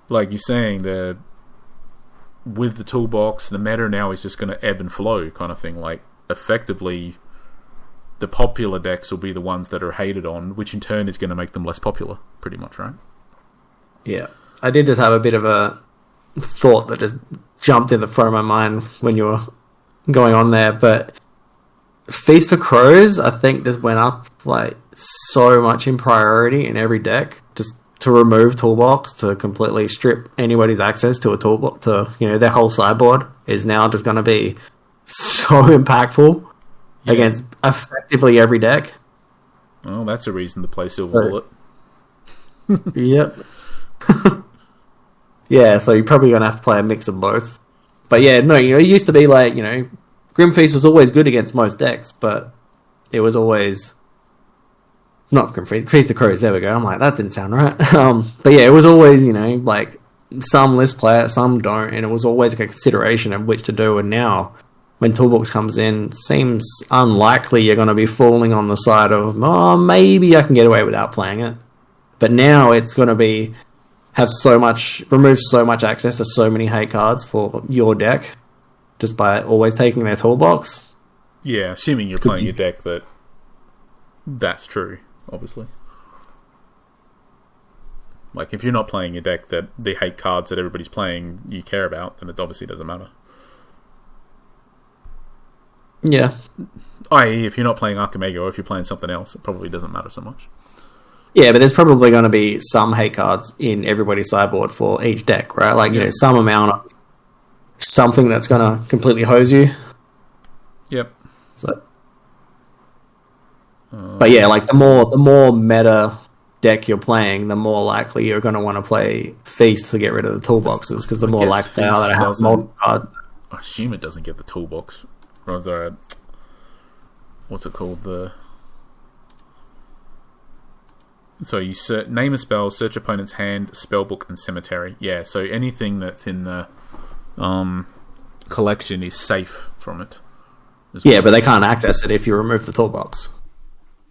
S1: like you're saying, with the toolbox, the meta now is just going to ebb and flow kind of thing. Like, effectively, the popular decks will be the ones that are hated on, which in turn is going to make them less popular, pretty much, right? Yeah.
S2: I did just have a bit of a thought that just jumped in the front of my mind when you were going on there, but Feast for Crows, I think, just went up, like, so much in priority in every deck, just to remove toolbox, to completely strip anybody's access to a toolbox, to, their whole sideboard is now just going to be so impactful against effectively every deck.
S1: Well, that's a reason to play Silver Bullet.
S2: Yep. Yeah, so you're probably going to have to play a mix of both. But yeah, no, it used to be like, Grim Feast was always good against most decks, but it was always... Not Grim Feast, Feast of Crows, there we go. I'm like, that didn't sound right. But yeah, it was always, like, some list play it, some don't, and it was always a consideration of which to do. And now, when Toolbox comes in, seems unlikely you're going to be falling on the side of, maybe I can get away without playing it. But now it's going to be, remove so much access to so many hate cards for your deck, just by always taking their Toolbox.
S1: Yeah, assuming you're playing a deck that's true. Obviously, like if you're not playing a deck that the hate cards that everybody's playing you care about, then it obviously doesn't matter.
S2: Yeah.
S1: I.e., if you're not playing Archimago or if you're playing something else, it probably doesn't matter so much.
S2: Yeah, but there's probably going to be some hate cards in everybody's sideboard for each deck, right? Like, some amount of something that's going to completely hose you.
S1: Yep.
S2: So. But yeah, like the more meta deck you're playing, the more likely you're going to want to play Feast to get rid of the toolboxes, because the more likely they are that I have multiple cards.
S1: I assume it doesn't get the toolbox. Rather, what's it called? So you name a spell, search opponent's hand, spellbook, and cemetery. Yeah, so anything that's in the collection is safe from it.
S2: Yeah, but they can't access it if you remove the toolbox.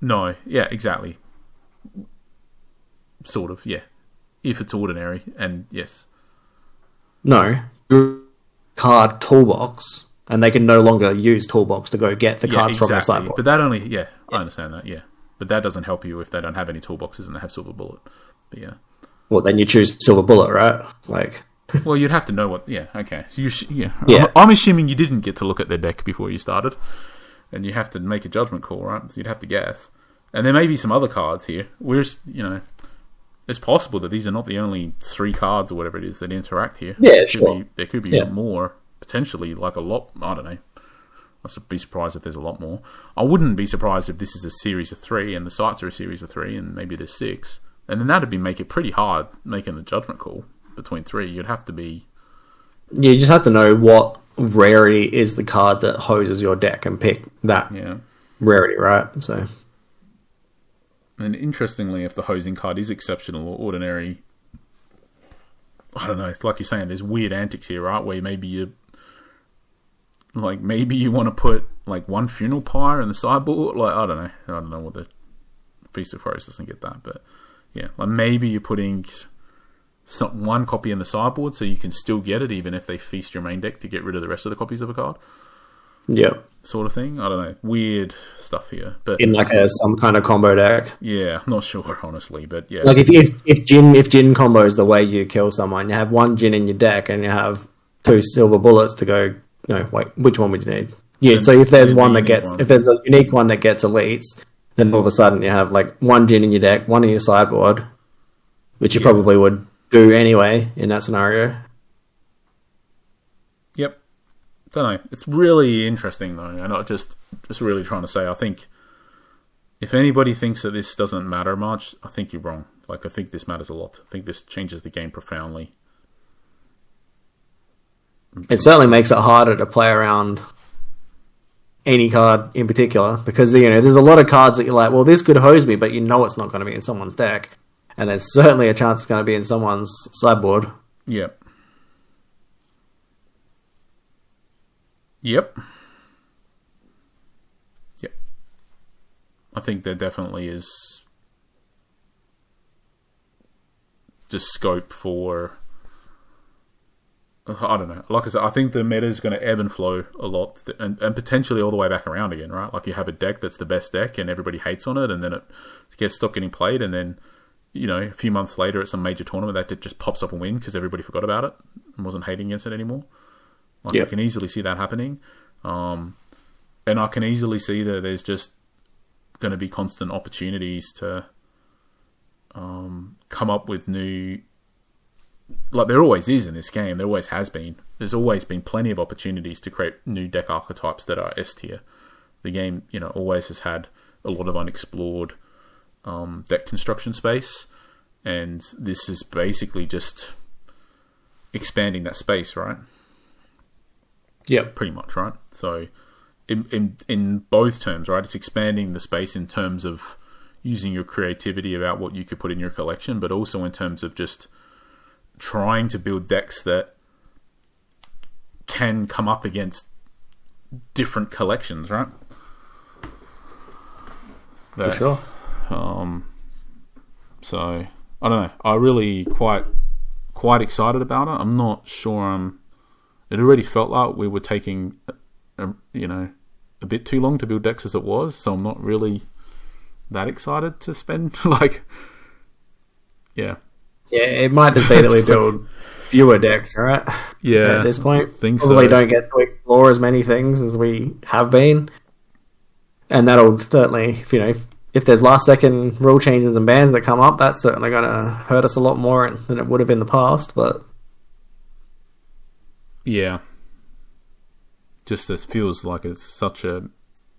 S1: No, yeah, exactly. Sort of, yeah. If it's ordinary, and yes.
S2: No, card toolbox, and they can no longer use toolbox to go get the cards from the sideboard.
S1: But that only, I understand that, yeah. But that doesn't help you if they don't have any toolboxes and they have Silver Bullet. But yeah.
S2: Well, then you choose Silver Bullet, right? Like.
S1: Well, you'd have to know what. Yeah, okay. So I'm assuming you didn't get to look at their deck before you started, and you have to make a judgment call, right? So you'd have to guess. And there may be some other cards here. It's possible that these are not the only 3 cards or whatever it is that interact here.
S2: Yeah, sure.
S1: There could be more, potentially, like a lot. I don't know. I'd be surprised if there's a lot more. I wouldn't be surprised if this is a series of 3 and the sites are a series of 3 and maybe there's 6. And then that'd make it pretty hard making the judgment call between 3. You'd have to be...
S2: Yeah, you just have to know what rarity is the card that hoses your deck and pick that rarity, right? So,
S1: and interestingly, if the hosing card is exceptional or ordinary, I don't know. Like you're saying, there's weird antics here, right? Where maybe you want to put like one funeral pyre in the sideboard. Like I don't know what the Feast of Crows doesn't get that, but yeah, like maybe you're putting one copy in the sideboard so you can still get it even if they feast your main deck to get rid of the rest of the copies of a card.
S2: Yeah,
S1: sort of thing. I don't know. Weird stuff here, but
S2: in like some kind of combo deck.
S1: Yeah, I'm not sure honestly, but yeah.
S2: Like if Jin combo is the way you kill someone, you have one Jin in your deck and you have 2 silver bullets to go. No, wait, which one would you need? Yeah, so if there's one that gets, if there's a unique one that gets elites, then all of a sudden you have like one Jin in your deck, one in your sideboard, which you probably would do anyway in that scenario.
S1: Yep. Don't know. It's really interesting though, and I'm just really trying to say, I think if anybody thinks that this doesn't matter much, I think you're wrong. Like I think this matters a lot. I think this changes the game profoundly.
S2: It certainly makes it harder to play around any card in particular because there's a lot of cards that you're like, well, this could hose me, but you know it's not going to be in someone's deck, and there's certainly a chance it's going to be in someone's sideboard.
S1: Yep. I think there definitely is just scope for, I don't know. Like I said, I think the meta is going to ebb and flow a lot, and potentially all the way back around again, right? Like you have a deck that's the best deck, and everybody hates on it, and then it gets stopped getting played, and then a few months later at some major tournament that just pops up and wins because everybody forgot about it and wasn't hating against it anymore. Like I can easily see that happening, and I can easily see that there's just going to be constant opportunities to come up with new. Like there always is in this game, there always has been. There's always been plenty of opportunities to create new deck archetypes that are S tier. The game, always has had a lot of unexplored deck construction space, and this is basically just expanding that space, right?
S2: Yeah,
S1: pretty much, right? So, in both terms, right? It's expanding the space in terms of using your creativity about what you could put in your collection, but also in terms of just trying to build decks that can come up against different collections, right?
S2: For sure.
S1: So I don't know. I really quite excited about it. I'm not sure. It already felt like we were taking, a bit too long to build decks as it was. So I'm not really that excited to spend Yeah, it might just be that we build
S2: fewer decks, right?
S1: Yeah,
S2: at this point,
S1: think
S2: probably
S1: so.
S2: Don't get to explore as many things as we have been, and that'll certainly, if there's last second rule changes and bans that come up, that's certainly going to hurt us a lot more than it would have in the past. But
S1: yeah, just this feels like it's such an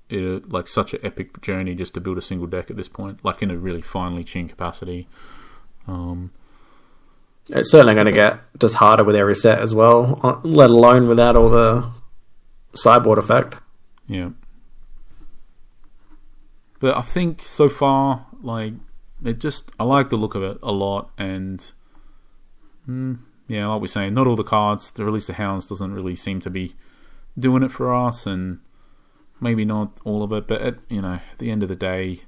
S1: epic journey just to build a single deck at this point, like in a really finely tuned capacity.
S2: It's certainly going to get just harder with every set as well, let alone without all the sideboard effect.
S1: Yeah. But I think so far, I like the look of it a lot, and like we're saying, not all the cards. The Release the Hounds doesn't really seem to be doing it for us, and maybe not all of it, but at the end of the day,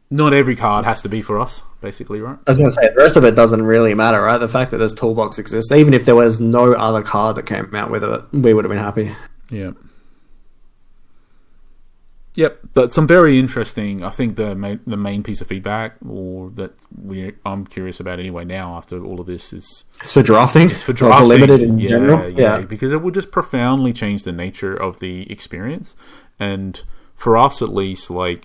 S1: not every card has to be for us, basically, right?
S2: I was going to say, the rest of it doesn't really matter, right? The fact that this toolbox exists, even if there was no other card that came out with it, we would have been happy.
S1: Yeah. Yep, but some very interesting. I think the main piece of feedback, or that I'm curious about anyway now after all of this, is
S2: it's for drafting.
S1: It's for drafting,
S2: limited in general.
S1: Yeah, because it would just profoundly change the nature of the experience. And for us, at least, we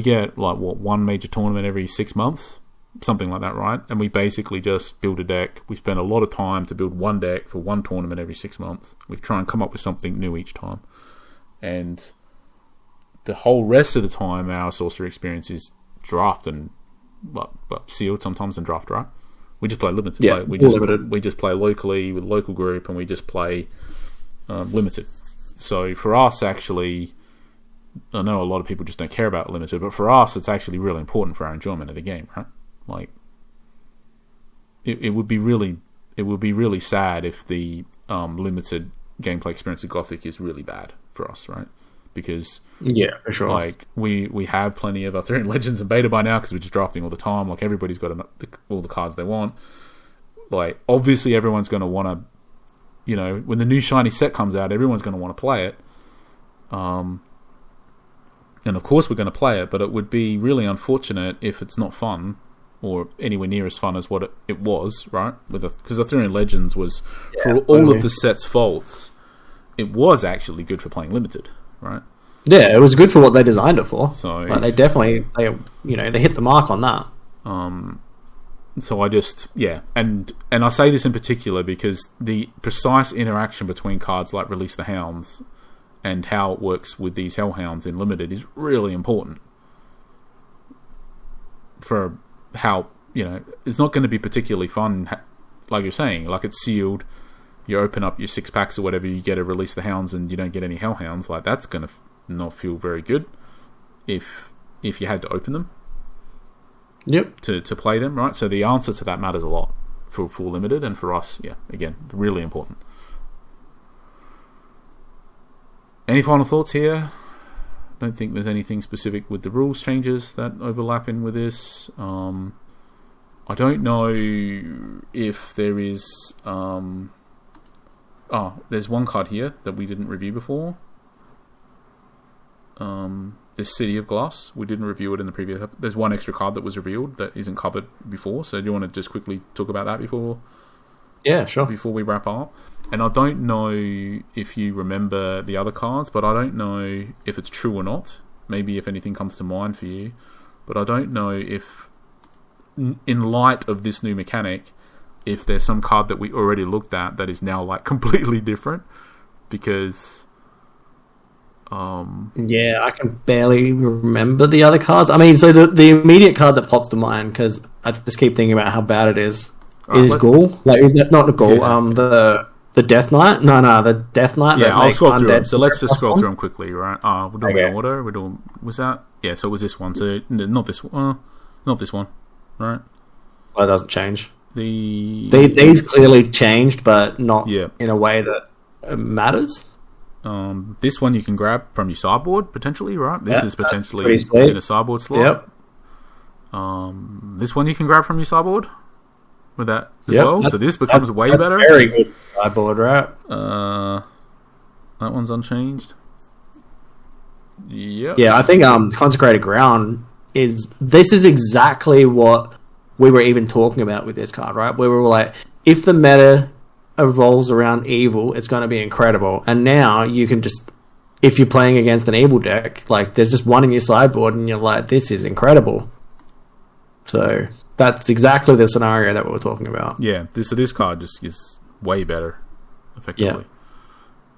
S1: get one major tournament every 6 months, something like that, right? And we basically just build a deck. We spend a lot of time to build one deck for one tournament every 6 months. We try and come up with something new each time, and the whole rest of the time, our Sorcery experience is draft and sealed sometimes and draft, right? We just play limited.
S2: Yeah,
S1: Like,
S2: limited.
S1: We just play locally with a local group, and we just play limited. So for us, actually, I know a lot of people just don't care about limited, but for us, it's actually really important for our enjoyment of the game, right? Like, it would be really sad if the limited gameplay experience of Gothic is really bad for us, right? Because
S2: for sure.
S1: Like we have plenty of Arthurian Legends in beta by now because we're just drafting all the time. Like, everybody's got all the cards they want. Like, obviously everyone's going to want to, you know, when the new shiny set comes out, everyone's going to want to play it. And of course we're going to play it, but it would be really unfortunate if it's not fun or anywhere near as fun as what it was, right? Because Arthurian Legends was, for all of the set's faults, it was actually good for playing limited, right?
S2: Yeah, it was good for what they designed it for.
S1: So
S2: like, they definitely, they hit the mark on that.
S1: So I just, and I say this in particular because the precise interaction between cards like Release the Hounds and how it works with these Hellhounds in limited is really important for how, you know, it's not going to be particularly fun, like you're saying. Like, it's sealed, you open up your 6 packs or whatever, you get to Release the Hounds and you don't get any Hellhounds. Like, that's going to not feel very good if you had to open them to play them, right? So the answer to that matters a lot for full limited, and for us, again, really important. Any final thoughts here? Don't think there's anything specific with the rules changes that overlap in with this. I don't know if there is... there's one card here that we didn't review before. This City of Glass. We didn't review it in the previous... There's one extra card that was revealed that isn't covered before. So do you want to just quickly talk about that before...
S2: Yeah, sure.
S1: Before we wrap up? And I don't know if you remember the other cards, but I don't know if it's true or not. Maybe if anything comes to mind for you. But I don't know if, in light of this new mechanic, if there's some card that we already looked at that is now, like, completely different. Because...
S2: I can barely remember the other cards. I mean, so the immediate card that pops to mind, because I just keep thinking about how bad it is Ghoul. Like, is that not the Ghoul? The Death Knight? No, the Death Knight.
S1: Yeah, I'll scroll through them. So let's just scroll through them quickly, right? We're doing it in order. We're doing... Was that? Yeah, so it was this one. So, not this one. Not this one, right?
S2: Well, it doesn't change.
S1: These
S2: clearly changed, but not in a way that matters.
S1: This one you can grab from your sideboard, potentially, right? This is potentially in a sideboard slot. Yep. This one you can grab from your sideboard with that as well. So this becomes way better.
S2: Very good sideboard, right?
S1: That one's unchanged. Yep.
S2: Yeah, I think Consecrated Ground is exactly what we were even talking about with this card, right? Where we were like, if the meta evolves around evil, it's going to be incredible. And now you can just, if you're playing against an evil deck, like, there's just one in your sideboard and you're like, this is incredible. So that's exactly the scenario that we were talking about.
S1: Yeah, this card just is way better, effectively,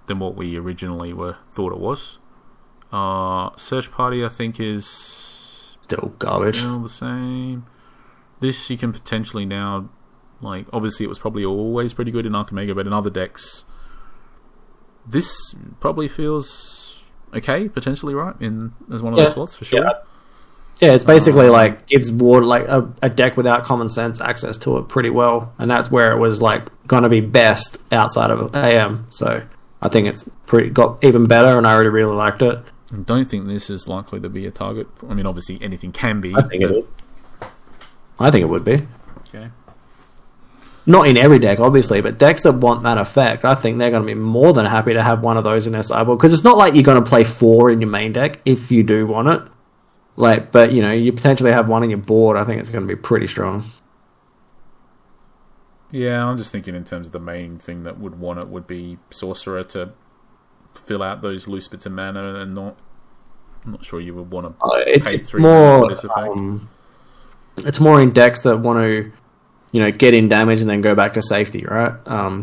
S1: than what we originally thought it was. Search Party, I think, is
S2: still garbage.
S1: Still the same. This you can potentially now, like, obviously it was probably always pretty good in Archimago, but in other decks, this probably feels okay, potentially, right? As one of the slots, for sure.
S2: Yeah, it's basically like gives Ward, like, a deck without common sense access to it pretty well, and that's where it was, like, going to be best outside of AM. So I think it's got even better, and I already really liked it.
S1: I don't think this is likely to be a target. I mean, obviously anything can be.
S2: I think it would be.
S1: Okay.
S2: Not in every deck, obviously, but decks that want that effect, I think they're going to be more than happy to have one of those in their sideboard, because it's not like you're going to play 4 in your main deck if you do want it. Like, but, you know, you potentially have one in your board. I think it's going to be pretty strong.
S1: Yeah, I'm just thinking in terms of the main thing that would want it would be Sorcerer to fill out those loose bits of mana, and not... I'm not sure you would want to pay 3 for this effect.
S2: It's more in decks that want to, you know, get in damage and then go back to safety, right?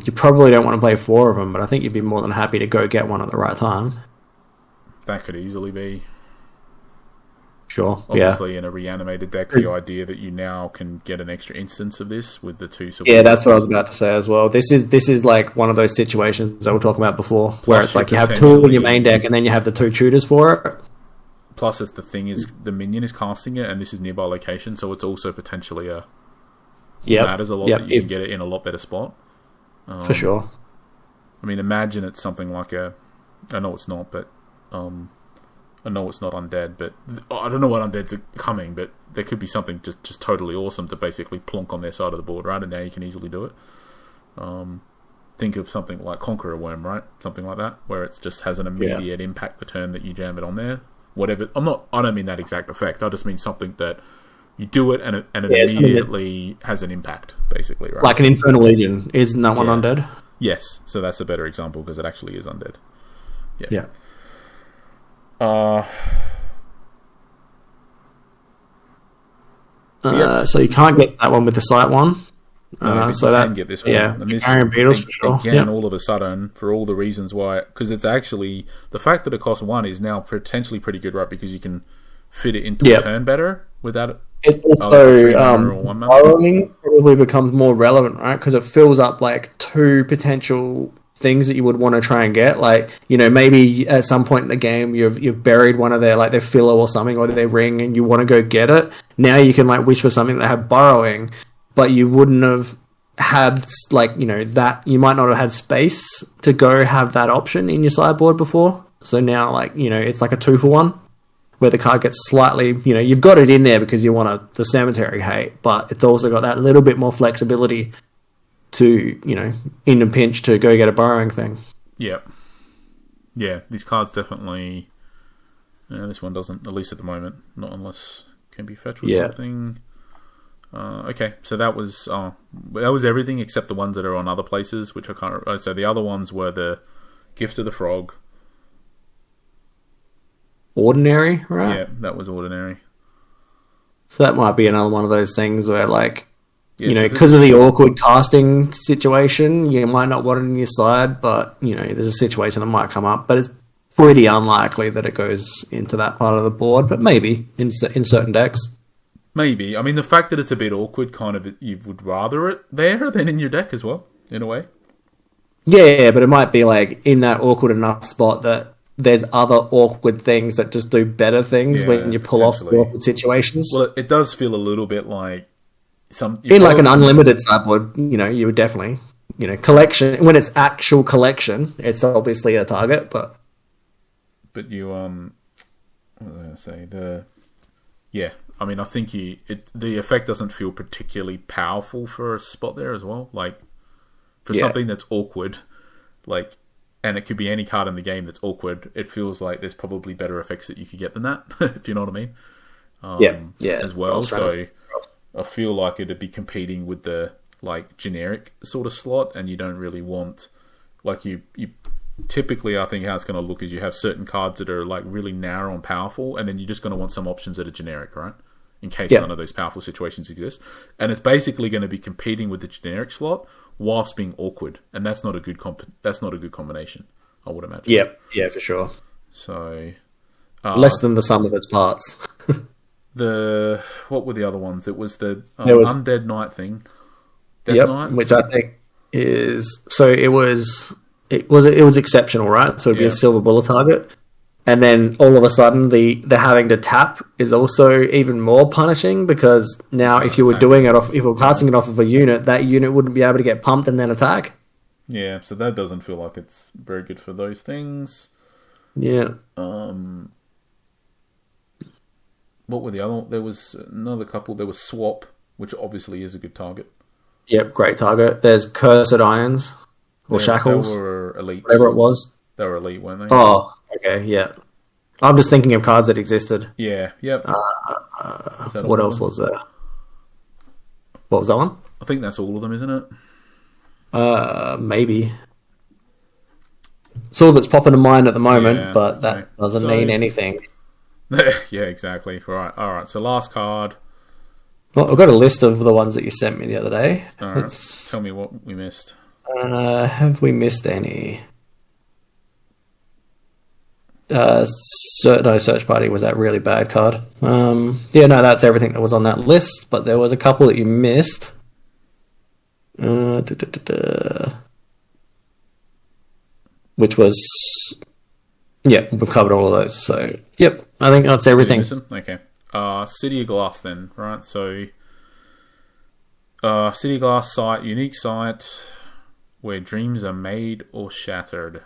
S2: You probably don't want to play 4 of them, but I think you'd be more than happy to go get one at the right time.
S1: That could easily be.
S2: Sure.
S1: Obviously, in a reanimated deck, the idea that you now can get an extra instance of this with the 2 supports.
S2: Yeah, that's what I was about to say as well. This is like one of those situations that we were talking about before, where it's like you have 2 in your main deck, and then you have the 2 tutors for it.
S1: Plus, the thing is, the minion is casting it, and this is nearby location, so it's also potentially matters a lot that you can get it in a lot better spot.
S2: For sure.
S1: I mean, imagine it's something like I know it's not, but I know it's not undead, but I don't know what undead's coming, but there could be something just totally awesome to basically plonk on their side of the board, right? And now you can easily do it. Think of something like Conqueror Worm, right? Something like that, where it just has an immediate impact the turn that you jam it on there. Whatever. I don't mean that exact effect. I just mean something that you do it and it immediately has an impact, basically, right?
S2: Like an Infernal Legion. Isn't that one undead?
S1: Yes. So that's a better example because it actually is undead.
S2: Yeah. So you can't get that one with the sight one.
S1: No, so you can get this one.
S2: Yeah,
S1: and this,
S2: Carrion Beetles for sure.
S1: Again, all of a sudden, for all the reasons why, because it's actually the fact that it costs 1 is now potentially pretty good, right? Because you can fit it into a turn better without it.
S2: It's also borrowing probably becomes more relevant, right? Because it fills up like 2 potential things that you would want to try and get. Like, you know, maybe at some point in the game you've buried one of their filler or something, or their ring, and you want to go get it. Now you can like wish for something that had borrowing, but you wouldn't have had that you might not have had space to go have that option in your sideboard before. So now it's like a 2-for-1 where the card gets slightly, you've got it in there because you want the cemetery hate, but it's also got that little bit more flexibility to, in a pinch to go get a borrowing thing.
S1: Yeah. Yeah, these cards definitely... this one doesn't, at least at the moment. Not unless it can be fetched with something. Okay, so that was everything except the ones that are on other places, which I can't... So the other ones were the Gift of the Frog.
S2: Ordinary, right?
S1: Yeah, that was Ordinary.
S2: So that might be another one of those things where, because of the awkward casting situation, you might not want it in your side, but, there's a situation that might come up. But it's pretty unlikely that it goes into that part of the board, but maybe in certain decks.
S1: Maybe. I mean, the fact that it's a bit awkward, kind of, you would rather it there than in your deck as well, in a way.
S2: Yeah, but it might be, in that awkward enough spot that there's other awkward things that just do better things when you pull off the awkward situations.
S1: Well, it does feel a little bit like...
S2: an unlimited sideboard, you would definitely... collection... When it's actual collection, it's obviously a target, but...
S1: But you, what was I going to say? Yeah, I mean, I think the effect doesn't feel particularly powerful for a spot there as well. Something that's awkward, and it could be any card in the game that's awkward, it feels like there's probably better effects that you could get than that, if you know what I mean. As well. So I feel like it'd be competing with the generic sort of slot, and you don't really want you typically, I think how it's going to look is you have certain cards that are really narrow and powerful, and then you're just going to want some options that are generic, right? In case none of those powerful situations exist. And it's basically going to be competing with the generic slot whilst being awkward, and that's not a good combination, I would imagine.
S2: Yeah, for sure.
S1: So
S2: less than the sum of its parts.
S1: What were the other ones? It was the Undead Knight thing. Death Knight?
S2: Which I think is it was exceptional, right? So it'd be a silver bullet target. And then all of a sudden the having to tap is also even more punishing, because now if you were if you were casting it off of a unit, that unit wouldn't be able to get pumped and then attack.
S1: Yeah, so that doesn't feel like it's very good for those things.
S2: Yeah.
S1: What were the other? There was another couple. There was Swap, which obviously is a good target.
S2: Yep, great target. There's Cursed Irons or Shackles.
S1: They were elite.
S2: Whatever it was.
S1: They were elite, weren't they?
S2: Oh, okay, yeah. I'm just thinking of cards that existed.
S1: Yeah, yep.
S2: What else was there? What was that one?
S1: I think that's all of them, isn't it?
S2: Maybe. It's all that's popping to mind at the moment, but that doesn't mean anything.
S1: Yeah, exactly. Right. All right. So last card.
S2: Well, I've got a list of the ones that you sent me the other day.
S1: All right. Tell me what we missed.
S2: Have we missed any? No, Search Party was that really bad card. Yeah, no, that's everything that was on that list, but there was a couple that you missed. Which was... Yeah, we've covered all of those, so... Yep, I think that's everything.
S1: Okay. City of Glass then, right? So... City of Glass site, unique site where dreams are made or shattered.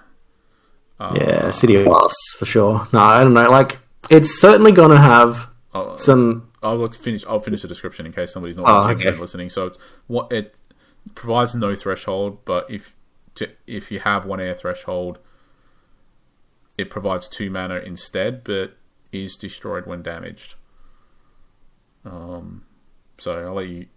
S2: Yeah, City of Glass, for sure. No, I don't know, like, it's certainly going to have some...
S1: I'll finish the description in case somebody's not watching and listening. So it provides no threshold, but if you have 1 air threshold, it provides 2 mana instead, but is destroyed when damaged. So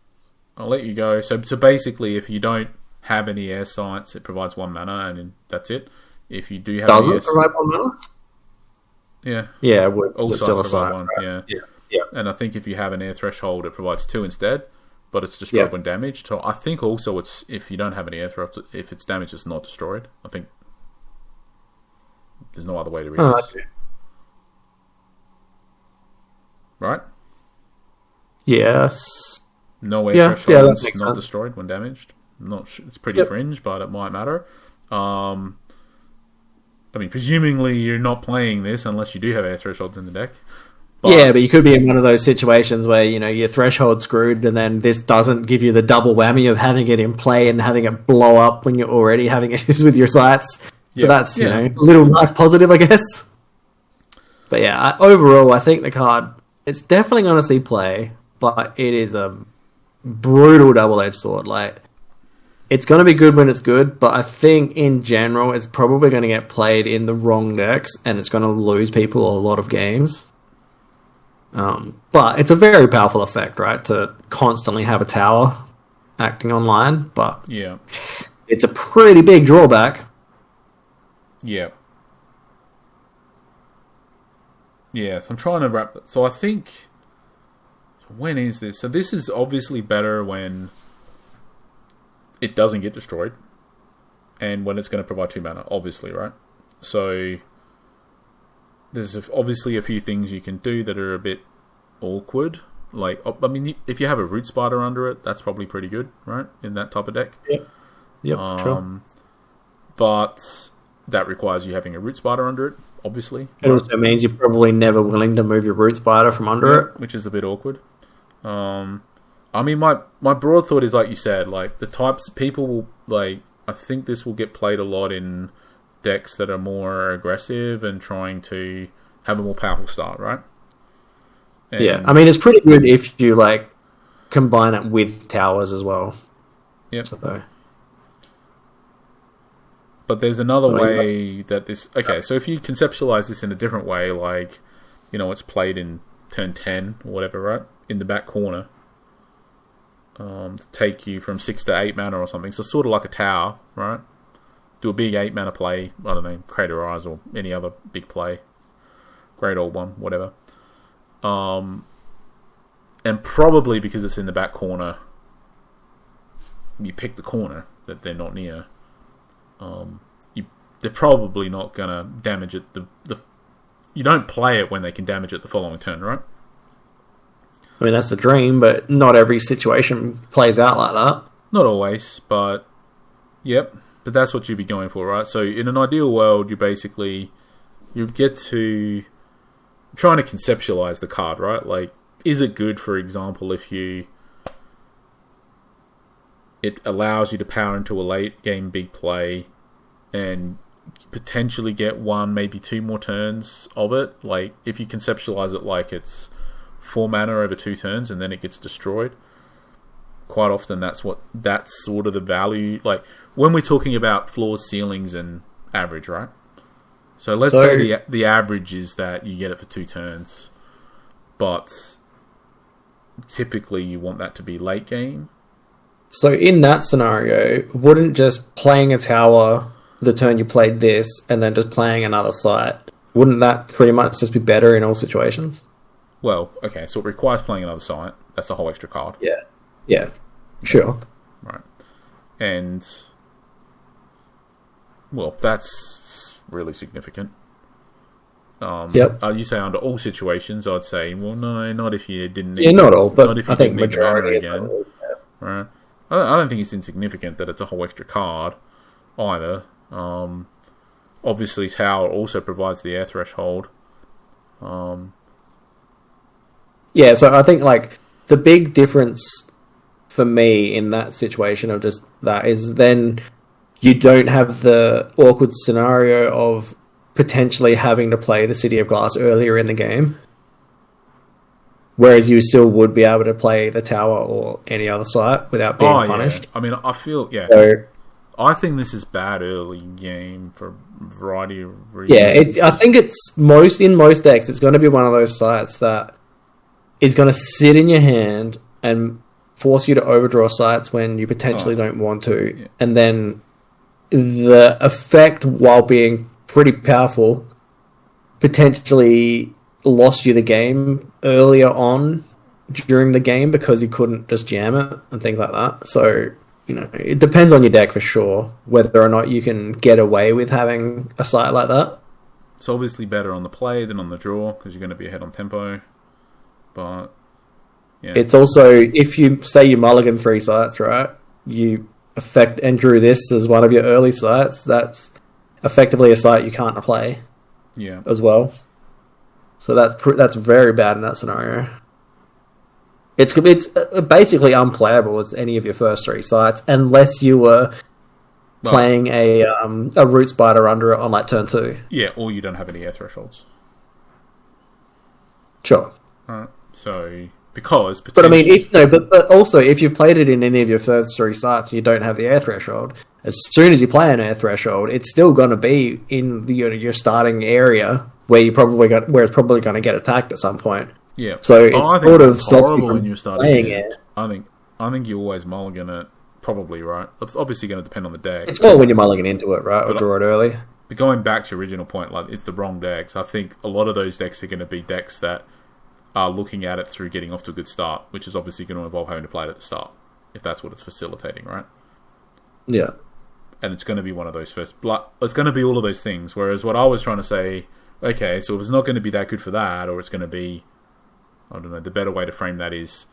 S1: I'll let you go. So basically, if you don't have any air sites, it provides 1 mana, and that's it. If you do have,
S2: does it provide 1 mana?
S1: Yeah,
S2: yeah.
S1: All sites
S2: still
S1: provide
S2: a
S1: 1.
S2: Right?
S1: Yeah.
S2: Yeah.
S1: And I think if you have an air threshold, it provides 2 instead, but it's destroyed when damaged. So I think also it's if you don't have any air threshold, if it's damaged, it's not destroyed. I think there's no other way to read this.
S2: Okay.
S1: Right?
S2: Yes.
S1: No air threshold,
S2: that makes
S1: not
S2: sense.
S1: Destroyed when damaged. It's pretty fringe, but it might matter. I mean, presumably you're not playing this unless you do have air thresholds in the deck.
S2: But you could be in one of those situations where, you know, your threshold's screwed and then this doesn't give you the double whammy of having it in play and having it blow up when you're already having issues with your sites. So that's, you know, a little nice positive, I guess. But yeah, overall, I think the card, it's definitely going to see play, but it is a brutal double-edged sword. Like, it's going to be good when it's good, but I think in general, it's probably going to get played in the wrong decks and it's going to lose people a lot of games. But it's a very powerful effect, right? To constantly have a tower acting online, but
S1: yeah,
S2: it's a pretty big drawback.
S1: Yeah. Yeah, so I'm trying to wrap... So I think... When is this? So this is obviously better when it doesn't get destroyed. And when it's going to provide 2 mana, obviously, right? So there's obviously a few things you can do that are a bit awkward. Like, I mean, if you have a Root Spider under it, that's probably pretty good, right? In that type of deck.
S2: Yep, sure.
S1: But that requires you having a Root Spider under it, obviously.
S2: It also means you're probably never willing to move your Root Spider from under it.
S1: Which is a bit awkward. I mean, my broad thought is, like you said, like, the types... People will, like... I think this will get played a lot in decks that are more aggressive and trying to have a more powerful start, right? And
S2: yeah, I mean, it's pretty good if you, like, combine it with towers as well.
S1: Yep.
S2: So...
S1: But there's another way that this... Okay, so if you conceptualize this in a different way, like, you know, it's played in turn 10 or whatever, right? In the back corner. To take you from 6 to 8 mana or something. So sort of like a tower, right? Do a big 8 mana play. I don't know, Crater Eyes or any other big play. Great Old One, whatever. And probably because it's in the back corner, you pick the corner that they're not near. They're probably not going to damage it. You don't play it when they can damage it the following turn, right?
S2: I mean, that's the dream, but not every situation plays out like that.
S1: Not always, but... Yep, but that's what you'd be going for, right? So in an ideal world, you get to... trying to conceptualize the card, right? Like, is it good, for example, if it allows you to power into a late game big play and potentially get 1, maybe 2 more turns of it? Like, if you conceptualize it like it's 4 mana over 2 turns and then it gets destroyed, quite often that's sort of the value. Like, when we're talking about floors, ceilings, and average, right? So let's say the average is that you get it for 2 turns, but typically you want that to be late game.
S2: So in that scenario, wouldn't just playing a tower the turn you played this and then just playing another site, wouldn't that pretty much just be better in all situations?
S1: Well, okay, so it requires playing another site. That's a whole extra card.
S2: Yeah, sure.
S1: Right. And, well, that's really significant.
S2: Yep.
S1: You say under all situations, I'd say, well, no, not if you didn't need...
S2: Yeah, not all, but
S1: not if you
S2: I think
S1: didn't need the mana
S2: majority
S1: again. Right. I don't think it's insignificant that it's a whole extra card, either. Obviously, Tower also provides the air threshold.
S2: Yeah, so I think, like, the big difference for me in that situation of just that is then you don't have the awkward scenario of potentially having to play the City of Glass earlier in the game, whereas you still would be able to play the Tower or any other site without being punished.
S1: Yeah. I mean, I feel... Yeah.
S2: So,
S1: I think this is bad early game for a variety of reasons.
S2: yeah, I think it's in most decks, it's going to be one of those sites that is going to sit in your hand and force you to overdraw sites when you potentially don't want to.
S1: Yeah.
S2: And then the effect, while being pretty powerful, potentially lost you the game earlier on during the game because you couldn't just jam it and things like that. So, you know, it depends on your deck for sure, whether or not you can get away with having a site like that.
S1: It's obviously better on the play than on the draw because you're going to be ahead on tempo. But, yeah.
S2: It's also, if you say you mulligan 3 sites, right, you affect and drew this as one of your early sites, that's effectively a site you can't play as well. So that's very bad in that scenario. It's basically unplayable as any of your first 3 sites unless you were playing a Root Spider under it on like turn 2.
S1: Yeah, or you don't have any air thresholds.
S2: Sure.
S1: Alright, so because
S2: but I mean, but also if you've played it in any of your first 3 sites and you don't have the air threshold, as soon as you play an air threshold, it's still going to be in your starting area where it's probably going to get attacked at some point.
S1: Yeah.
S2: So it's sort of stops you from
S1: when you're starting
S2: playing it.
S1: I think you always mulligan it. Probably right. It's obviously going to depend on the deck.
S2: It's more when you're mulligan into it, right, or draw it early.
S1: But going back to your original point, like it's the wrong decks. I think a lot of those decks are going to be decks that are looking at it through getting off to a good start, which is obviously going to involve having to play it at the start, if that's what it's facilitating, right?
S2: Yeah.
S1: And it's going to be one of those first... It's going to be all of those things, whereas what I was trying to say, okay, so if it's not going to be that good for that, or it's going to be... I don't know, the better way to frame that is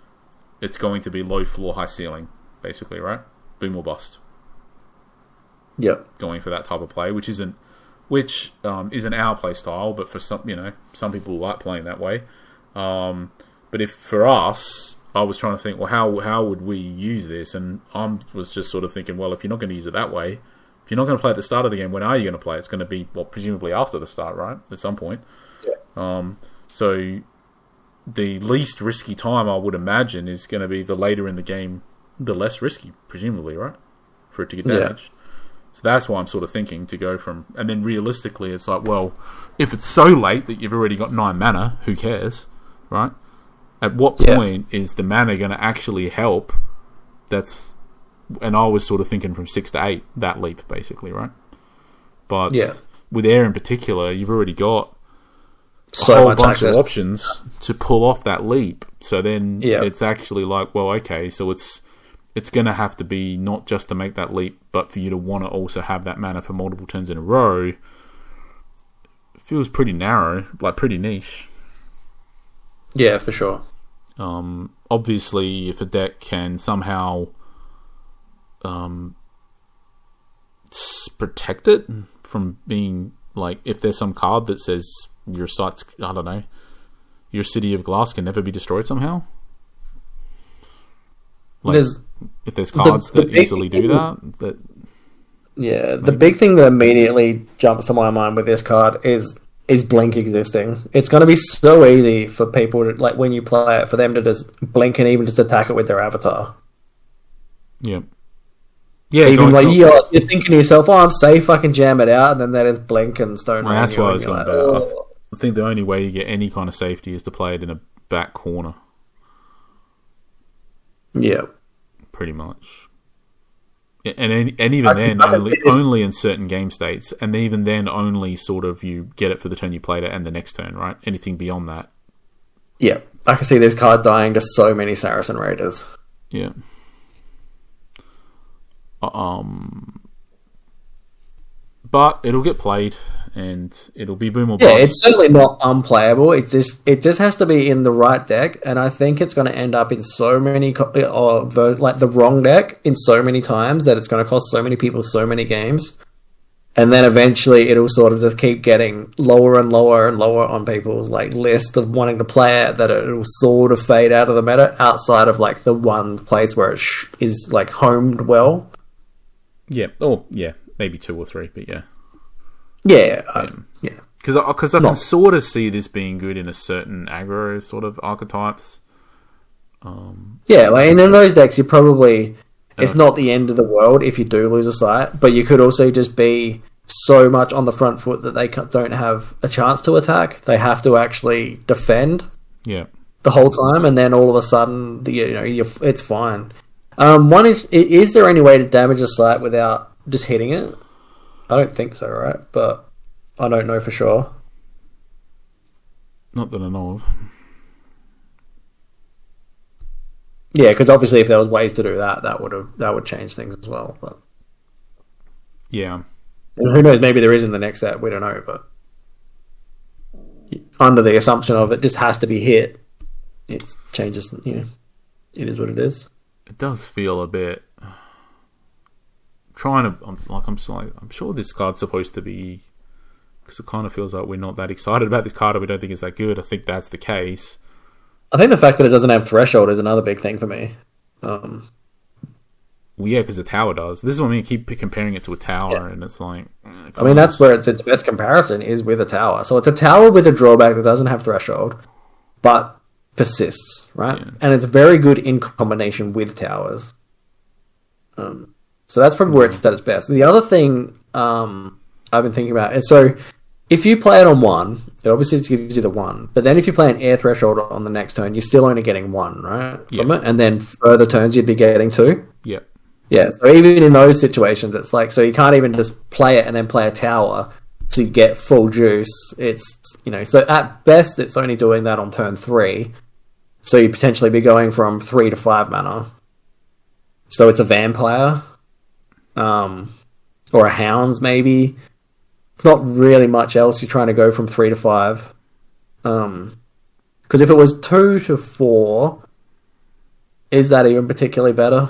S1: it's going to be low floor, high ceiling, basically, right? Boom or bust.
S2: Yep.
S1: Going for that type of play, which isn't our play style, but for some people like playing that way. But if for us, I was trying to think, well, how would we use this? And I was just sort of thinking, well, if you're not going to use it that way, if you're not going to play at the start of the game, when are you going to play? It's going to be, well, presumably after the start, right? At some point.
S2: Yeah.
S1: So the least risky time, I would imagine, is going to be the later in the game, the less risky, presumably, right? For it to get damaged. So that's why I'm sort of thinking to go from... And then realistically, it's like, well, if it's so late that you've already got 9 mana, who cares, right? At what point is the mana going to actually help? And I was sort of thinking from 6 to 8, that leap, basically, right? But with air in particular, you've already got a whole bunch of options to pull off that leap. So then it's actually like, well, okay, so it's going to have to be not just to make that leap, but for you to want to also have that mana for multiple turns in a row. It feels pretty narrow, like pretty niche.
S2: Yeah, for sure.
S1: Obviously, if a deck can somehow protect it from being like, if there's some card that says your site's, I don't know, your City of Glass can never be destroyed somehow. Like, if there's cards that easily do that.
S2: Yeah, the big thing that immediately jumps to my mind with this card is blink existing. It's going to be so easy for people to, like, when you play it, for them to just blink and even just attack it with their avatar.
S1: Yeah. Yeah,
S2: even you're thinking to yourself, "Oh, I'm safe. I can jam it out," and then they just blink and stone.
S1: Well, that's what I was going about. I think the only way you get any kind of safety is to play it in a back corner.
S2: Yeah,
S1: pretty much. And even then, only in certain game states, and even then, only sort of you get it for the turn you played it and the next turn, right? Anything beyond that.
S2: Yeah, I can see this card dying to so many Saracen Raiders.
S1: Yeah. But it'll get played, and it'll be boom or
S2: Yeah,
S1: bust.
S2: it's certainly not unplayable. It just has to be in the right deck, and I think it's going to end up in so many the wrong deck in so many times that it's going to cost so many people so many games, and then eventually it'll sort of just keep getting lower and lower and lower on people's like list of wanting to play it, that it'll sort of fade out of the meta outside of like the one place where it is like homed well.
S1: Yeah, or yeah, maybe 2 or 3, but yeah.
S2: Yeah.
S1: Because I can sort of see this being good in a certain aggro sort of archetypes.
S2: Yeah, like, and in those decks, you probably... It's not the end of the world if you do lose a site, but you could also just be so much on the front foot that they don't have a chance to attack. They have to actually defend the whole time, and then all of a sudden, it's fine. One is there any way to damage a site without just hitting it? I don't think so, right? But I don't know for sure.
S1: Not that I know of.
S2: Yeah, because obviously if there was ways to do that, that would change things as well. But
S1: yeah,
S2: and who knows? Maybe there is in the next set. We don't know, but under the assumption of it just has to be hit, it changes. It is what it is.
S1: It does feel a bit. I'm sure this card's supposed to be, because it kind of feels like we're not that excited about this card, or we don't think it's that good. I think that's the case.
S2: I think the fact that it doesn't have threshold is another big thing for me.
S1: Well, yeah, because the tower does. This is what I mean. Keep comparing it to a tower, and it's like.
S2: I mean, that's where its best comparison is with a tower. So it's a tower with a drawback that doesn't have threshold, but persists, right? Yeah. And it's very good in combination with towers. So that's probably where it's at its best. The other thing I've been thinking about is, so if you play it on 1, it obviously gives you the 1. But then if you play an air threshold on the next turn, you're still only getting 1, right? From it? And then further turns, you'd be getting 2.
S1: Yeah.
S2: Yeah, so even in those situations, it's like, so you can't even just play it and then play a tower to get full juice. It's, so at best, it's only doing that on turn 3. So you'd potentially be going from 3 to 5 mana. So it's a vampire. Or a hounds, maybe. Not really much else. You're trying to go from 3 to 5. Because if it was 2 to 4, is that even particularly better?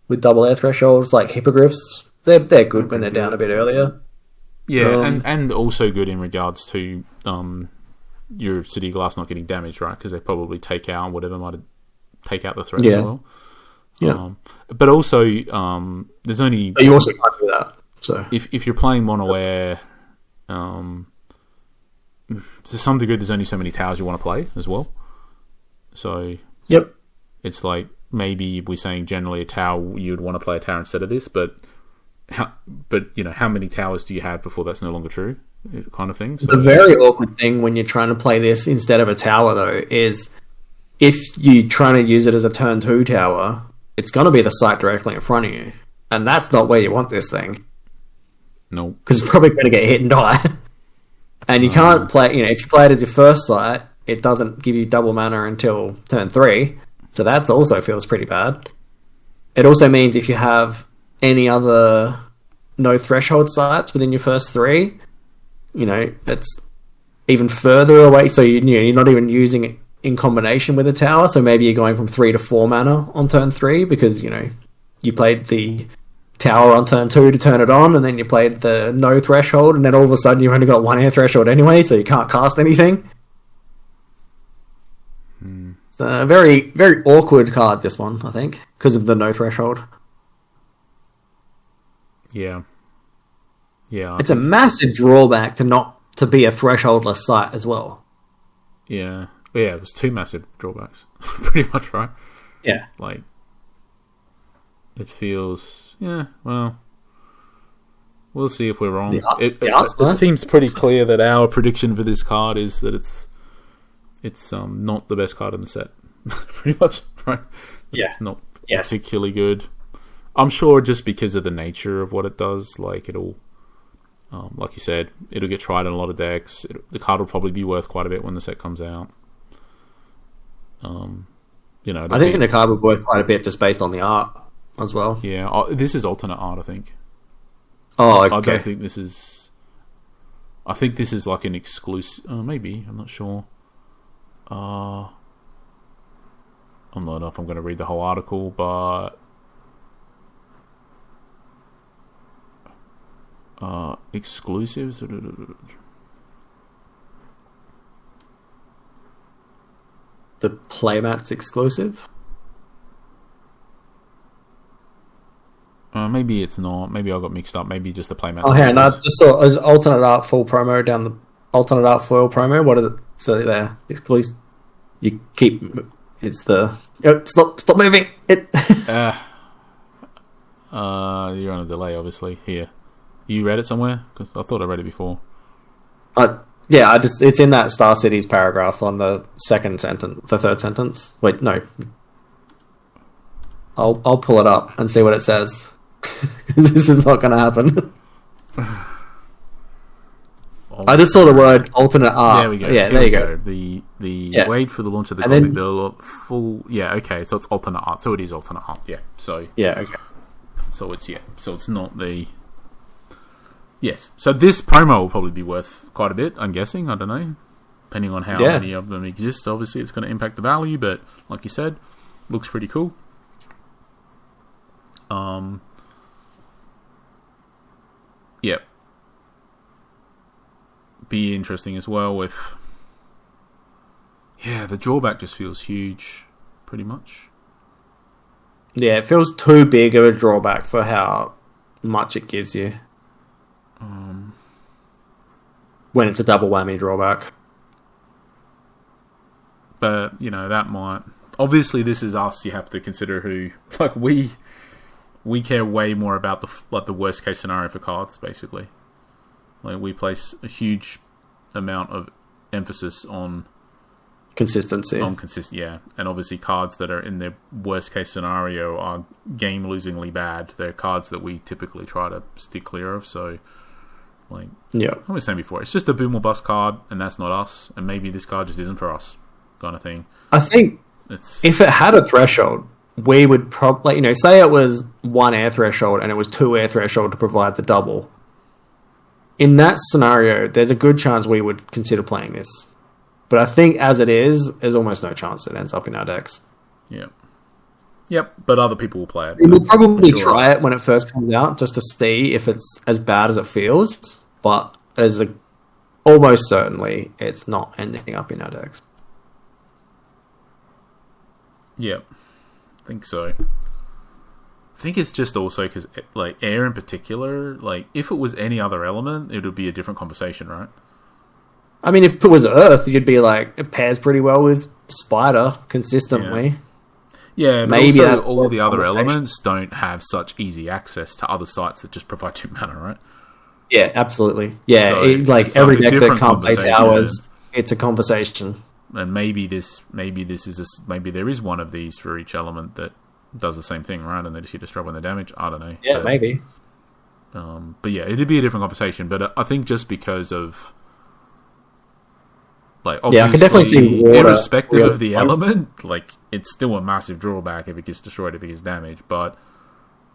S2: With double air thresholds, like hippogriffs, they're good when they're down a bit earlier.
S1: Yeah, and also good in regards to your city glass not getting damaged, right? Because they probably take out whatever might take out the threat as well. Yeah, but also there's only.
S2: But you also can't do that. So
S1: if you're playing mono air, to some degree, there's only so many towers you want to play as well. So it's like maybe we're saying generally a tower you'd want to play a tower instead of this, but how many towers do you have before that's no longer true, kind of thing. So,
S2: the very awkward thing when you're trying to play this instead of a tower though is if you're trying to use it as a turn 2 tower, it's going to be the site directly in front of you, and that's not where you want this thing.
S1: No,
S2: because it's probably going to get hit and die. And you can't play. If you play it as your first site, it doesn't give you double mana until turn 3. So that also feels pretty bad. It also means if you have any other no threshold sites within your first 3, it's even further away. So you're not even using it in combination with a tower. So maybe you're going from 3 to 4 mana on turn 3 because you played the tower on turn 2 to turn it on, and then you played the no threshold, and then all of a sudden you've only got 1 air threshold anyway, so you can't cast anything. It's a very, very awkward card, this one, I think, because of the no threshold.
S1: Yeah.
S2: It's a massive drawback to be a thresholdless site as well.
S1: Yeah. Yeah, it was 2 massive drawbacks. Pretty much, right?
S2: Yeah.
S1: Like, it feels... Yeah, well... We'll see if we're wrong. It seems pretty clear that our prediction for this card is that it's not the best card in the set. Pretty much, right? It's not particularly good. I'm sure just because of the nature of what it does, like it'll... like you said, it'll get tried in a lot of decks. The card will probably be worth quite a bit when the set comes out.
S2: I think the card will be worth quite a bit just based on the art as well.
S1: Yeah, this is alternate art, I think.
S2: Oh, okay.
S1: I don't think this is... I think this is like an exclusive. Maybe, I'm not sure. I'm not know if I'm going to read the whole article, but exclusives.
S2: The playmats exclusive.
S1: Maybe it's not. Maybe I got mixed up. Maybe just the playmats.
S2: Oh, yeah, no, I just saw as alternate art full promo down the alternate art foil promo. What is it? So there, exclusive. You keep. It's the. Oh, stop moving. It.
S1: You're on a delay, obviously. Here, you read it somewhere? Because I thought I read it before.
S2: Yeah, it's in that Star Cities paragraph on the second sentence, the third sentence. Wait, no. I'll pull it up and see what it says. This is not going to happen. I just saw the word alternate art.
S1: There we go.
S2: Yeah, there you go.
S1: The wait for the launch of the Gothic full. Yeah, okay. So it's alternate art. So it is alternate art. Yeah. So
S2: yeah, okay.
S1: So it's So it's not the. Yes. So this promo will probably be worth quite a bit. I'm guessing. I don't know. Depending on how many of them exist, obviously it's going to impact the value. But like you said, looks pretty cool. Yeah. Be interesting as well if the drawback just feels huge, pretty much.
S2: Yeah, it feels too big of a drawback for how much it gives you. When it's a double whammy drawback.
S1: But, that might... Obviously, this is us. You have to consider who... Like, we care way more about the worst case scenario for cards, basically. Like, we place a huge amount of emphasis on...
S2: Consistency.
S1: Yeah. And obviously, cards that are in their worst case scenario are game-losingly bad. They're cards that we typically try to stick clear of, so... Like,
S2: yeah,
S1: I was saying before, it's just a boom or bust card, and that's not us, and maybe this card just isn't for us, kind of thing.
S2: I think if it had a threshold, we would probably, say it was 1 air threshold and it was 2 air threshold to provide the double. In that scenario, there's a good chance we would consider playing this. But I think as it is, there's almost no chance it ends up in our decks.
S1: Yeah. Yep, but other people will play it.
S2: We'll probably try it when it first comes out, just to see if it's as bad as it feels. But almost certainly, it's not ending up in our decks.
S1: Yep, I think so. I think it's just also because, like, air in particular, like, if it was any other element, it would be a different conversation, right?
S2: I mean, if it was Earth, you'd be like, it pairs pretty well with Spider consistently.
S1: Yeah, but maybe also all the other elements don't have such easy access to other sites that just provide 2 mana, right?
S2: Yeah, absolutely. Yeah, so, every deck that can't play towers, it's a conversation.
S1: And maybe there is one of these for each element that does the same thing, right? And they just get destroyed when they damage. I don't know.
S2: Yeah, maybe.
S1: But yeah, it'd be a different conversation. But I think just because of, like, obviously,
S2: I can definitely see water,
S1: irrespective of the element, like, it's still a massive drawback if it gets destroyed, if it gets damaged. But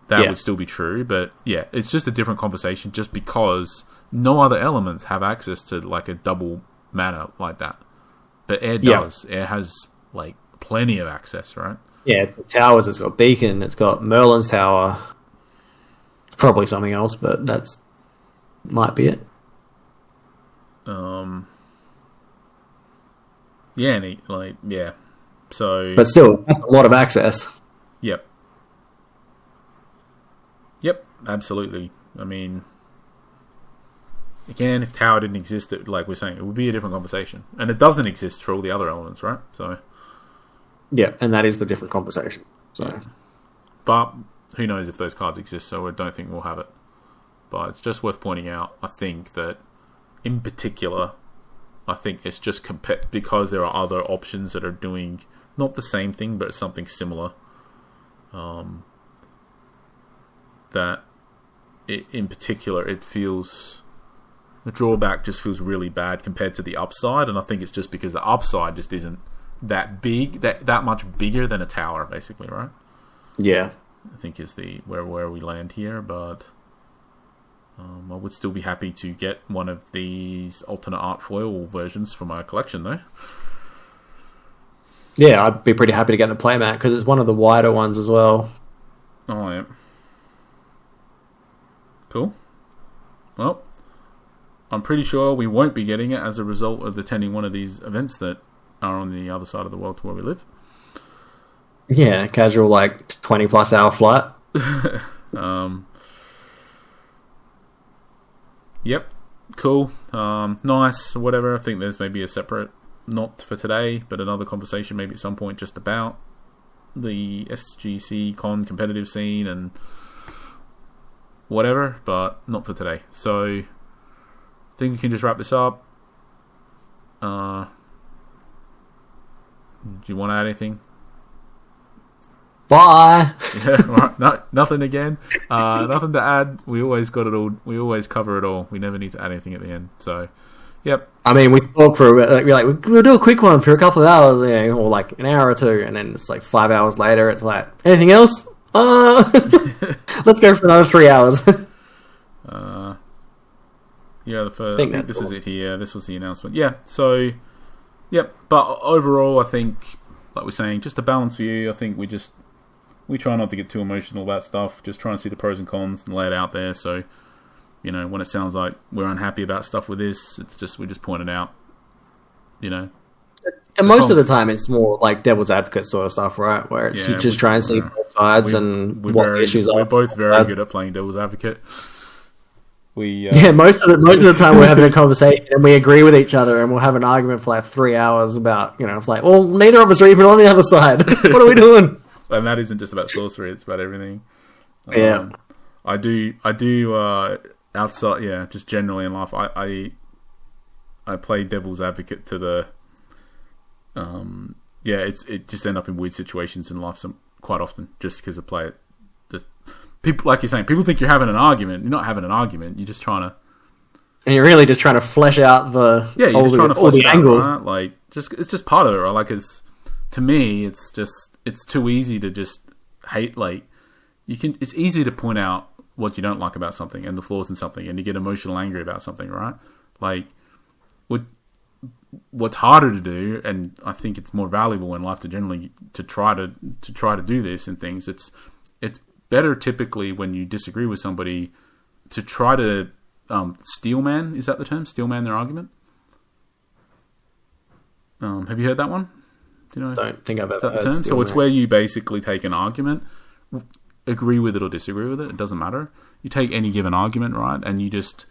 S1: that would still be true. But yeah, it's just a different conversation just because no other elements have access to, like, a double mana like that. But air does. Air has, like, plenty of access, right?
S2: Yeah, it's got towers, it's got beacon, it's got Merlin's tower. Probably something else, but that's might be it.
S1: So,
S2: but still, that's a lot of access.
S1: Yep, absolutely. I mean, again, if tower didn't exist, like we're saying, it would be a different conversation, and it doesn't exist for all the other elements, right? So,
S2: yeah, and that is the different conversation. So,
S1: but who knows if those cards exist? So I don't think we'll have it. But it's just worth pointing out. I think that, in particular, I think it's just because there are other options that are doing not the same thing, but something similar. That in particular, it feels. The drawback just feels really bad compared to the upside, and I think it's just because the upside just isn't that big, that much bigger than a tower, basically, right?
S2: Yeah,
S1: I think is where we land here, but I would still be happy to get one of these alternate art foil versions for my collection, though.
S2: Yeah, I'd be pretty happy to get the playmat because it's one of the wider ones as well.
S1: Oh, yeah. Cool. Well, I'm pretty sure we won't be getting it as a result of attending one of these events that are on the other side of the world to where we live.
S2: Yeah, casual, 20-plus hour flight.
S1: Yep. Cool. Nice. Whatever. I think there's maybe a separate, not for today, but another conversation maybe at some point just about the SGC con competitive scene and whatever, but not for today. So I think we can just wrap this up. Do you want to add anything?
S2: Bye.
S1: Yeah, right. No, nothing again. Nothing to add. We always got it all. We always cover it all. We never need to add anything at the end. So, yep.
S2: I mean, we talk for we'll do a quick one for a couple of hours, or an hour or two, and then it's 5 hours later. It's anything else? Let's go for another 3 hours.
S1: Yeah, I think this is it here. This was the announcement. Yeah. So, yep. But overall, I think, like we're saying, just a balanced view. I think we try not to get too emotional about stuff. Just try and see the pros and cons and lay it out there. So, when it sounds like we're unhappy about stuff with this, we just point it out.
S2: And most of the time, it's more like devil's advocate sort of stuff, right? Where it's you just try and see both sides what issues are.
S1: We're both very good at playing devil's advocate.
S2: Most of the time we're having a conversation and we agree with each other and we'll have an argument for 3 hours about it's well, neither of us are even on the other side. What are we doing?
S1: And that isn't just about sorcery; it's about everything.
S2: Yeah,
S1: I do. Outside, just generally in life, I play devil's advocate to the. It just end up in weird situations in life quite often just because I play it. Just people, like you're saying, people think you're having an argument. You're not having an argument. You're just trying to.
S2: And you're really just trying to flesh out all the angles.
S1: Right? It's just part of it. Right? To me, it's too easy to just hate. It's easy to point out what you don't like about something and the flaws in something, and you get emotional angry about something, right? What's harder to do, and I think it's more valuable in life to try to do this in things. It's better typically when you disagree with somebody to try to steelman. Is that the term? Steelman their argument. Have you heard that one? Do you know?
S2: Don't think I've ever heard
S1: term. So it's where you basically take an argument, agree with it or disagree with it. It doesn't matter. You take any given argument, right, and you just.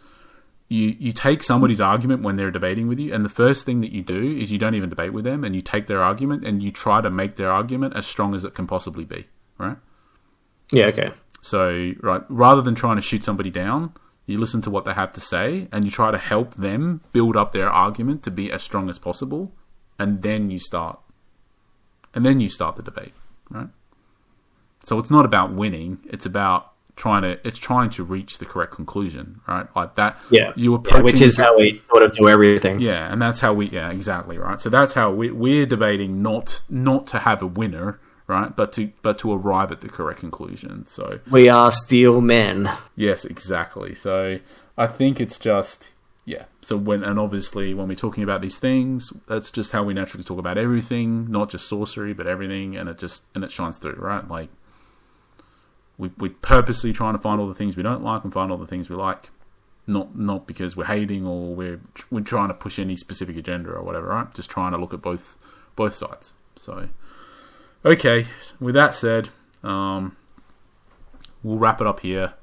S1: You take somebody's argument when they're debating with you, and the first thing that you do is you don't even debate with them, and you take their argument and you try to make their argument as strong as it can possibly be, right?
S2: Yeah, okay.
S1: So, right, rather than trying to shoot somebody down, you listen to what they have to say, and you try to help them build up their argument to be as strong as possible, and then you start the debate, right? So it's not about winning; it's about trying to reach the correct conclusion, right? Like that.
S2: Yeah. Which is how we sort of do everything.
S1: Yeah, and that's how exactly, right? So that's how we're debating not to have a winner, right? But to arrive at the correct conclusion. So
S2: we are steel men.
S1: Yes, exactly. So I think it's just So obviously when we're talking about these things, that's just how we naturally talk about everything, not just sorcery, but everything, and it shines through, right? Like. We purposely trying to find all the things we don't like and find all the things we like, not because we're hating or we're trying to push any specific agenda or whatever, right? Just trying to look at both sides. So, okay. With that said, we'll wrap it up here.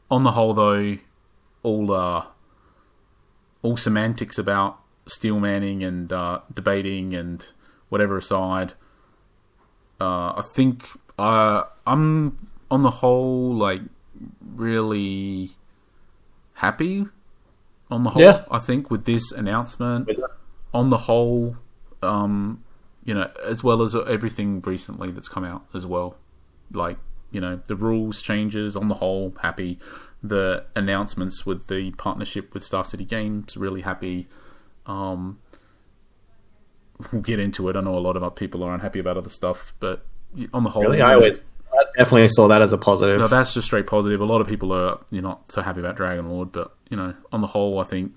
S1: On the whole, though, all semantics about steel manning and debating and whatever aside, I think I'm. On the whole, really happy. On the whole, I think with this announcement, on the whole, as well as everything recently that's come out as well, the rules changes. On the whole, happy. The announcements with the partnership with Star City Games, really happy. We'll get into it. I know a lot of people are unhappy about other stuff, but on the whole,
S2: really, I definitely saw that as a positive.
S1: No, that's just straight positive. A lot of people are not so happy about Dragon Lord, but on the whole, I think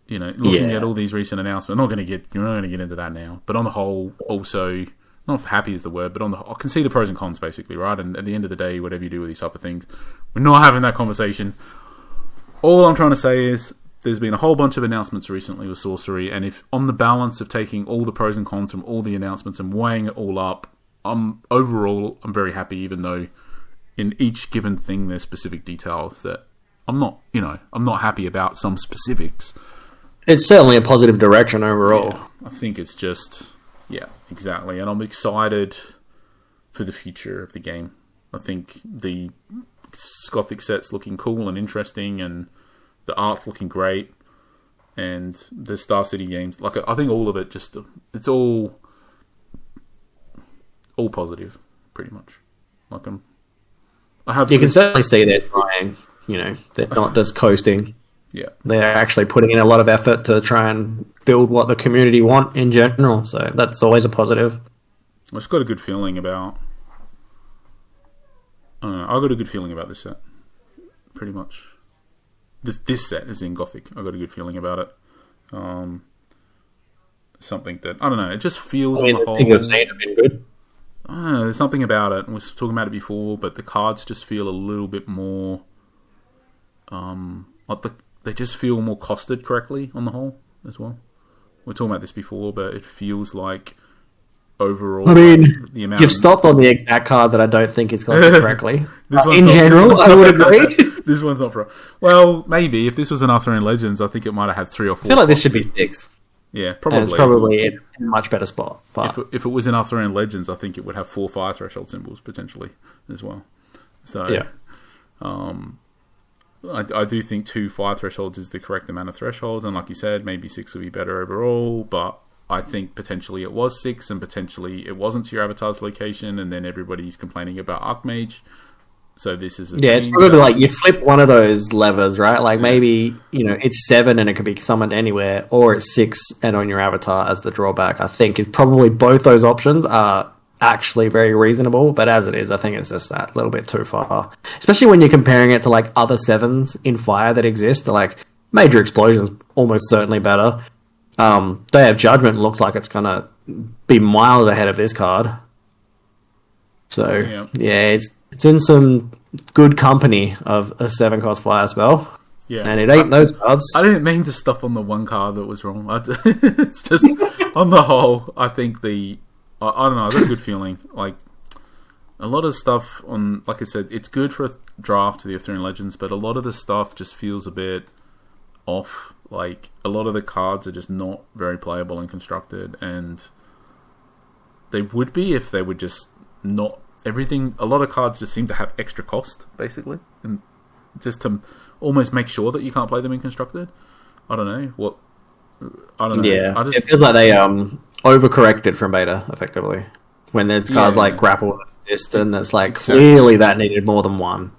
S1: looking at all these recent announcements, we're not going to get into that now. But on the whole, also not happy is the word, but I can see the pros and cons basically, right? And at the end of the day, whatever you do with these type of things, we're not having that conversation. All I'm trying to say is there's been a whole bunch of announcements recently with Sorcery, and if on the balance of taking all the pros and cons from all the announcements and weighing it all up, I'm very happy, even though in each given thing there's specific details that I'm not happy about some specifics.
S2: It's certainly a positive direction overall.
S1: Yeah, I think it's just, exactly. And I'm excited for the future of the game. I think the Gothic set's looking cool and interesting, and the art's looking great, and the Star City games, I think all of it it's all positive, pretty much.
S2: You can certainly see they're trying. They're not just coasting.
S1: Yeah,
S2: they're actually putting in a lot of effort to try and build what the community want in general. So that's always a positive.
S1: I just got a good feeling about. I don't know. I got a good feeling about this set, pretty much. This set is in Gothic. I got a good feeling about it. Something that I don't know. It just feels on the whole.
S2: Things I've seen have been good.
S1: I don't know, there's something about it. We were talking about it before, but the cards just feel a little bit more. They just feel more costed correctly on the whole as well. We were talking about this before, but it feels like overall.
S2: I mean,
S1: the amount
S2: you've stopped on the exact card that I don't think is costed correctly. In general,
S1: I
S2: would agree.
S1: This one's not for. Well, maybe if this was an Arthurian Legends, I think it might have had 3 or 4.
S2: I feel like this should be 6.
S1: Yeah, probably.
S2: And it's probably in a much better spot. But
S1: if it was in Arthurian Legends, I think it would have 4 fire threshold symbols potentially as well. So
S2: yeah.
S1: I do think 2 fire thresholds is the correct amount of thresholds, and like you said, maybe 6 would be better overall, but I think potentially it was 6, and potentially it wasn't to your avatar's location, and then everybody's complaining about Archmage. So this is
S2: it's probably like you flip one of those levers, right? Like maybe it's 7 and it can be summoned anywhere, or it's 6 and on your avatar as the drawback. I think is probably both those options are actually very reasonable, but as it is, I think it's just that little bit too far. Especially when you're comparing it to like other 7s in Fire that exist. Like Major Explosion's almost certainly better. Day of Judgment looks like it's gonna be miles ahead of this card. So it's in some good company of a 7-cost fire spell. Yeah, and it ain't those cards.
S1: I didn't mean to stop on the one card that was wrong. It's just on the whole, I think I don't know. I got a good feeling. Like a lot of stuff on, like I said, it's good for a draft to the Arthurian Legends, but a lot of the stuff just feels a bit off. Like a lot of the cards are just not very playable and constructed, and they would be if they were just not everything. A lot of cards just seem to have extra cost, basically, and just to almost make sure that you can't play them in constructed. I don't know.
S2: Yeah, it feels like they overcorrected from beta effectively when there's cards like Grapple and it's like clearly that needed more than one.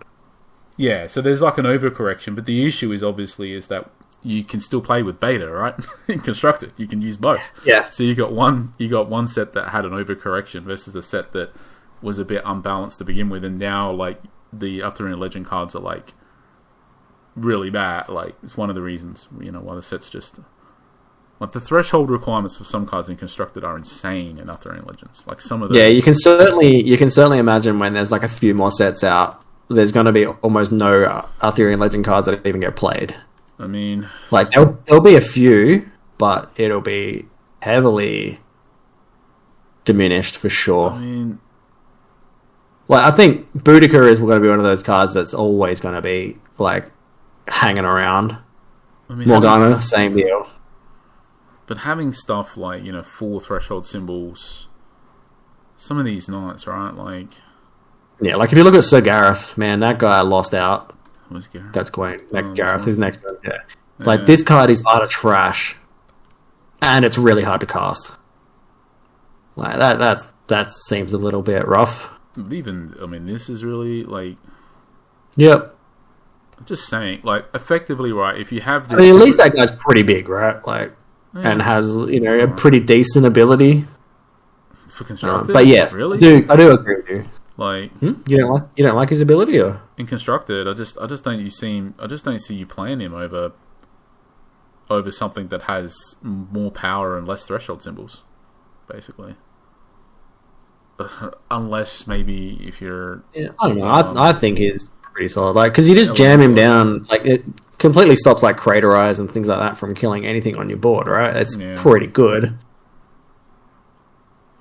S1: Yeah, so there's like an overcorrection, but the issue is that you can still play with beta, right? In constructed, you can use both.
S2: Yeah.
S1: So you got one set that had an overcorrection versus a set that was a bit unbalanced to begin with, and now like the Arthurian Legend cards are like really bad. Like it's one of the reasons why the set's just. Like the threshold requirements for some cards in constructed are insane in Arthurian Legends. Like some of those.
S2: Yeah, you can certainly imagine when there's like a few more sets out, there's going to be almost no Arthurian Legend cards that even get played.
S1: I mean,
S2: like there'll be a few, but it'll be heavily diminished for sure.
S1: I mean,
S2: like I think Boudica is going to be one of those cards that's always going to be like hanging around. I mean, Morgana, same deal.
S1: But having stuff like 4 threshold symbols, some of these nights, right? Like,
S2: yeah, like if you look at Sir Gareth, man, that guy lost out.
S1: Where's Gareth?
S2: That's great. Gareth is next to him. Yeah, like this card is utter trash, and it's really hard to cast. Like that seems a little bit rough.
S1: This is really like.
S2: Yep.
S1: I'm just saying, like, effectively, right? If you have this,
S2: at least that guy's pretty big, right? Like. And has, a pretty decent ability.
S1: for constructed.
S2: But yes,
S1: really,
S2: I do agree with you.
S1: Like
S2: you don't like his ability, or
S1: in constructed, I just don't see you playing him over something that has more power and less threshold symbols, basically. Unless maybe if you're,
S2: I don't know. I think he's pretty solid. Like, because you just jam him down, like it completely stops like Crater Eyes and things like that from killing anything on your board, right? It's pretty good.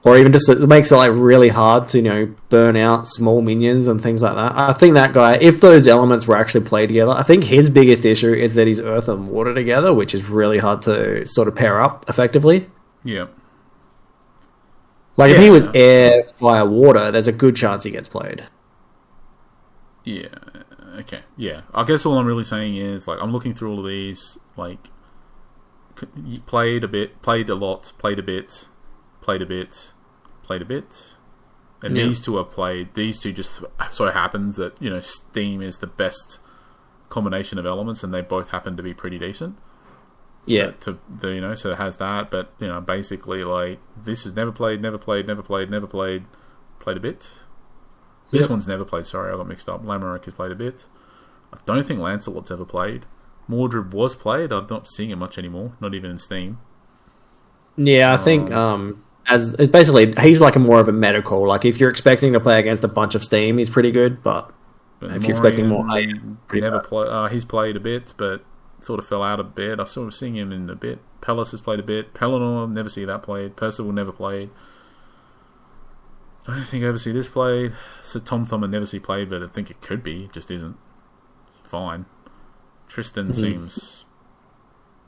S2: Or even just it makes it like really hard to burn out small minions and things like that. I think that guy, if those elements were actually played together, I think his biggest issue is that he's earth and water together, which is really hard to sort of pair up effectively.
S1: Yeah.
S2: Like if he was air, fire, water, there's a good chance he gets played.
S1: Yeah. Okay. Yeah. I guess all I'm really saying is like I'm looking through all of these. Like played a bit, played a lot, played a bit, played a bit. Played a bit, and these two are played. These two just so happens that Steam is the best combination of elements, and they both happen to be pretty decent.
S2: Yeah,
S1: so it has that, but basically like this is never played a bit. This one's never played. Sorry, I got mixed up. Lamarck has played a bit. I don't think Lancelot's ever played. Mordred was played. I'm not seeing it much anymore. Not even in Steam.
S2: Yeah, I think. As it's basically, he's like a more of a meta call. Like if you're expecting to play against a bunch of Steam, he's pretty good. But if you're expecting more,
S1: he's played a bit, but sort of fell out a bit. I sort of seeing him in a bit. Pellis has played a bit. Pelennor, never see that played. Percival never played. I don't think I ever see this played. So Tom Thumb I never see played, but I think it could be. It just isn't. It's fine. Tristan seems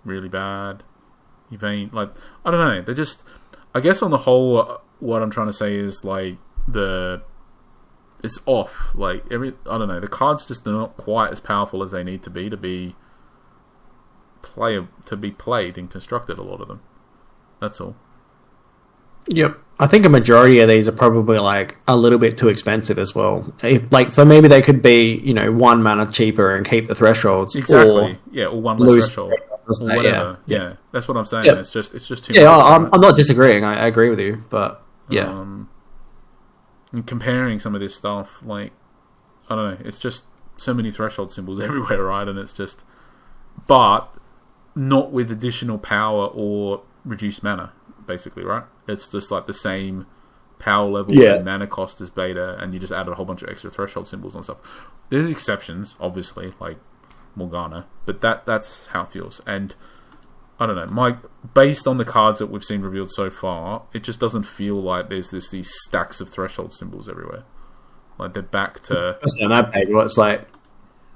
S1: really bad. Yvain, like I don't know. They're just. I guess on the whole, what I'm trying to say is like it's off. Like I don't know, the cards just are not quite as powerful as they need to be played and constructed. A lot of them. That's all.
S2: Yep, I think a majority of these are probably like a little bit too expensive as well. So maybe they could be 1 mana cheaper and keep the thresholds.
S1: Exactly. Or one less threshold. Or whatever. Yeah, that's what I'm saying. Yep. It's just too much.
S2: I'm not disagreeing. I agree with you, but
S1: and comparing some of this stuff, like I don't know, it's just so many threshold symbols everywhere, right? And it's just, but not with additional power or reduced mana, basically, right? It's just like the same power level and mana cost as beta, and you just added a whole bunch of extra threshold symbols and stuff. There's exceptions, obviously, like Morgana, but that's how it feels. And I don't know, based on the cards that we've seen revealed so far, it just doesn't feel like there's these stacks of threshold symbols everywhere. Like they're back to
S2: on that page. What's like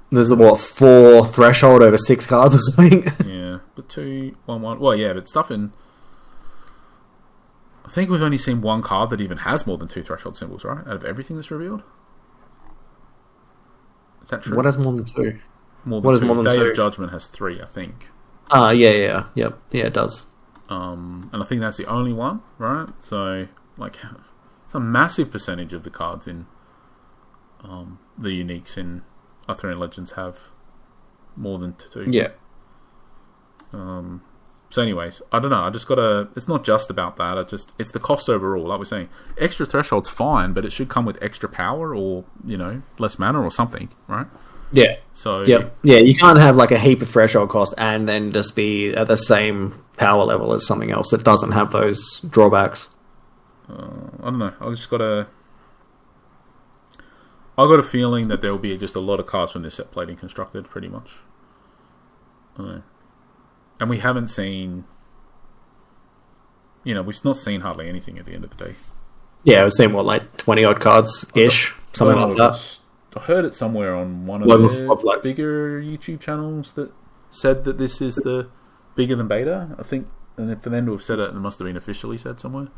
S2: there's 4 threshold over 6 cards or something.
S1: Yeah, but 2, 1, 1. Well, yeah, but stuff in. I think we've only seen one card that even has more than 2 threshold symbols, right? Out of everything that's revealed. Is that true?
S2: What has more than 2?
S1: More than Day 2? Of Judgment has 3, I think.
S2: Yeah, it does.
S1: And I think that's the only one, right? So, like, it's a massive percentage of the cards in the uniques in Arthurian Legends have more than 2.
S2: Yeah.
S1: So, anyways, I don't know. I just gotta. It's not just about that. It's the cost overall. Like we're saying, extra threshold's fine, but it should come with extra power or less mana or something, right?
S2: Yeah.
S1: So
S2: you can't have like a heap of threshold cost and then just be at the same power level as something else that doesn't have those drawbacks.
S1: I don't know. I got a feeling that there will be just a lot of cards from this set played and constructed, pretty much. I don't know. And we haven't seen... we've not seen hardly anything at the end of the day.
S2: Yeah, we've seen, like 20-odd cards-ish? Something like that.
S1: I heard it somewhere on one of the bigger YouTube channels that said that this is the bigger than beta. I think, and for them to have said it, it must have been officially said somewhere.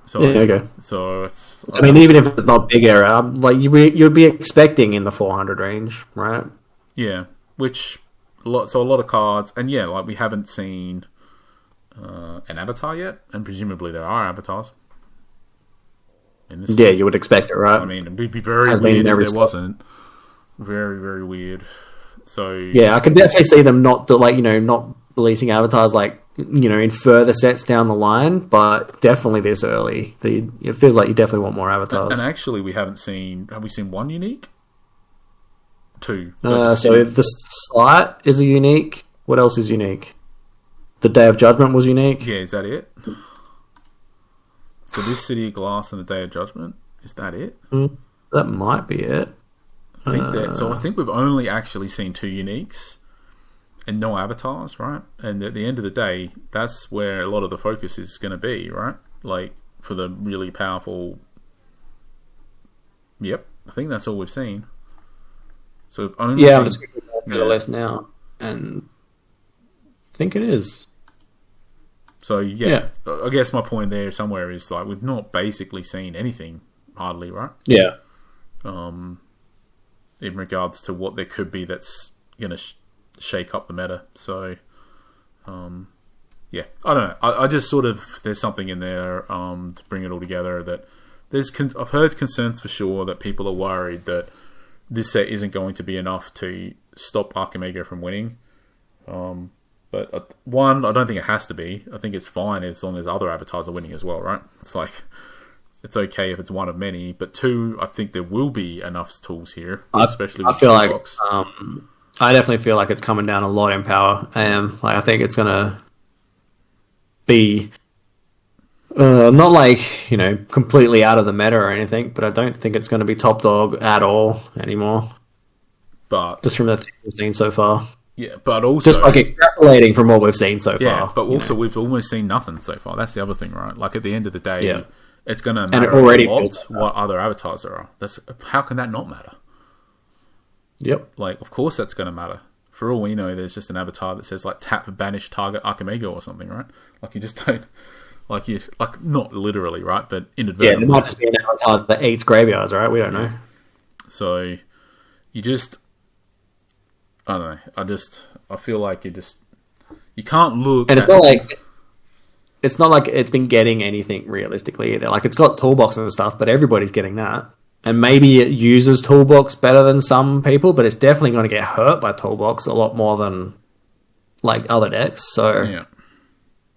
S1: So,
S2: okay.
S1: So it's...
S2: I mean, even if it's not bigger, like you'd be expecting in the 400 range, right?
S1: Yeah, which... a lot of cards, and like we haven't seen an avatar yet, and presumably there are avatars in this.
S2: Yeah, you would expect it, right?
S1: I mean, it'd be very weird if there wasn't. Very, very weird. So
S2: yeah, I could definitely see them not releasing avatars like, in further sets down the line, but definitely this early. It feels like you definitely want more avatars.
S1: And actually, have we seen one unique? Two.
S2: So the site is a unique. What else is unique? The Day of Judgment was unique.
S1: Yeah, is that it? So this City of Glass and the Day of Judgment, is that it?
S2: That might be it.
S1: I think we've only actually seen two uniques and no avatars, right? And at the end of the day, that's where a lot of the focus is going to be, right? Like, for the really powerful... Yep, I think that's all we've seen. So we've only
S2: I'm just looking at the list now, and I think it is.
S1: So, yeah, I guess my point there somewhere is, like, we've not basically seen anything, hardly, right?
S2: Yeah.
S1: In regards to what there could be that's going to shake up the meta. So, yeah, I don't know. I just sort of, there's something in there to bring it all together that I've heard concerns for sure that people are worried that this set isn't going to be enough to stop Archimago from winning. But one, I don't think it has to be. I think it's fine as long as other avatars are winning as well, right? It's like, it's okay if it's one of many. But two, I think there will be enough tools here, especially with Toolbox.
S2: I definitely feel like it's coming down a lot in power. I think it's going to be not like, completely out of the meta or anything, but I don't think it's going to be top dog at all anymore.
S1: But
S2: just from the things we've seen so far.
S1: Yeah, but also...
S2: Just like extrapolating from what we've seen so far.
S1: Yeah, but also we've almost seen nothing so far. That's the other thing, right? Like, at the end of the day, it's going to matter a lot what other avatars there are. How can that not matter?
S2: Yep.
S1: Like, of course that's going to matter. For all we know, there's just an avatar that says, like, tap for banish target Archimago or something, right? Like, you just don't... Like, not literally, right? But inadvertently.
S2: Yeah, it might just be an avatar that eats graveyards, right? We don't know.
S1: So, you just... I don't know. I feel like you can't look.
S2: And it's not like it's been getting anything realistically either. Like, it's got Toolbox and stuff, but everybody's getting that. And maybe it uses Toolbox better than some people, but it's definitely going to get hurt by Toolbox a lot more than like other decks. So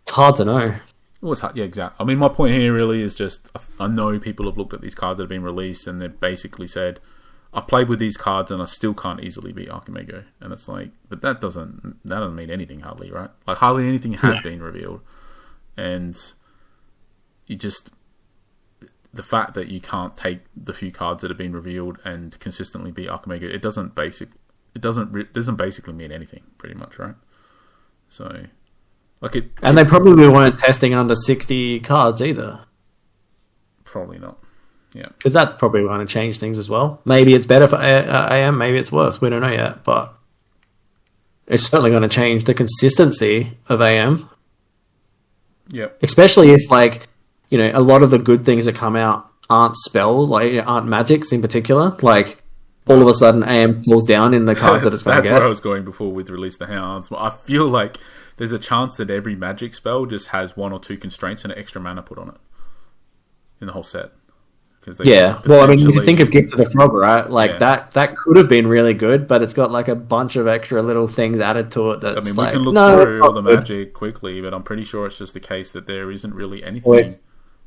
S2: it's hard to know.
S1: Well, it's hard. Yeah, exactly. I mean, my point here really is just I know people have looked at these cards that have been released and they've basically said, I played with these cards and I still can't easily beat Archimago. And it's like, but that doesn't mean anything hardly, right? Like, hardly anything has been revealed. And the fact that you can't take the few cards that have been revealed and consistently beat Archimago, it doesn't basically mean anything, pretty much, right? So, and
S2: they probably weren't testing under 60 cards either.
S1: Probably not. Yeah,
S2: because that's probably going to change things as well. Maybe it's better for AM, maybe it's worse. We don't know yet, but it's certainly going to change the consistency of AM.
S1: Yep.
S2: Especially if, like, a lot of the good things that come out aren't spells, like aren't magics in particular. Like, all of a sudden AM falls down in the cards that it's going to get.
S1: That's where I was going before with Release the Hounds. I feel like there's a chance that every magic spell just has one or two constraints and an extra mana put on it in the whole set.
S2: Well, I mean, if you think of Gift of the Frog, right? Like, that could have been really good, but it's got, like, a bunch of extra little things added to it that's,
S1: we can look through all the magic quickly, but I'm pretty sure it's just the case that there isn't really anything.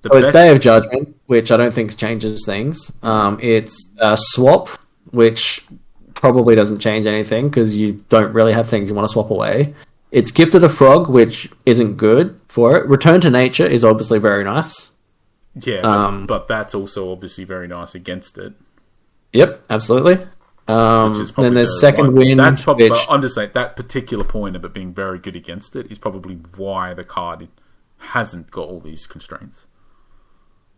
S2: It's Day of Judgment, which I don't think changes things. It's Swap, which probably doesn't change anything, because you don't really have things you want to swap away. It's Gift of the Frog, which isn't good for it. Return to Nature is obviously very nice.
S1: Yeah, but that's also obviously very nice against it.
S2: Yep, absolutely. Then there's Second Wind.
S1: That's probably, I'm just saying, that particular point of it being very good against it is probably why the card hasn't got all these constraints.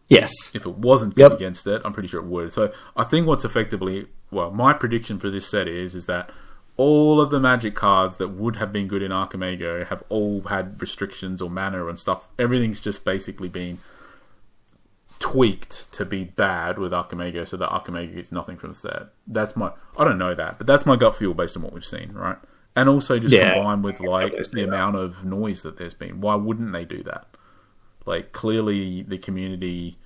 S2: Yes.
S1: If it wasn't good against it, I'm pretty sure it would. So I think what's effectively... Well, my prediction for this set is that all of the magic cards that would have been good in Archimago have all had restrictions or mana and stuff. Everything's just basically been tweaked to be bad with Archimago so that Archimago gets nothing from the set. I don't know that, but that's my gut feel based on what we've seen, right? And also just combined with the amount of noise that there's been. Why wouldn't they do that? Like, clearly the community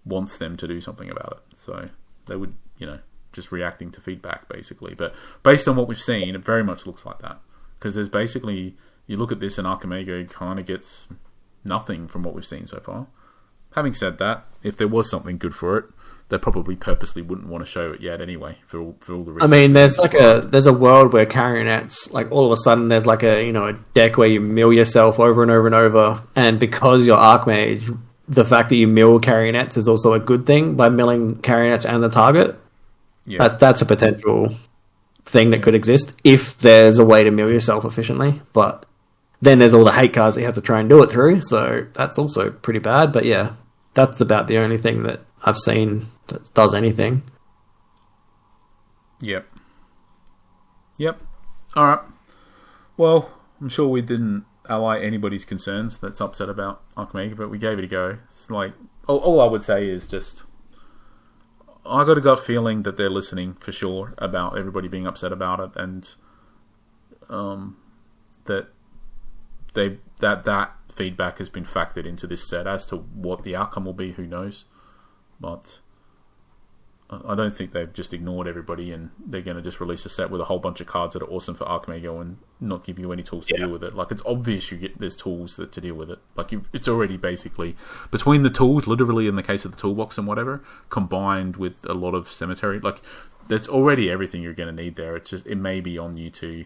S1: wants them to do something about it. So they would, just reacting to feedback basically. But based on what we've seen, it very much looks like that. Because there's basically, you look at this and Archimago kind of gets nothing from what we've seen so far. Having said that, if there was something good for it, they probably purposely wouldn't want to show it yet anyway, for all the reasons.
S2: I mean, there's a world where Carionets, like, all of a sudden there's like a deck where you mill yourself over and over and over, and because you're Archmage, the fact that you mill Carionets is also a good thing by milling Carionets and the target.
S1: Yeah.
S2: That's a potential thing that could exist if there's a way to mill yourself efficiently, but then there's all the hate cards that you have to try and do it through, so that's also pretty bad. But yeah, that's about the only thing that I've seen that does anything.
S1: Yep. Alright. Well, I'm sure we didn't allay anybody's concerns that's upset about Archimago, but we gave it a go. It's like, all I would say is just, I got a gut feeling that they're listening for sure about everybody being upset about it, and that feedback has been factored into this set. As to what the outcome will be, who knows? But I don't think they've just ignored everybody and they're going to just release a set with a whole bunch of cards that are awesome for Archimago and not give you any tools to deal with it. Like, it's obvious there's tools to deal with it. Like, it's already basically between the tools, literally in the case of the toolbox and whatever, combined with a lot of cemetery. Like, that's already everything you're going to need there. It's just, it may be on you to,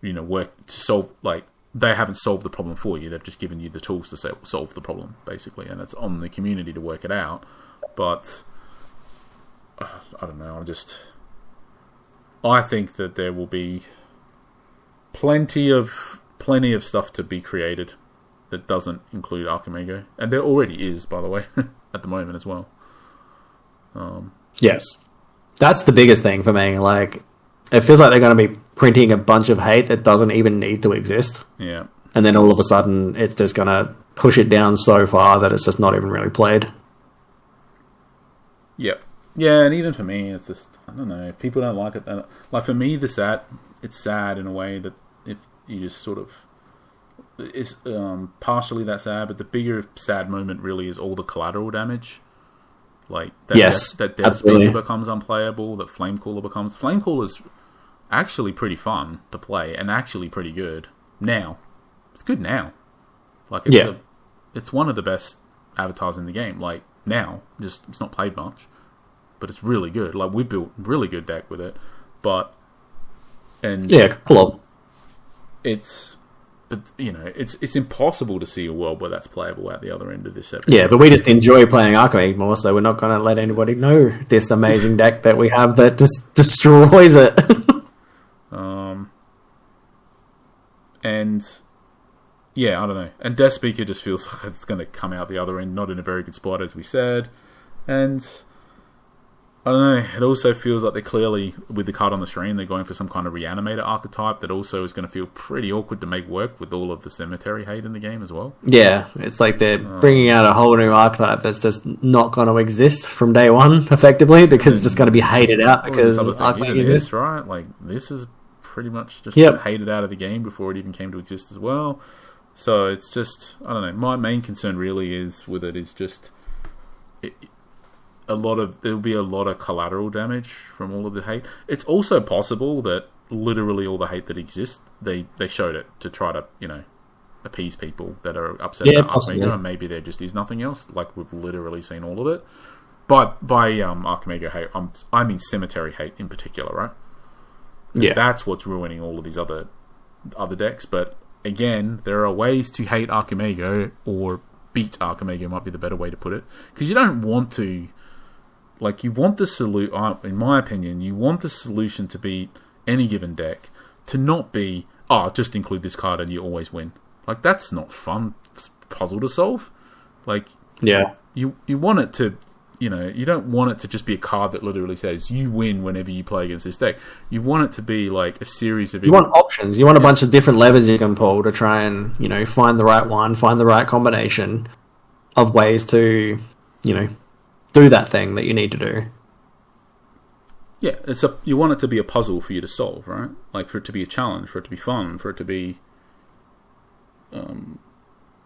S1: work to solve. Like, they haven't solved the problem for you. They've just given you the tools to solve the problem, basically, and it's on the community to work it out. But I don't know. I think that there will be plenty of stuff to be created that doesn't include Archimago, and there already is, by the way, at the moment as well.
S2: Yes, that's the biggest thing for me. Like, it feels like they're going to be printing a bunch of hate that doesn't even need to exist.
S1: Yeah,
S2: and then all of a sudden, it's just going to push it down so far that it's just not even really played.
S1: Yep. Yeah, and even for me, it's just, I don't know, if people don't like it, like for me, it's sad in a way that if you just sort of, it's partially that sad, but the bigger sad moment really is all the collateral damage. Like, that Death Speaker becomes unplayable, that Flamecooler's actually pretty fun to play, and actually pretty good now. It's good now. Like, it's one of the best avatars in the game, like, now. Just, it's not played much. But it's really good. Like, we built a really good deck with it. But, and...
S2: yeah, cool.
S1: It's impossible to see a world where that's playable at the other end of this episode.
S2: Yeah, but we just enjoy playing Archimago more, so we're not going to let anybody know this amazing deck that we have that just destroys it.
S1: And... yeah, I don't know. And Death Speaker just feels like it's going to come out the other end, not in a very good spot, as we said. And... I don't know, it also feels like they're clearly, with the card on the screen, they're going for some kind of reanimator archetype that also is going to feel pretty awkward to make work with all of the cemetery hate in the game as well.
S2: Yeah, it's like they're bringing out a whole new archetype that's just not going to exist from day one, effectively, because it's just going to be hated out because
S1: Archimago exists, right? Like, this is pretty much just hated out of the game before it even came to exist as well. So it's just, I don't know, my main concern really is with it is just... there'll be a lot of collateral damage from all of the hate. It's also possible that literally all the hate that exists, they showed it to try to, appease people that are upset about Archimago, and maybe there just is nothing else. Like, we've literally seen all of it. But by Archimago hate, I mean cemetery hate in particular, right? Yeah, that's what's ruining all of these other decks. But again, there are ways to hate Archimago, or beat Archimago might be the better way to put it, because you don't want to. Like, you want the solution, in my opinion, you want the solution to beat any given deck to not be, just include this card and you always win. Like, that's not fun puzzle to solve. Like,
S2: yeah,
S1: you want it to, you don't want it to just be a card that literally says you win whenever you play against this deck. You want it to be like a series of...
S2: You want options. You want a bunch of different levers you can pull to try and, find the right one, find the right combination of ways to, do that thing that you need to do.
S1: Yeah, you want it to be a puzzle for you to solve, right? Like, for it to be a challenge, for it to be fun, for it to be...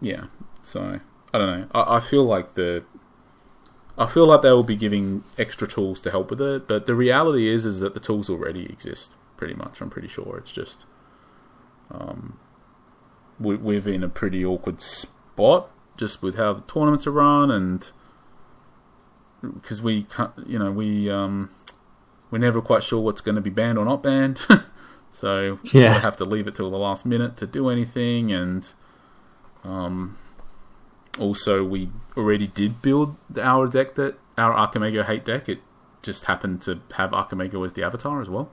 S1: yeah, so, I don't know. I feel like they will be giving extra tools to help with it, but the reality is that the tools already exist, pretty much. I'm pretty sure. It's just... we're in a pretty awkward spot just with how the tournaments are run, and because we can't, we're never quite sure what's going to be banned or not banned. So we have to leave it till the last minute to do anything, and also we already did build our deck, that our Archimago hate deck. It just happened to have Archimago as the avatar as well.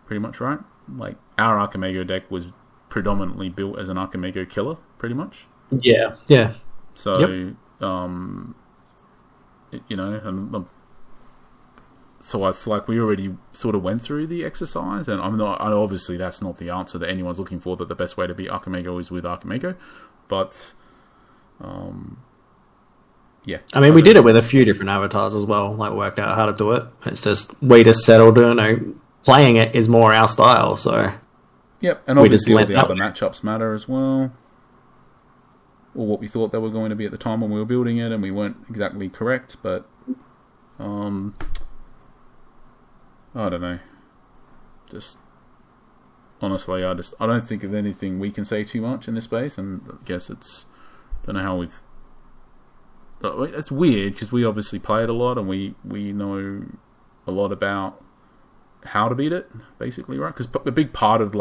S1: Pretty much, right? Like, our Archimago deck was predominantly built as an Archimago killer, pretty much.
S2: Yeah.
S1: So, so it's like we already sort of went through the exercise, and obviously that's not the answer that anyone's looking for, that the best way to beat Archimago is with Archimago, but
S2: I mean, we did it with a few different avatars as well, like worked out how to do it. It's just we just settled on, playing it is more our style, so
S1: yep. And obviously all the other matchups matter as well, or what we thought they were going to be at the time when we were building it, and we weren't exactly correct, but I don't know. Just honestly, I don't think of anything we can say too much in this space, and I guess don't know how we've. It's weird because we obviously play it a lot, and we know a lot about how to beat it, basically, right? Because a big part of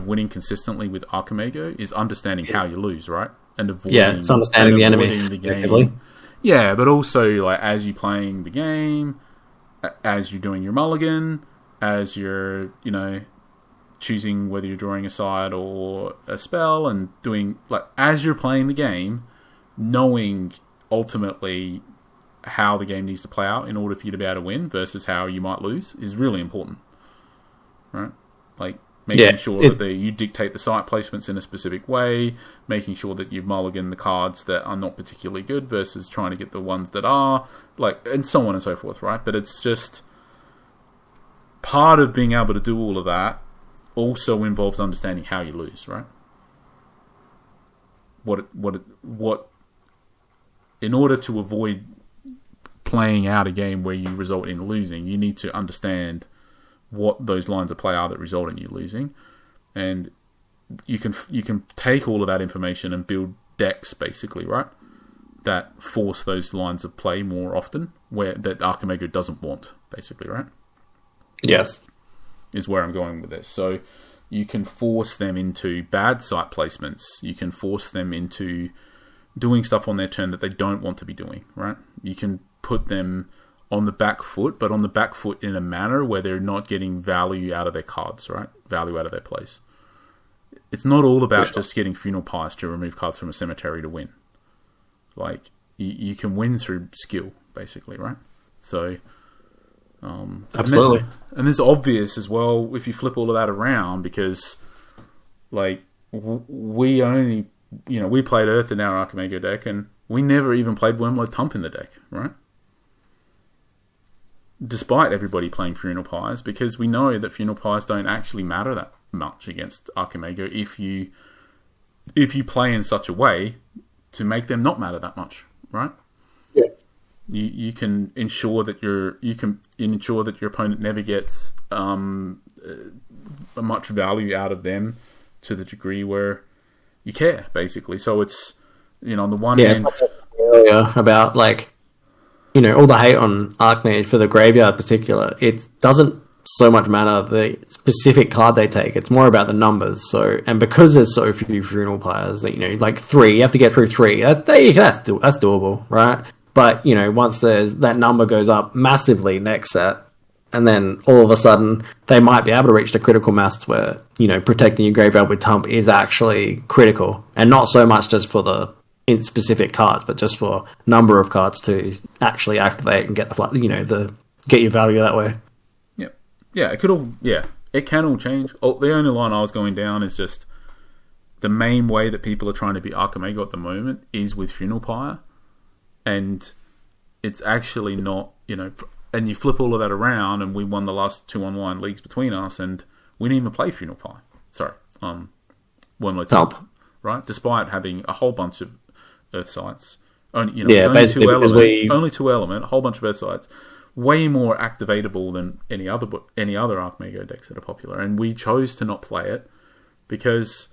S1: winning consistently with Archimago is understanding how you lose, right? And avoiding,
S2: it's understanding the enemy,
S1: the game. Yeah, but also like as you're playing the game, as you're doing your mulligan, as you're choosing whether you're drawing a side or a spell, and doing as you're playing the game, knowing ultimately how the game needs to play out in order for you to be able to win versus how you might lose is really important, right? Like making sure that you dictate the site placements in a specific way, making sure that you mulligan the cards that are not particularly good versus trying to get the ones that are, and so on and so forth, right? But it's just part of being able to do all of that also involves understanding how you lose, right? What in order to avoid playing out a game where you result in losing, you need to understand what those lines of play are that result in you losing, and you can take all of that information and build decks, basically, right, that force those lines of play more often, where that Archimago doesn't want, basically, right?
S2: Yes,
S1: is where I'm going with this. So you can force them into bad site placements. You can force them into doing stuff on their turn that they don't want to be doing, right? You can put them on the back foot, but on the back foot in a manner where they're not getting value out of their cards, right? Value out of their plays. It's not all about just getting Funeral Pyres to remove cards from a cemetery to win. Like, you can win through skill, basically, right? So,
S2: absolutely.
S1: And it's obvious as well if you flip all of that around, because, we only, we played Earth in our Archimago deck, and we never even played Wormload Thump in the deck, right? Despite everybody playing Funeral Pyres, because we know that Funeral Pyres don't actually matter that much against Archimago if you play in such a way to make them not matter that much, right?
S2: Yeah.
S1: You can ensure that your opponent never gets much value out of them to the degree where you care, basically. So it's on the one hand,
S2: earlier about all the hate on Archmage for the graveyard in particular, it doesn't so much matter the specific card they take. It's more about the numbers. So, and because there's so few Funeral Pyres, 3, you have to get through 3. That's doable, right? But, once that number goes up massively next set, and then all of a sudden they might be able to reach the critical mass where, protecting your graveyard with Thump is actually critical. And not so much just for the specific cards, but just for number of cards to actually activate and get get your value that way.
S1: Yeah, it can all change. The only line I was going down is just the main way that people are trying to beat Archimago at the moment is with Funeral Pyre, and it's actually not, and you flip all of that around, and we won the last 2-on-1 leagues between us, and we didn't even play Funeral Pyre. Sorry, Wormload Thump, right? Despite having a whole bunch of Earth sites, only two elements, a whole bunch of Earth sites. way more activatable than any other Archimago decks that are popular, and we chose to not play it because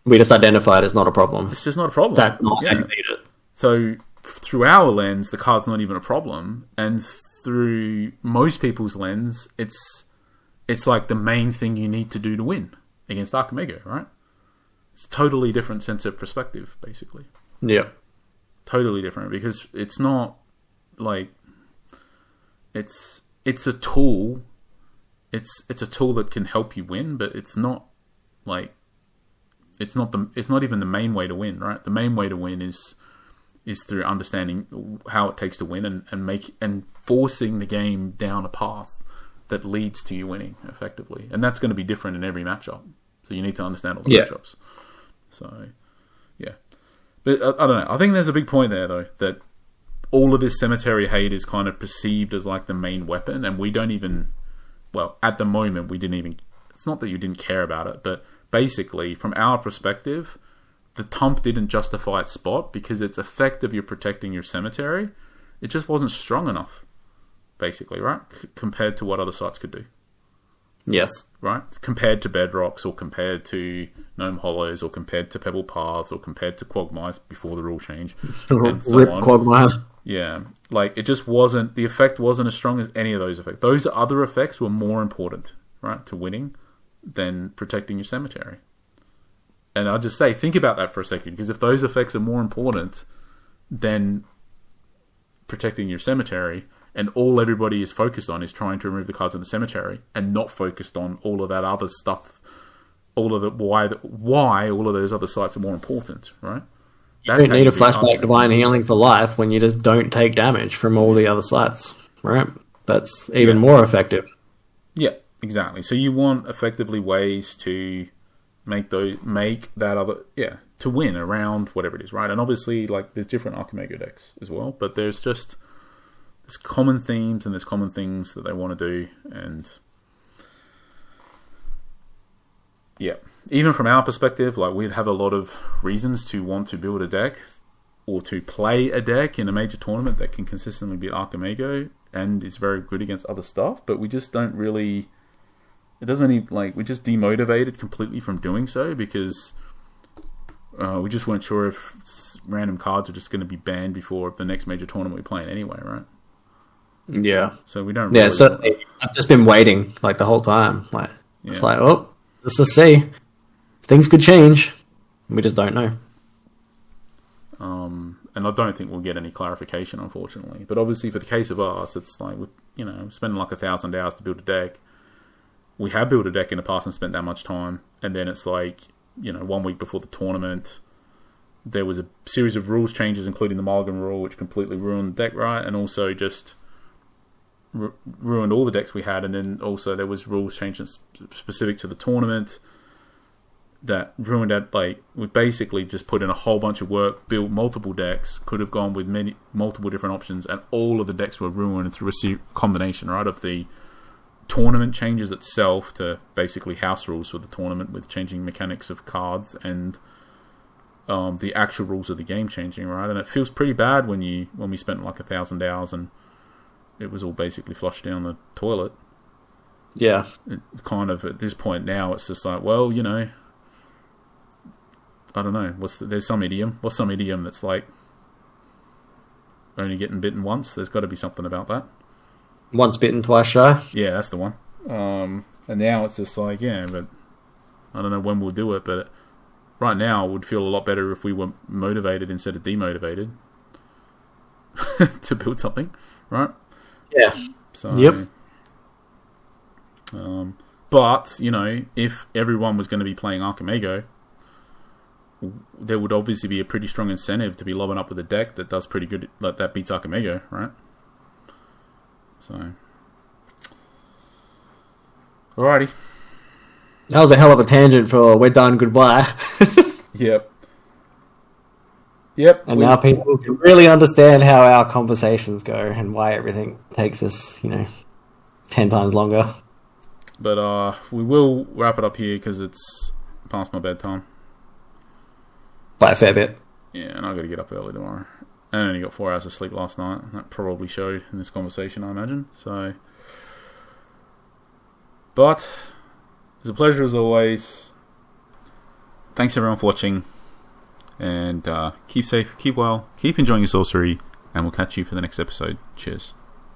S2: we just identify it as not a problem.
S1: It's just not a problem.
S2: That's not how you need it.
S1: So through our lens, the card's not even a problem, and through most people's lens, it's like the main thing you need to do to win against Archimago, right? It's a totally different sense of perspective, basically.
S2: Yeah.
S1: Totally different, because it's not like it's a tool. It's a tool that can help you win, but it's not like it's not even the main way to win, right? The main way to win is through understanding how it takes to win and forcing the game down a path that leads to you winning effectively. And that's going to be different in every matchup. So you need to understand all the matchups. So, yeah. But I don't know. I think there's a big point there, though, that all of this cemetery hate is kind of perceived as like the main weapon, and we don't even... Well, at the moment, we didn't even... It's not that you didn't care about it, but basically, from our perspective, the Tump didn't justify its spot because its effect of you protecting your cemetery, it just wasn't strong enough, basically, right? Compared to what other sites could do.
S2: Yes.
S1: Right? Compared to Bedrocks, or compared to Gnome Hollows, or compared to Pebble Paths, or compared to Quagmires before the rule change. And so
S2: Rip
S1: on.
S2: Quagmire.
S1: Yeah. Like, it just wasn't... The effect wasn't as strong as any of those effects. Those other effects were more important, right, to winning than protecting your cemetery. And I'll just say, think about that for a second, because if those effects are more important than protecting your cemetery, and all everybody is focused on is trying to remove the cards in the cemetery, and not focused on all of that other stuff, all of the why all of those other sites are more important, right?
S2: You don't need a flashback Divine Healing for life when you just don't take damage from all the other sites, right? That's even more effective.
S1: Yeah, exactly. So you want effectively ways to make that other to win around whatever it is, right? And obviously, like, there's different Archimago decks as well, but there's common themes and there's common things that they want to do, and even from our perspective, like, we'd have a lot of reasons to want to build a deck or to play a deck in a major tournament that can consistently beat Archimago and is very good against other stuff, but we just don't really... It doesn't even, like, we just demotivated completely from doing so because we just weren't sure if random cards are just going to be banned before the next major tournament we play in anyway, right?
S2: Yeah.
S1: So we don't.
S2: Yeah. So I've just been waiting like the whole time. Like it's like, oh, let's just see. Things could change. We just don't know.
S1: And I don't think we'll get any clarification, unfortunately. But obviously, for the case of us, it's like spending like 1,000 hours to build a deck. We have built a deck in the past and spent that much time, and then it's like 1 week before the tournament, there was a series of rules changes, including the Mulligan rule, which completely ruined the deck, right? And also just ruined all the decks we had. And then also there was rules changes specific to the tournament that ruined it. Like, we basically just put in a whole bunch of work, built multiple decks, could have gone with multiple different options, and all of the decks were ruined through a combination, right, of the tournament changes itself to basically house rules for the tournament with changing mechanics of cards, and the actual rules of the game changing, right? And it feels pretty bad when we spent like 1,000 hours and it was all basically flushed down the toilet.
S2: Yeah.
S1: It kind of, at this point now, it's just like, well, I don't know. There's some idiom. What's some idiom that's like only getting bitten once? There's got to be something about that.
S2: Once bitten, twice shy.
S1: Yeah, that's the one. And now it's just like, but I don't know when we'll do it, but right now it would feel a lot better if we were motivated instead of demotivated to build something, right?
S2: Yeah.
S1: So,
S2: yep.
S1: But, if everyone was going to be playing Archimago, there would obviously be a pretty strong incentive to be lobbing up with a deck that does pretty good, like that beats Archimago, right? So, alrighty.
S2: That was a hell of a tangent for we're done, goodbye.
S1: Yep.
S2: And now people can really understand how our conversations go and why everything takes us, 10 times longer.
S1: But we will wrap it up here because it's past my bedtime.
S2: By a fair bit.
S1: Yeah, and I've got to get up early tomorrow. I only got 4 hours of sleep last night. That probably showed in this conversation, I imagine. So, but it's a pleasure as always. Thanks everyone for watching, and keep safe, keep well, keep enjoying your sorcery, and we'll catch you for the next episode. Cheers.